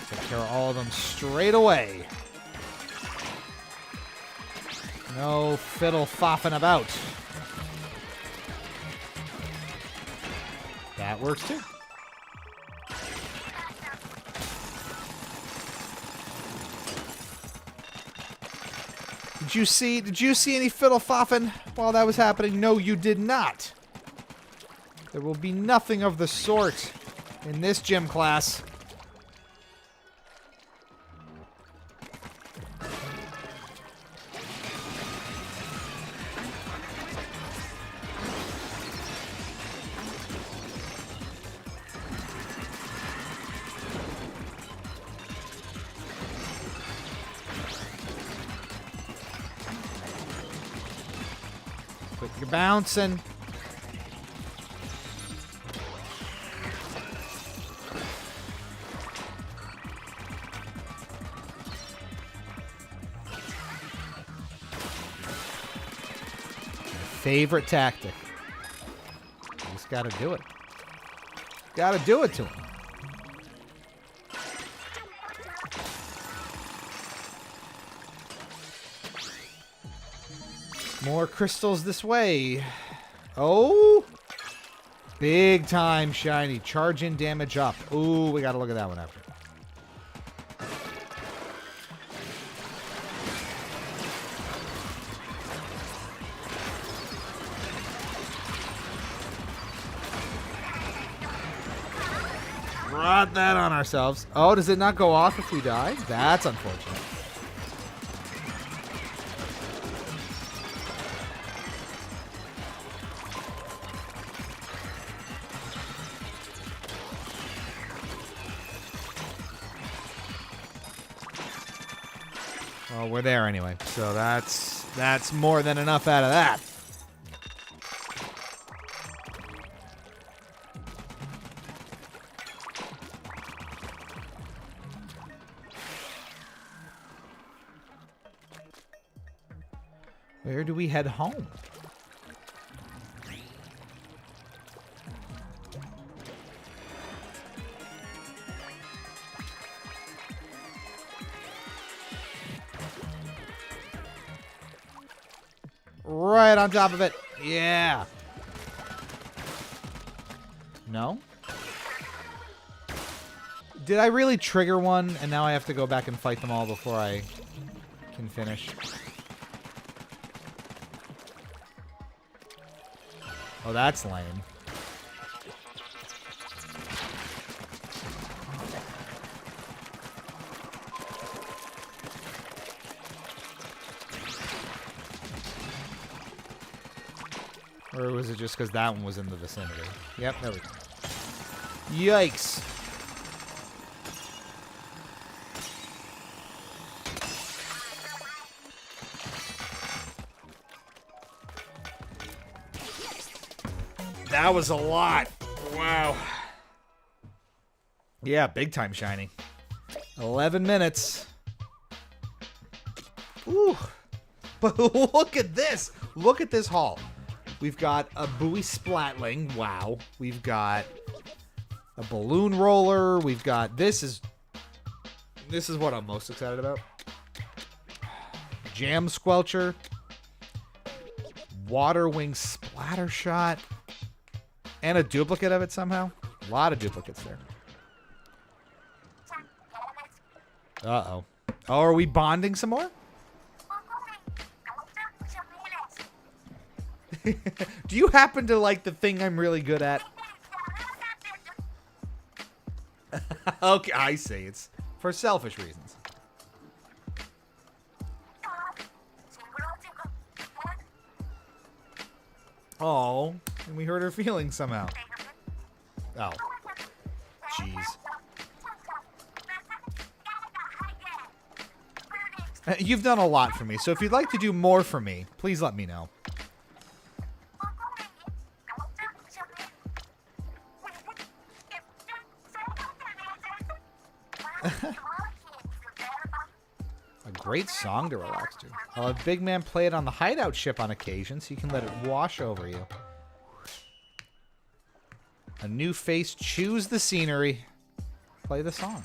Take care of all of them straight away. No fiddle foffing about. That works too. Did you see any fiddle foffing while that was happening? No, you did not. There will be nothing of the sort in this gym class. Quit your bouncing. Favorite tactic. You just gotta do it. Gotta do it to him. More crystals this way. Oh! Big time shiny. Charge in damage up. Ooh, we gotta look at that one after. Brought that on ourselves. Oh, does it not go off if we die? That's unfortunate. Well, we're there anyway, so that's more than enough out of that. Where do we head home? Right on top of it. Yeah. No? Did I really trigger one and now I have to go back and fight them all before I can finish? Oh, that's lame. Or was it just because that one was in the vicinity? Yep, there we go. Yikes. That was a lot. Wow. Yeah, big time shiny. 11 minutes. Ooh. But look at this. Look at this haul. We've got a buoy splatling. Wow. We've got a balloon roller. We've got... This is what I'm most excited about. Jam Squelcher. Water Wing Splatter Shot. And a duplicate of it somehow. A lot of duplicates there. Uh-oh. Oh, are we bonding some more? Do you happen to like the thing I'm really good at? Okay, I see. It's for selfish reasons. Oh, and we hurt her feelings somehow. Oh. Jeez. You've done a lot for me, so if you'd like to do more for me, please let me know. A great song to relax to. I'll have Big Man play it on the hideout ship on occasion, so you can let it wash over you. A new face, choose the scenery. Play the song.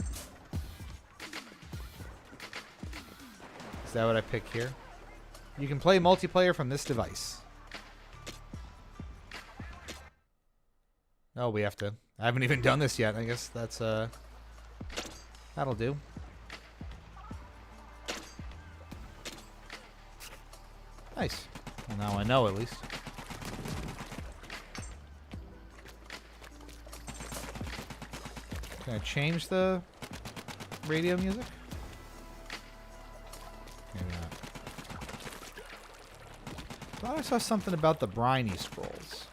Is that what I pick here? You can play multiplayer from this device. Oh, we have to. I haven't even done this yet. I guess that's that'll do. Nice. Well, now I know at least. Can I change the radio music? Maybe not. Thought I saw something about the briny scrolls.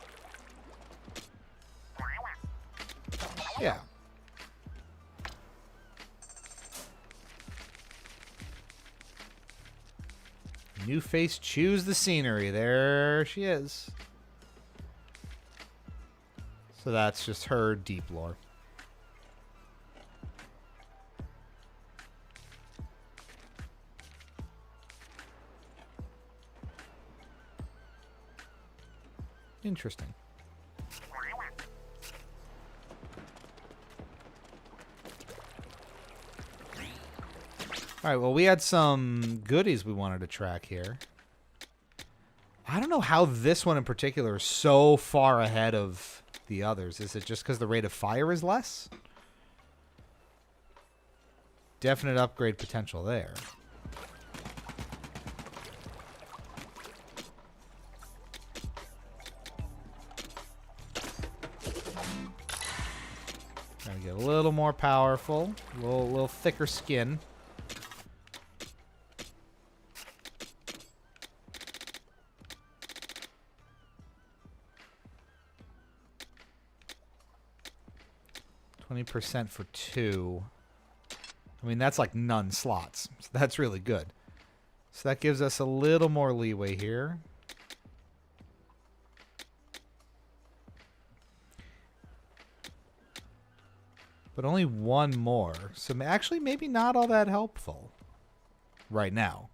Yeah. New face, choose the scenery. There she is. So that's just her deep lore. Interesting. All right, well, we had some goodies we wanted to track here. I don't know how this one in particular is so far ahead of the others. Is it just because the rate of fire is less? Definite upgrade potential there. Gotta get a little more powerful, a little thicker skin. %, for 2. I mean, that's like none slots. So that's really good. So that gives us a little more leeway here. But only one more. So actually maybe not all that helpful right now.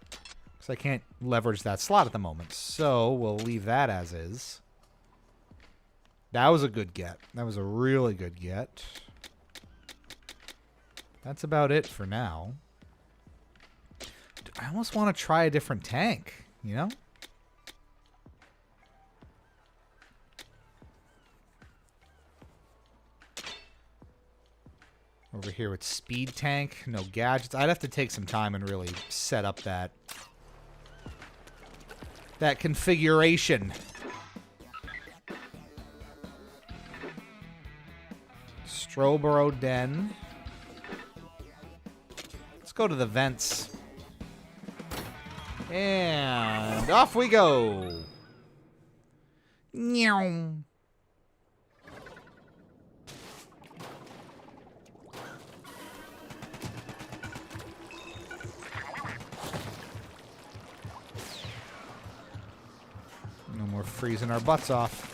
Because I can't leverage that slot at the moment. So we'll leave that as is. That was a good get. That was a really good get. That's about it for now. I almost want to try a different tank, you know? Over here with speed tank, no gadgets. I'd have to take some time and really set up that configuration. Stroboro Den. Let's go to the vents. And off we go. Meow. No more freezing our butts off.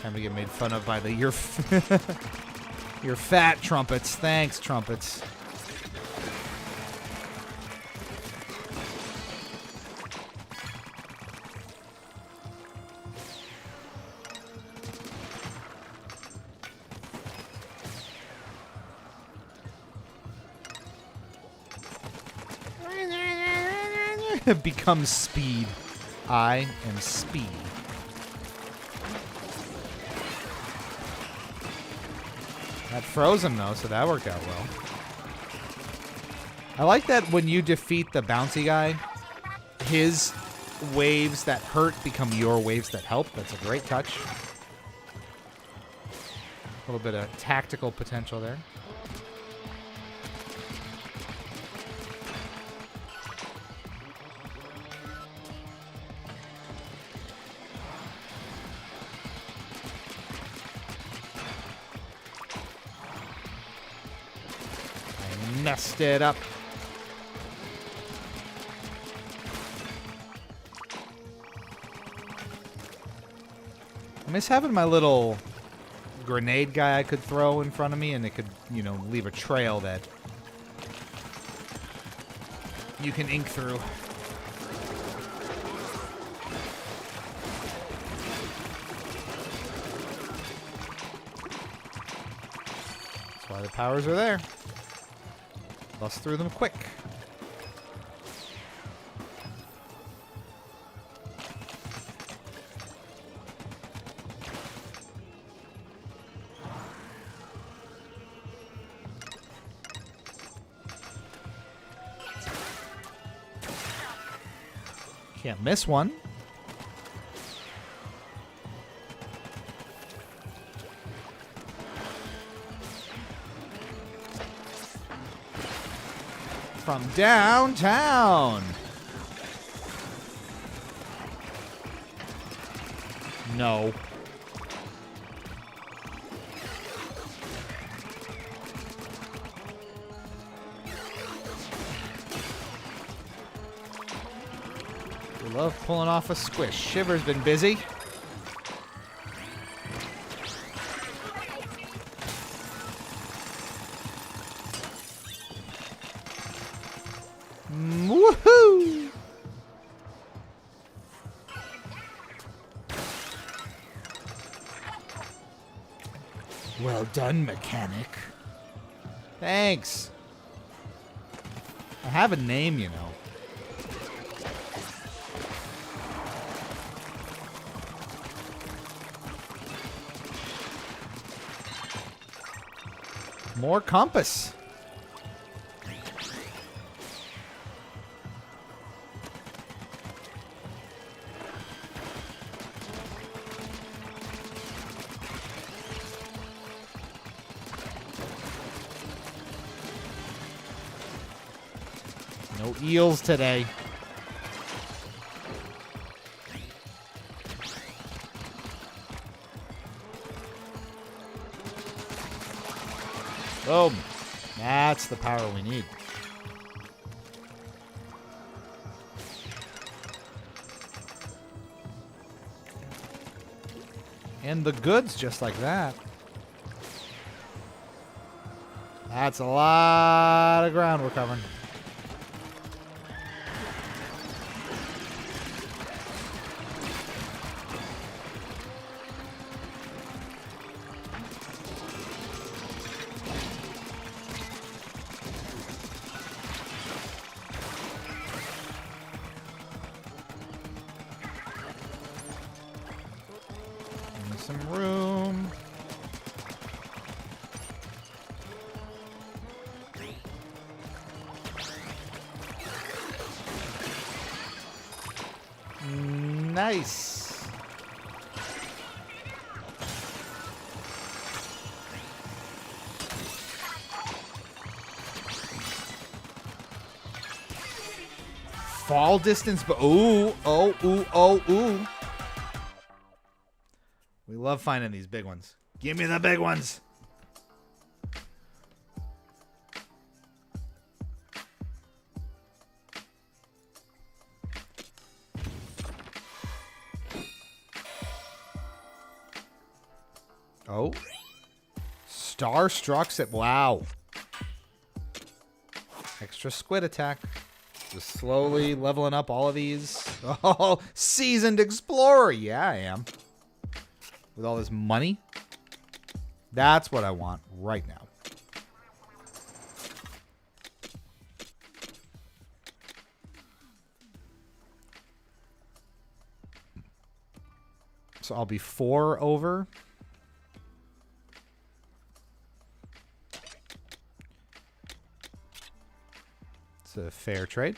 Time to get made fun of by the your fat trumpets. Thanks, trumpets. Becomes speed. I am speed. That froze him though, so that worked out well. I like that when you defeat the bouncy guy, his waves that hurt become your waves that help. That's a great touch. A little bit of tactical potential there. messed it up. I miss having my little grenade guy I could throw in front of me, and it could, you know, leave a trail that you can ink through. That's why the powers are there. Bust through them quick. Can't miss one. From downtown. No. We love pulling off a squish. Shiver's been busy. Woohoo! Well done, mechanic. Thanks. I have a name, you know. More compass. No eels today. Boom. That's the power we need. And the goods just like that. That's a lot of ground we're covering. Some room. Nice. Fall distance, but ooh. We love finding these big ones. Give me the big ones. Oh. Starstruck's at wow. Extra squid attack. Just slowly leveling up all of these. Oh, seasoned explorer. Yeah, I am. With all this money. That's what I want right now. So I'll be 4 over. It's a fair trade.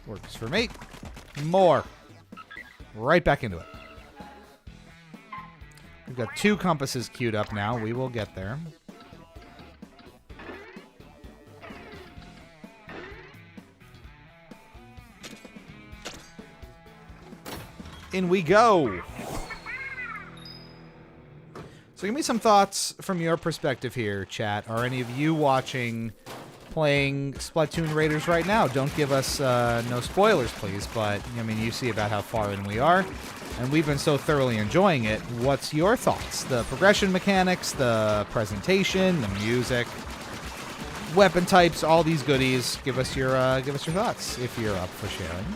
Works for me. More. Right back into it. We've got 2 compasses queued up now. We will get there. In we go. So give me some thoughts from your perspective here, chat. Are any of you playing Splatoon Raiders right now? Don't give us no spoilers, please. But, I mean, you see about how far in we are. And we've been so thoroughly enjoying it. What's your thoughts? The progression mechanics, the presentation, the music, weapon types, all these goodies. Give us your thoughts if you're up for sharing.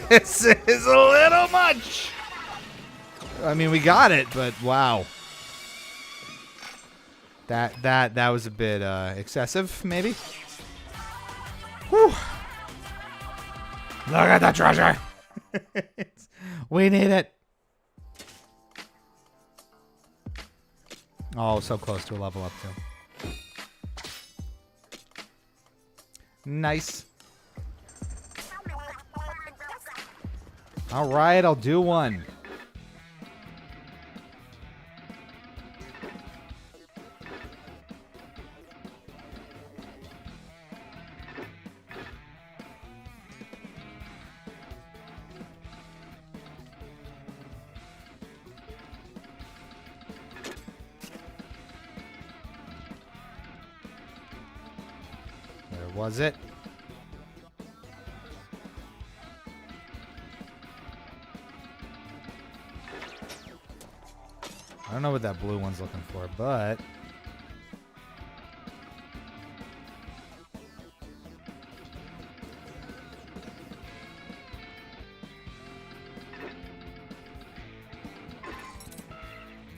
This is a little much. I mean, we got it, but wow. That was a bit excessive, maybe. Whew. Look at the treasure. We need it. Oh, so close to a level up too. Nice. All right, I'll do one. Where was it? I don't know what that blue one's looking for, but...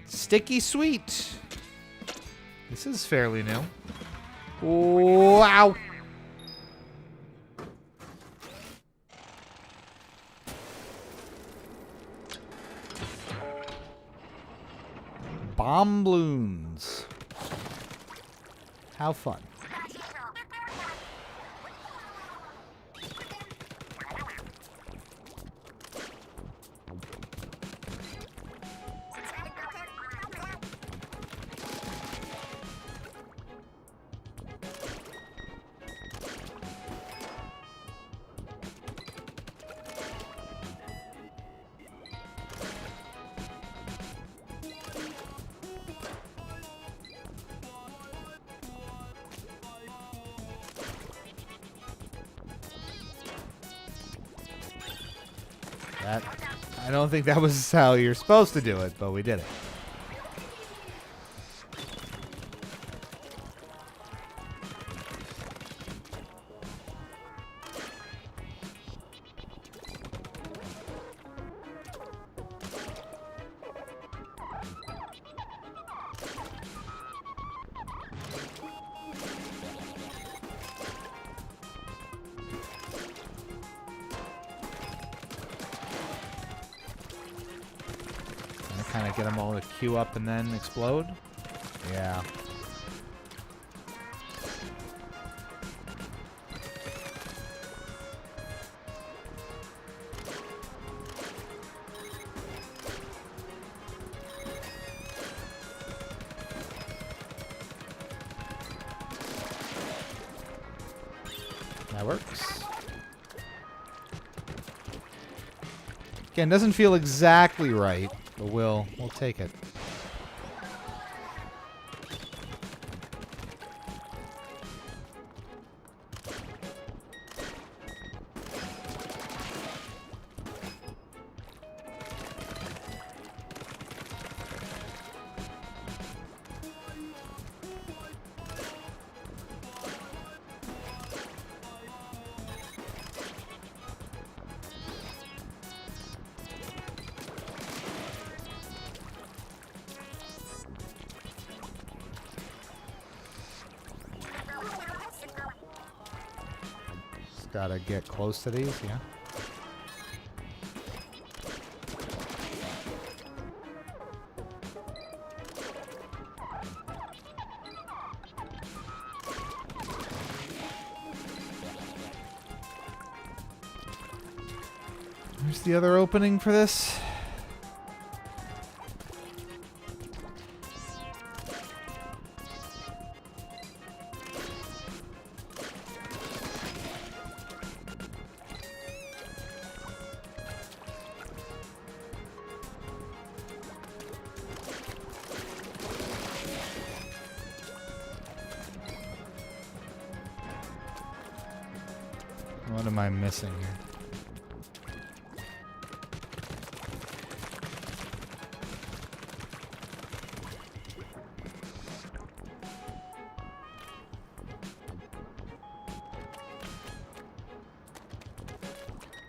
Sticky sweet. This is fairly new. Wow. Bomb balloons. How fun. I don't think that was how you're supposed to do it, but we did it. Kind of get them all to queue up and then explode. Yeah. That works. Again, doesn't feel exactly right. But we'll take it. gotta get close to these, yeah. There's the other opening for this. What am I missing here?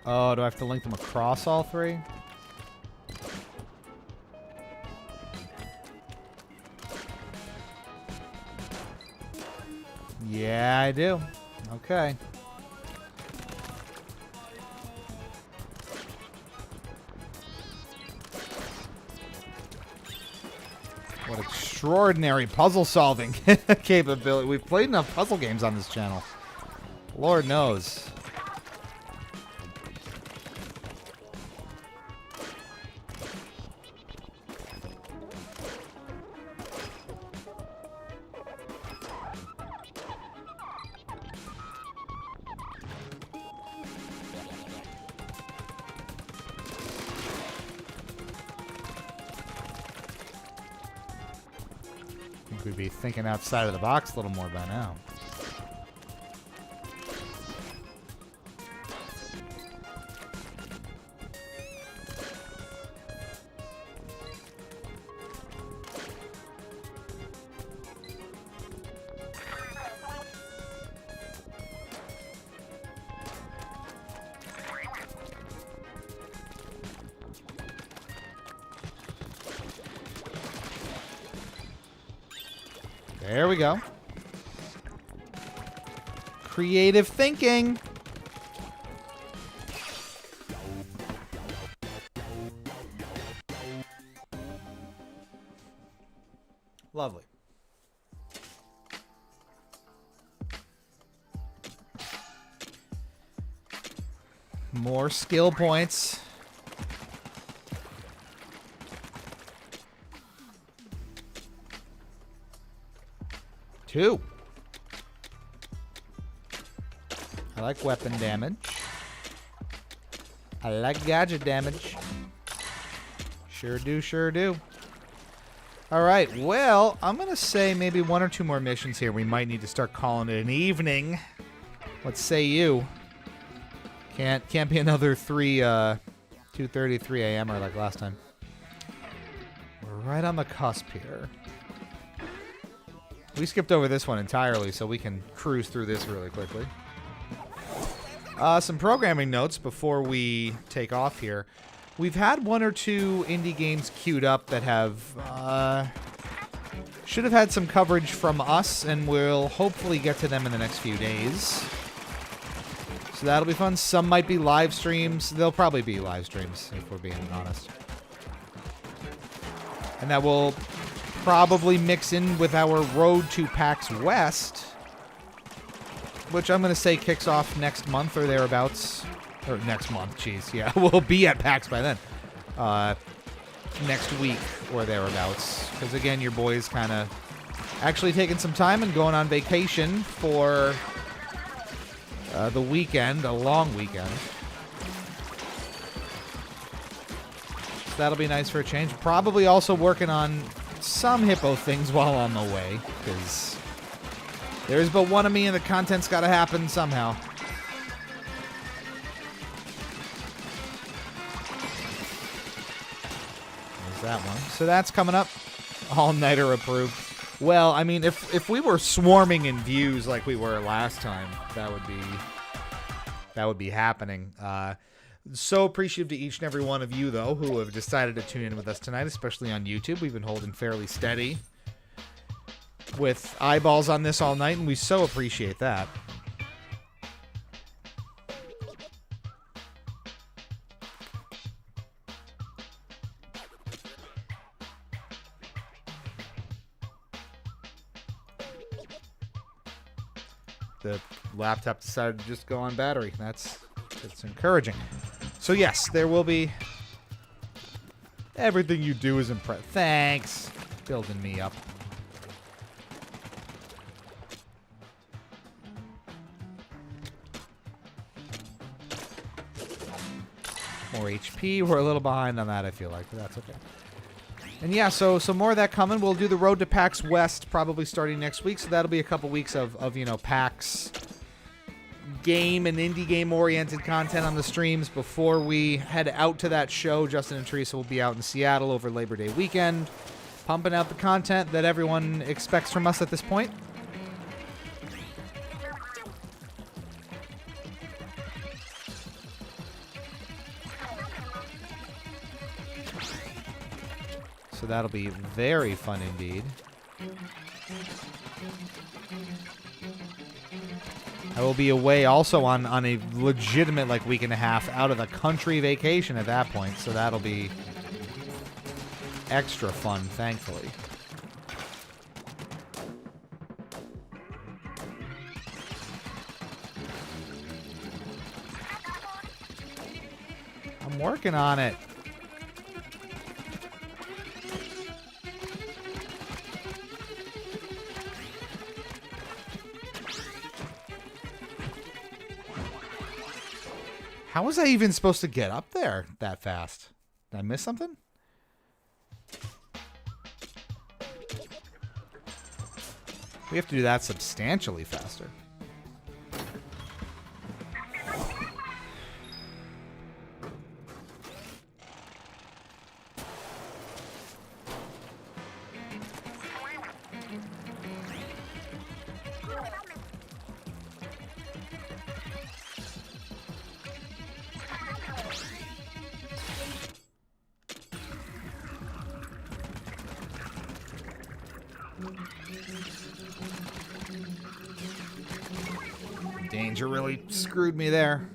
Oh, do I have to link them across all three? Yeah, I do. Okay. What extraordinary puzzle solving capability. We've played enough puzzle games on this channel. Lord knows. I think we'd be thinking outside of the box a little more by now. There we go. Creative thinking. Lovely. More skill points. Two. I like weapon damage. I like gadget damage. Sure do, sure do. All right, well, I'm going to say maybe one or two more missions here. We might need to start calling it an evening. What say you? Can't be another 2:33 a.m. or like last time. We're right on the cusp here. We skipped over this one entirely, so we can cruise through this really quickly. Some programming notes before we take off here. We've had one or two indie games queued up that have should have had some coverage from us, and we'll hopefully get to them in the next few days. So that'll be fun. Some might be live streams. They'll probably be live streams, if we're being honest. And that will probably mix in with our road to PAX West, which I'm going to say kicks off next month or thereabouts. Or next month, jeez, yeah. We'll be at PAX by then. Next week or thereabouts. Because again, your boy's kind of actually taking some time and going on vacation for the weekend, a long weekend. So that'll be nice for a change. Probably also working on some hippo things while on the way, because there's but one of me and the content's got to happen somehow. There's that one. So that's coming up. All-nighter approved. Well, I mean, if we were swarming in views like we were last time, that would be happening. So appreciative to each and every one of you, though, who have decided to tune in with us tonight, especially on YouTube. We've been holding fairly steady with eyeballs on this all night, and we so appreciate that. the laptop decided to just go on battery. That's encouraging. So yes, there will be... Everything you do is impressive. Thanks. Building me up. More HP. We're a little behind on that, I feel like, but that's okay. And yeah, so more of that coming. We'll do the Road to PAX West probably starting next week, so that'll be a couple weeks of you know, PAX game and indie game oriented content on the streams before we head out to that show. Justin and Teresa will be out in Seattle over Labor Day weekend, pumping out the content that everyone expects from us at this point. So that'll be very fun indeed. I will be away also on a legitimate like week and a half out of the country vacation at that point, so that'll be extra fun, thankfully. I'm working on it. How was I even supposed to get up there that fast? Did I miss something? We have to do that substantially faster. Danger really screwed me there.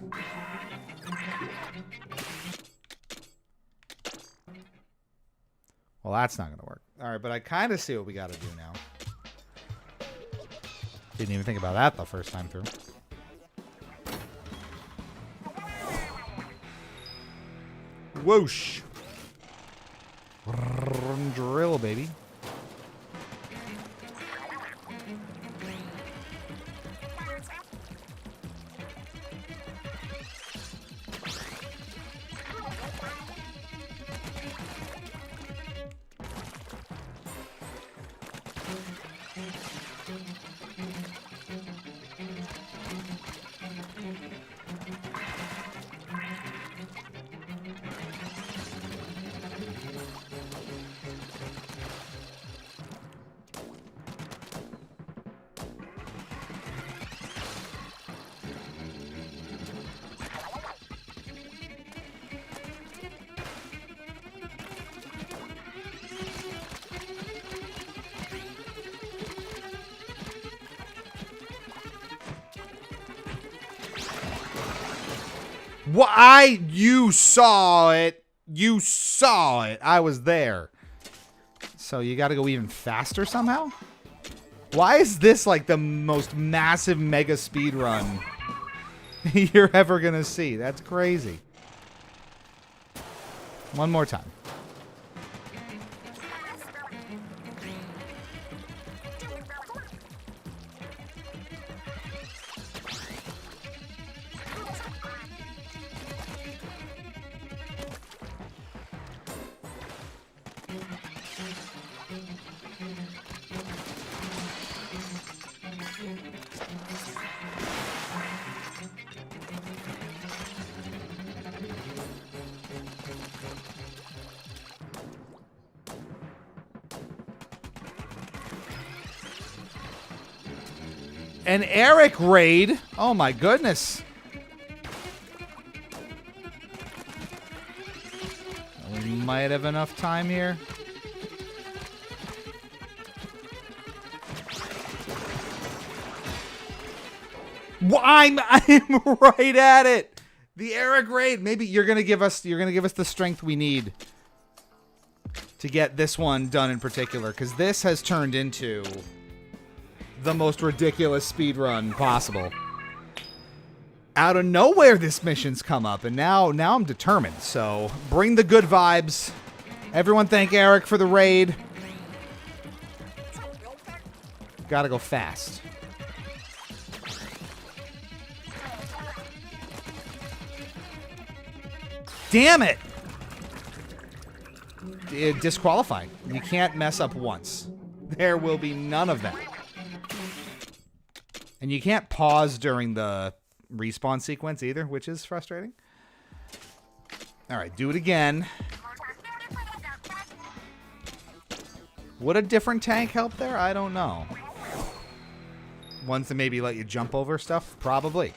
Well, that's not going to work. All right, but I kind of see what we got to do now. Didn't even think about that the first time through. Whoosh. Drill, baby. What? You saw it. You saw it. I was there. So you got to go even faster somehow? Why is this like the most massive mega speed run you're ever going to see? That's crazy. One more time. An Eric raid? Oh my goodness. We might have enough time here. Well, I'm right at it. The Eric raid. Maybe you're gonna give us the strength we need to get this one done in particular, because this has turned into the most ridiculous speed run possible. Out of nowhere, this mission's come up, and now I'm determined. So bring the good vibes. Everyone thank Eric for the raid. Gotta go fast. Damn it! Disqualifying. You can't mess up once. There will be none of that. And you can't pause during the respawn sequence either, which is frustrating. Alright, do it again. Would a different tank help there? I don't know. Ones that maybe let you jump over stuff? Probably.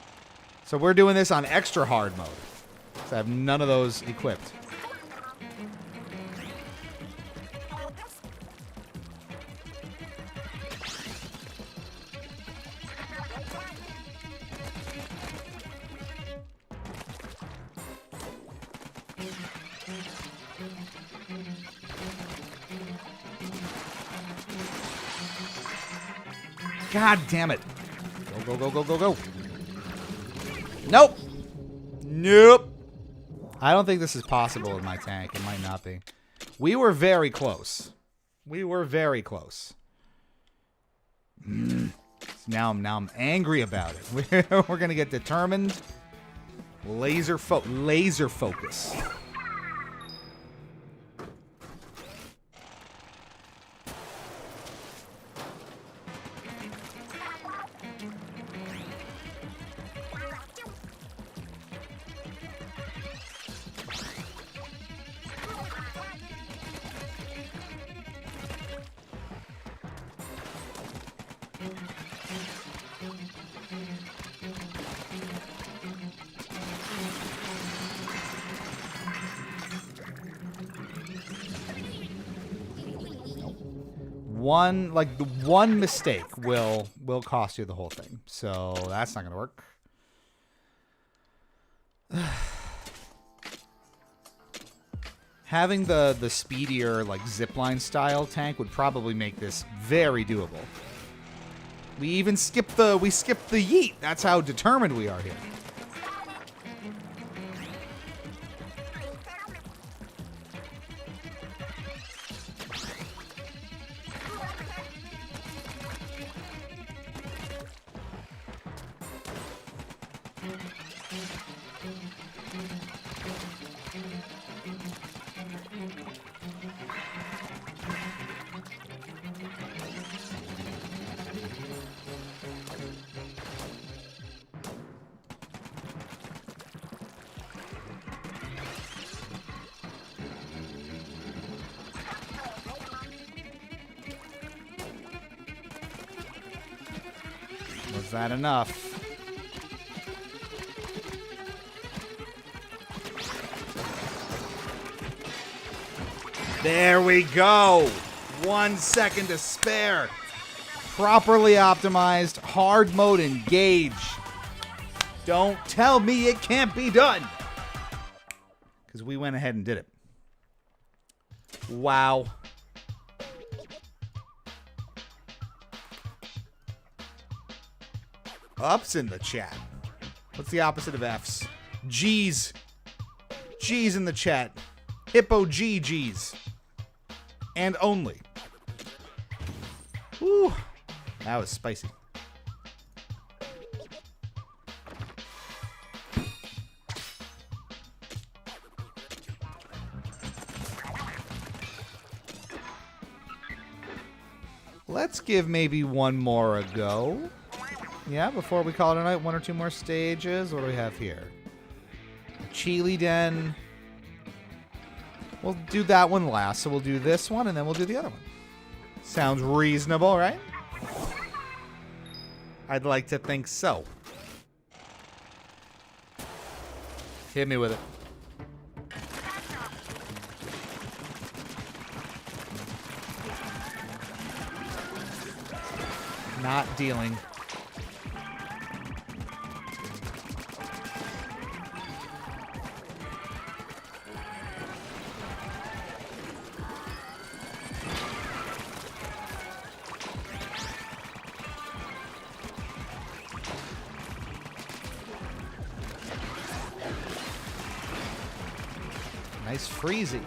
So we're doing this on extra hard mode. So I have none of those equipped. God damn it. Go, go, go, go, go, go. Nope. Nope. I don't think this is possible with my tank. It might not be. We were very close. We were very close. Now I'm angry about it. We're going to get determined. Laser focus. One mistake will cost you the whole thing. So that's not gonna work. Having the speedier zipline style tank would probably make this very doable. We even skipped the yeet. That's how determined we are here. Was that enough? There we go. 1 second to spare. Properly optimized. Hard mode engage. Don't tell me it can't be done. Because we went ahead and did it. Wow. Ups in the chat. What's the opposite of F's? G's. G's in the chat. Hippo G's. And only. Whew. That was spicy. Let's give maybe one more a go. Yeah, before we call it a night, 1 or 2 more stages. What do we have here? Chili Den. We'll do that one last, so we'll do this one, and then we'll do the other one. Sounds reasonable, right? I'd like to think so. Hit me with it. Not dealing. Nice freezy.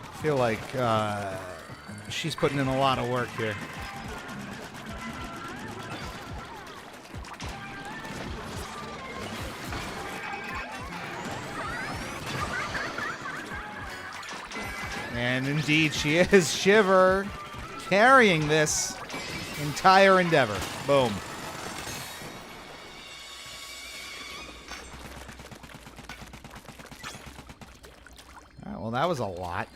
I feel like she's putting in a lot of work here. And indeed she is. Shiver carrying this entire endeavor. Boom. All right, well, that was a lot.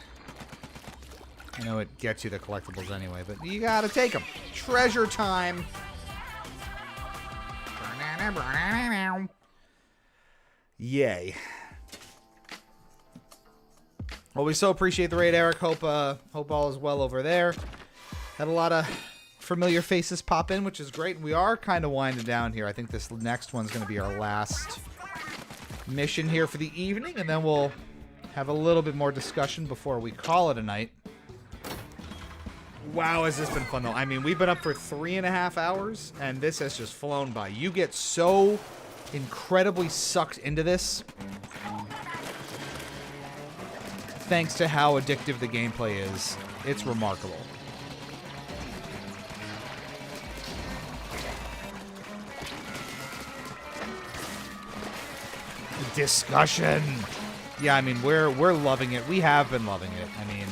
I know it gets you the collectibles anyway, but you gotta take them. Treasure time. Yay. Well, we so appreciate the raid, Eric. Hope all is well over there. Had a lot of familiar faces pop in, which is great. We are kind of winding down here. I think this next one's going to be our last mission here for the evening, and then we'll have a little bit more discussion before we call it a night. Wow, has this been fun, though. I mean, we've been up for 3.5 hours, and this has just flown by. You get so incredibly sucked into this thanks to how addictive the gameplay is. It's remarkable. Discussion. Yeah, I mean, we're loving it. We have been loving it. I mean,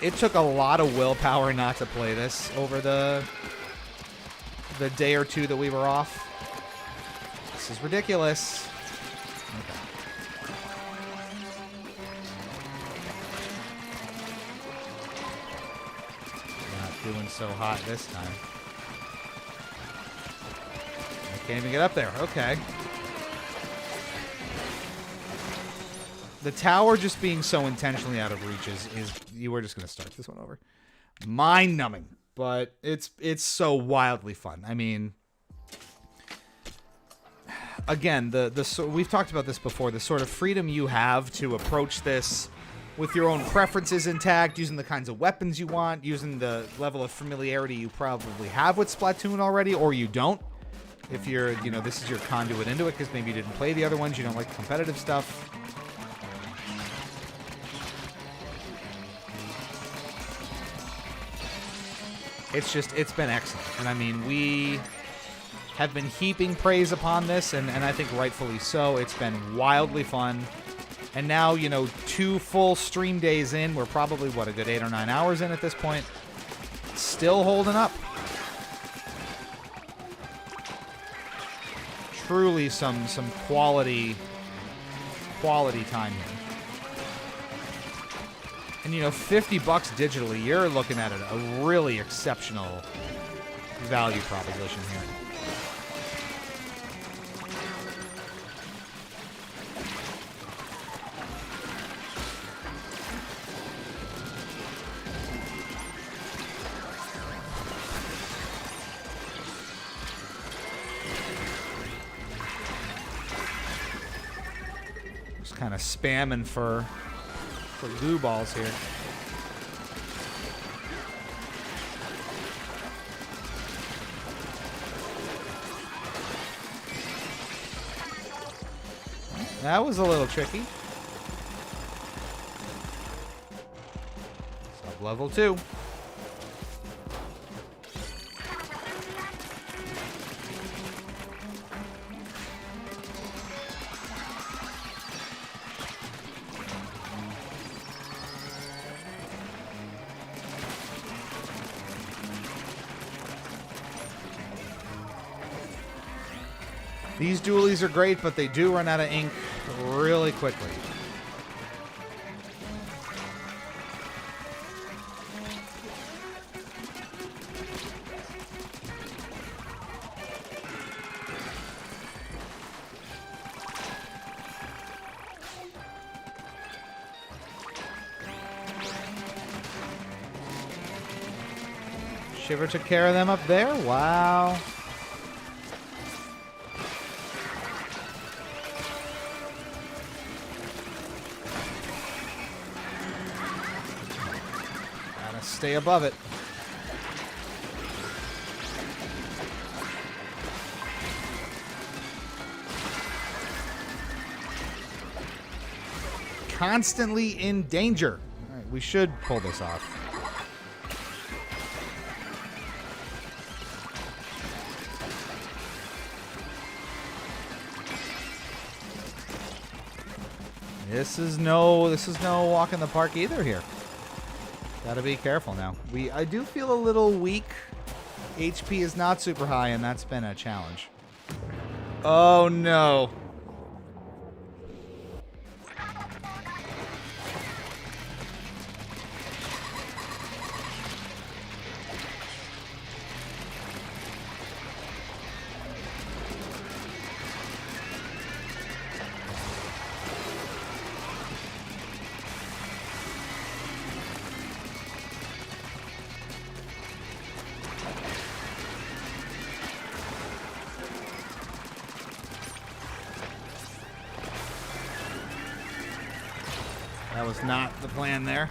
it took a lot of willpower not to play this over the day or two that we were off. This is ridiculous. Okay. Not doing so hot this time. I can't even get up there. Okay. The tower just being so intentionally out of reach is we're just going to start this one over. Mind-numbing, but it's so wildly fun. I mean, again, we've talked about this before, the sort of freedom you have to approach this with your own preferences intact, using the kinds of weapons you want, using the level of familiarity you probably have with Splatoon already, or you don't. If you're, this is your conduit into it because maybe you didn't play the other ones, you don't like the competitive stuff. It's been excellent. And I mean, we have been heaping praise upon this, and I think rightfully so. It's been wildly fun. And now, 2 full stream days in, we're probably, a good 8 or 9 hours in at this point. Still holding up. Truly some quality time here. And, $50 digitally, you're looking at a really exceptional value proposition here. Just kind of spamming for glue balls here. That was a little tricky. Sub-level 2. These dualies are great, but they do run out of ink really quickly. Shiver took care of them up there. Wow. Gotta stay above it. Constantly in danger. All right, we should pull this off. This is no walk in the park either here. Gotta be careful now. I do feel a little weak. HP is not super high, and that's been a challenge. Oh no. That was not the plan there.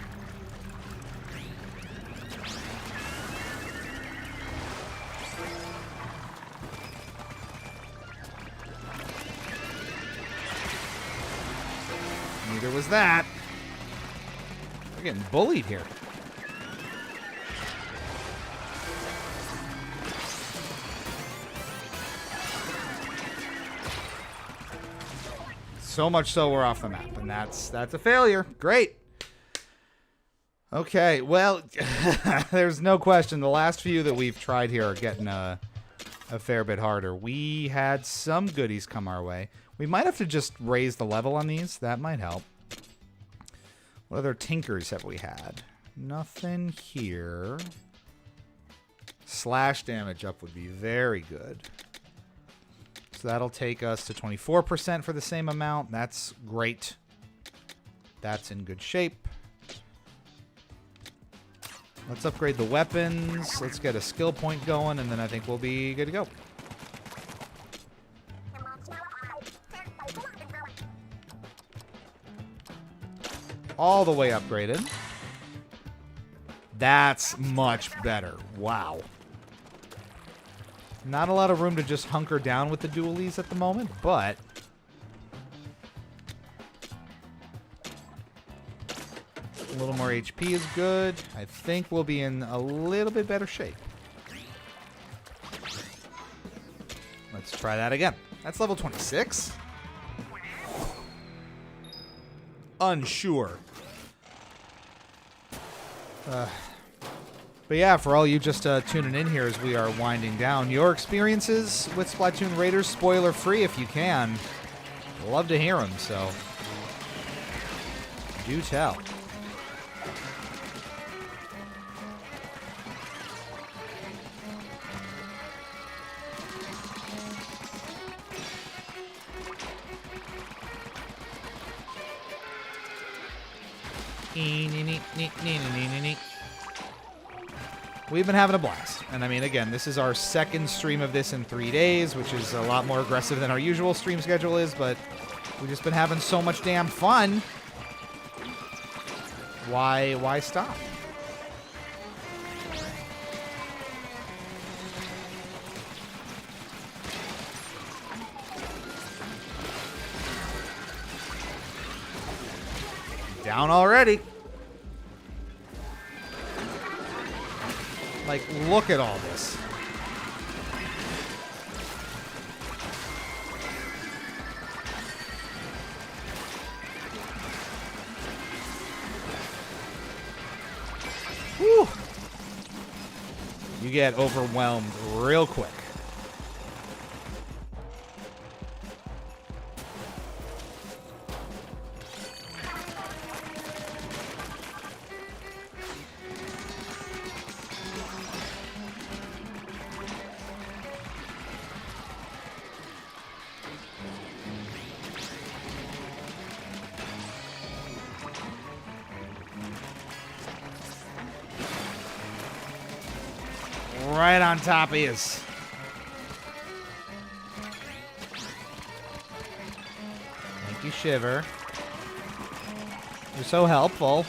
Neither was that. We're getting bullied here. So much so we're off the map, and that's a failure. Great. Okay, well, there's no question the last few that we've tried here are getting a fair bit harder. We had some goodies come our way. We might have to just raise the level on these. That might help. What other tinkers have we had? Nothing here. Slash damage up would be very good. So that'll take us to 24% for the same amount. That's great. That's in good shape. Let's upgrade the weapons. Let's get a skill point going, and then I think we'll be good to go. All the way upgraded. That's much better. Wow. Not a lot of room to just hunker down with the dualies at the moment, but a little more HP is good. I think we'll be in a little bit better shape. Let's try that again. That's level 26. Unsure. But yeah, for all you just tuning in here as we are winding down, your experiences with Splatoon Raiders, spoiler free if you can. Love to hear them, so do tell. We've been having a blast. And I mean, again, this is our second stream of this in 3 days, which is a lot more aggressive than our usual stream schedule is, but we've just been having so much damn fun. Why stop? Down already. Like, look at all this. Whew. You get overwhelmed real quick. Right on top he is. Thank you, Shiver. You're so helpful.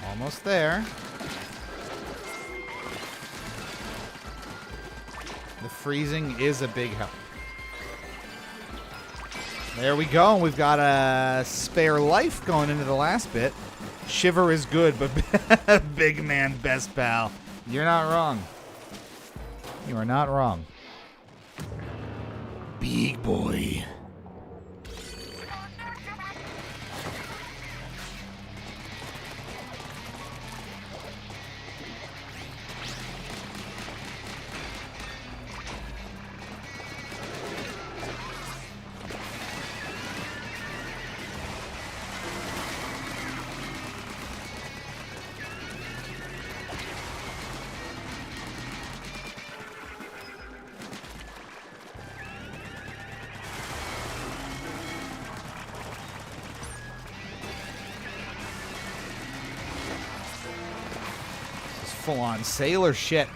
Almost there. The freezing is a big help. There we go. We've got a spare life going into the last bit. Shiver is good, but big man best pal. You're not wrong. You are not wrong. Big boy. Full-on sailor shit.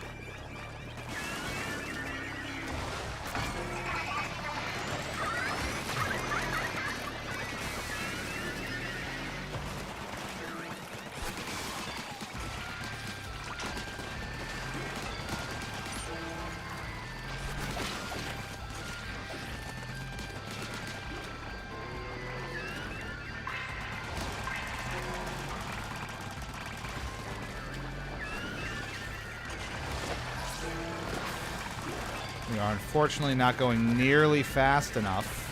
We are unfortunately not going nearly fast enough.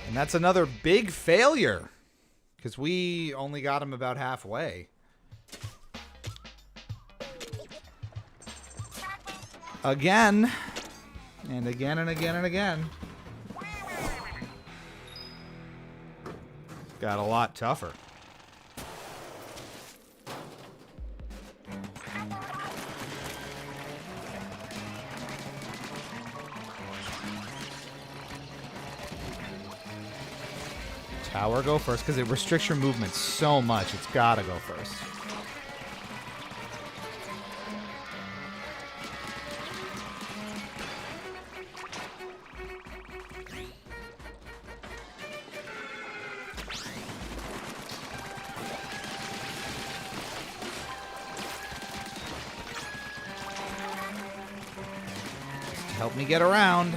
And that's another big failure, because we only got him about halfway. Again, and again, and again, and again. Got a lot tougher. Tower go first, because it restricts your movement so much. It's gotta go first. Help me get around.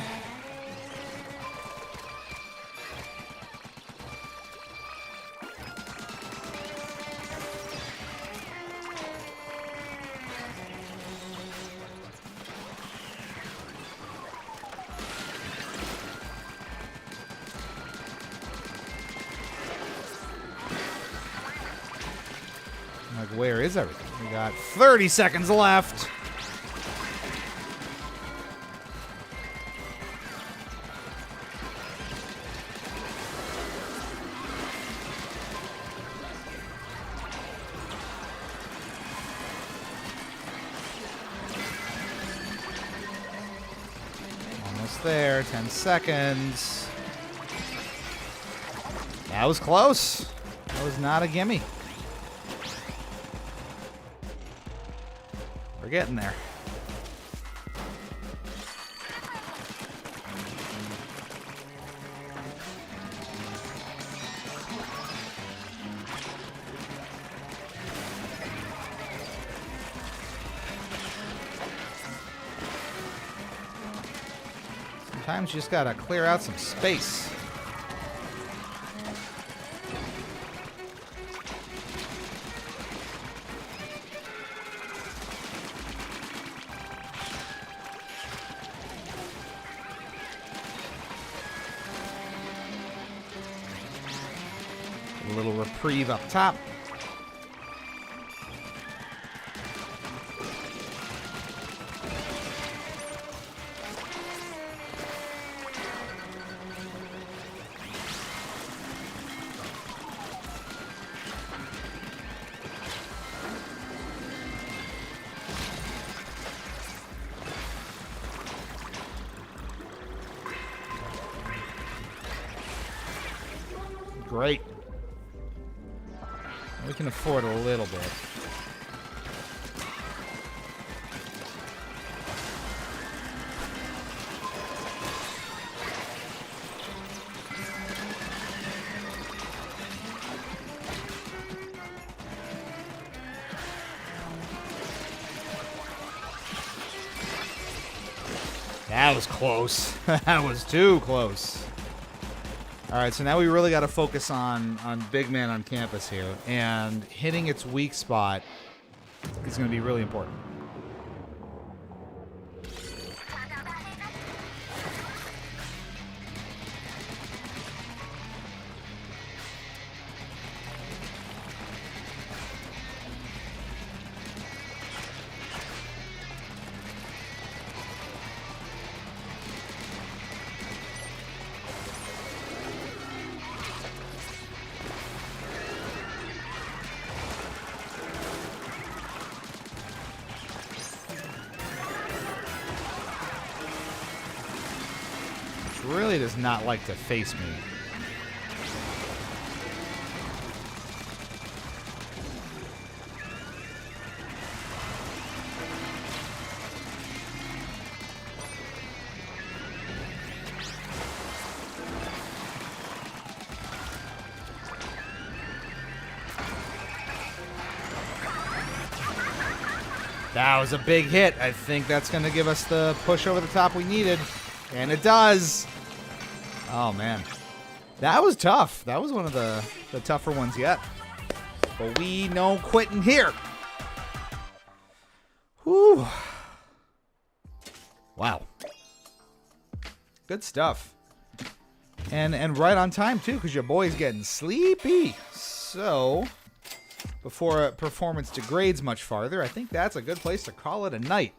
Like, where is everything? We got 30 seconds left. There, 10 seconds. That was close. That was not a gimme. We're getting there. Sometimes you just gotta clear out some space. A little reprieve up top. Great. We can afford a little bit. That was close. That was too close. All right, so now we really got to focus on big man on campus here, and hitting its weak spot is going to be really important. Really does not like to face me. That was a big hit. I think that's going to give us the push over the top we needed. And it does. Oh, man. That was tough. That was one of the tougher ones yet. But we no quitting here. Whew. Wow. Good stuff. And right on time, too, because your boy's getting sleepy. So, before performance degrades much farther, I think that's a good place to call it a night.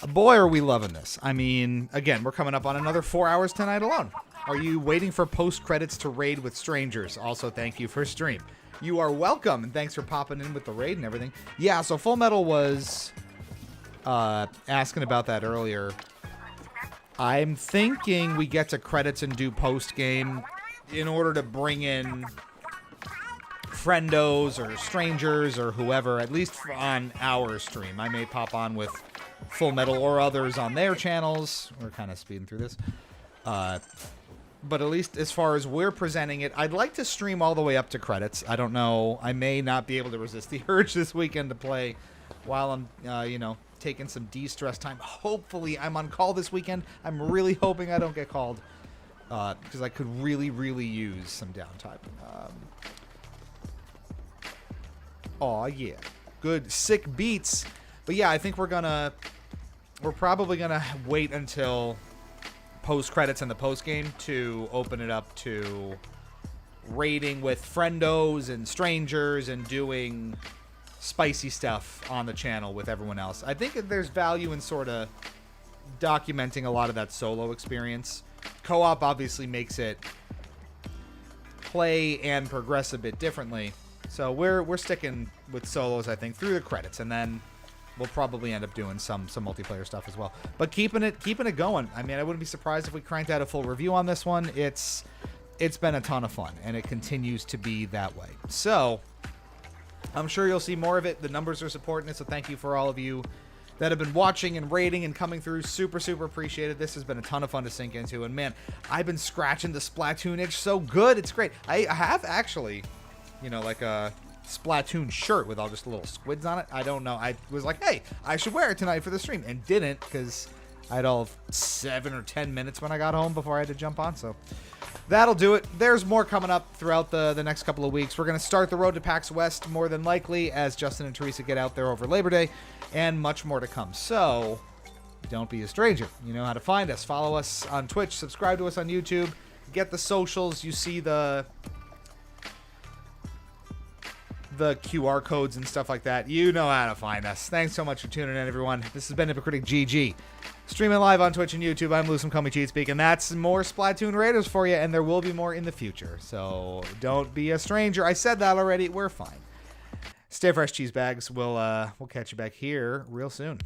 Boy, are we loving this. I mean, again, we're coming up on another 4 hours tonight alone. Are you waiting for post-credits to raid with strangers? Also, thank you for stream. You are welcome, and thanks for popping in with the raid and everything. Yeah, so Full Metal was asking about that earlier. I'm thinking we get to credits and do post-game in order to bring in friendos or strangers or whoever, at least on our stream. I may pop on with Full Metal or others on their channels. We're kind of speeding through this. But at least as far as we're presenting it, I'd like to stream all the way up to credits. I don't know. I may not be able to resist the urge this weekend to play while I'm, you know, taking some de-stress time. Hopefully, I'm on call this weekend. I'm really hoping I don't get called because I could really, really use some downtime. Aw, yeah. Good, sick beats. But yeah, I think we're probably gonna wait until post-credits and the post-game to open it up to raiding with friendos and strangers and doing spicy stuff on the channel with everyone else. I think there's value in sort of documenting a lot of that solo experience. Co-op obviously makes it play and progress a bit differently. So we're sticking with solos, I think, through the credits, and then we'll probably end up doing some multiplayer stuff as well. But keeping it going. I mean, I wouldn't be surprised if we cranked out a full review on this one. It's been a ton of fun, and it continues to be that way. So I'm sure you'll see more of it. The numbers are supporting it, so thank you for all of you that have been watching and rating and coming through. Super, super appreciated. This has been a ton of fun to sink into, and man, I've been scratching the Splatoon itch so good. It's great. I have actually, you know, like a Splatoon shirt with all just little squids on it. I don't know. I was like, hey, I should wear it tonight for the stream, and didn't because I had all 7 or 10 minutes when I got home before I had to jump on. So that'll do it. There's more coming up throughout the next couple of weeks. We're going to start the road to PAX West more than likely as Justin and Teresa get out there over Labor Day, and much more to come. So don't be a stranger. You know how to find us. Follow us on Twitch. Subscribe to us on YouTube. Get the socials. You see the the QR codes and stuff like that, you know how to find us. Thanks so much for tuning in, everyone. This has been Hypocritic GG. Streaming live on Twitch and YouTube. I'm Lewis from Call Me Cheat Speak, and that's more Splatoon Raiders for you, and there will be more in the future. So don't be a stranger. I said that already. We're fine. Stay fresh, cheese bags. We'll catch you back here real soon.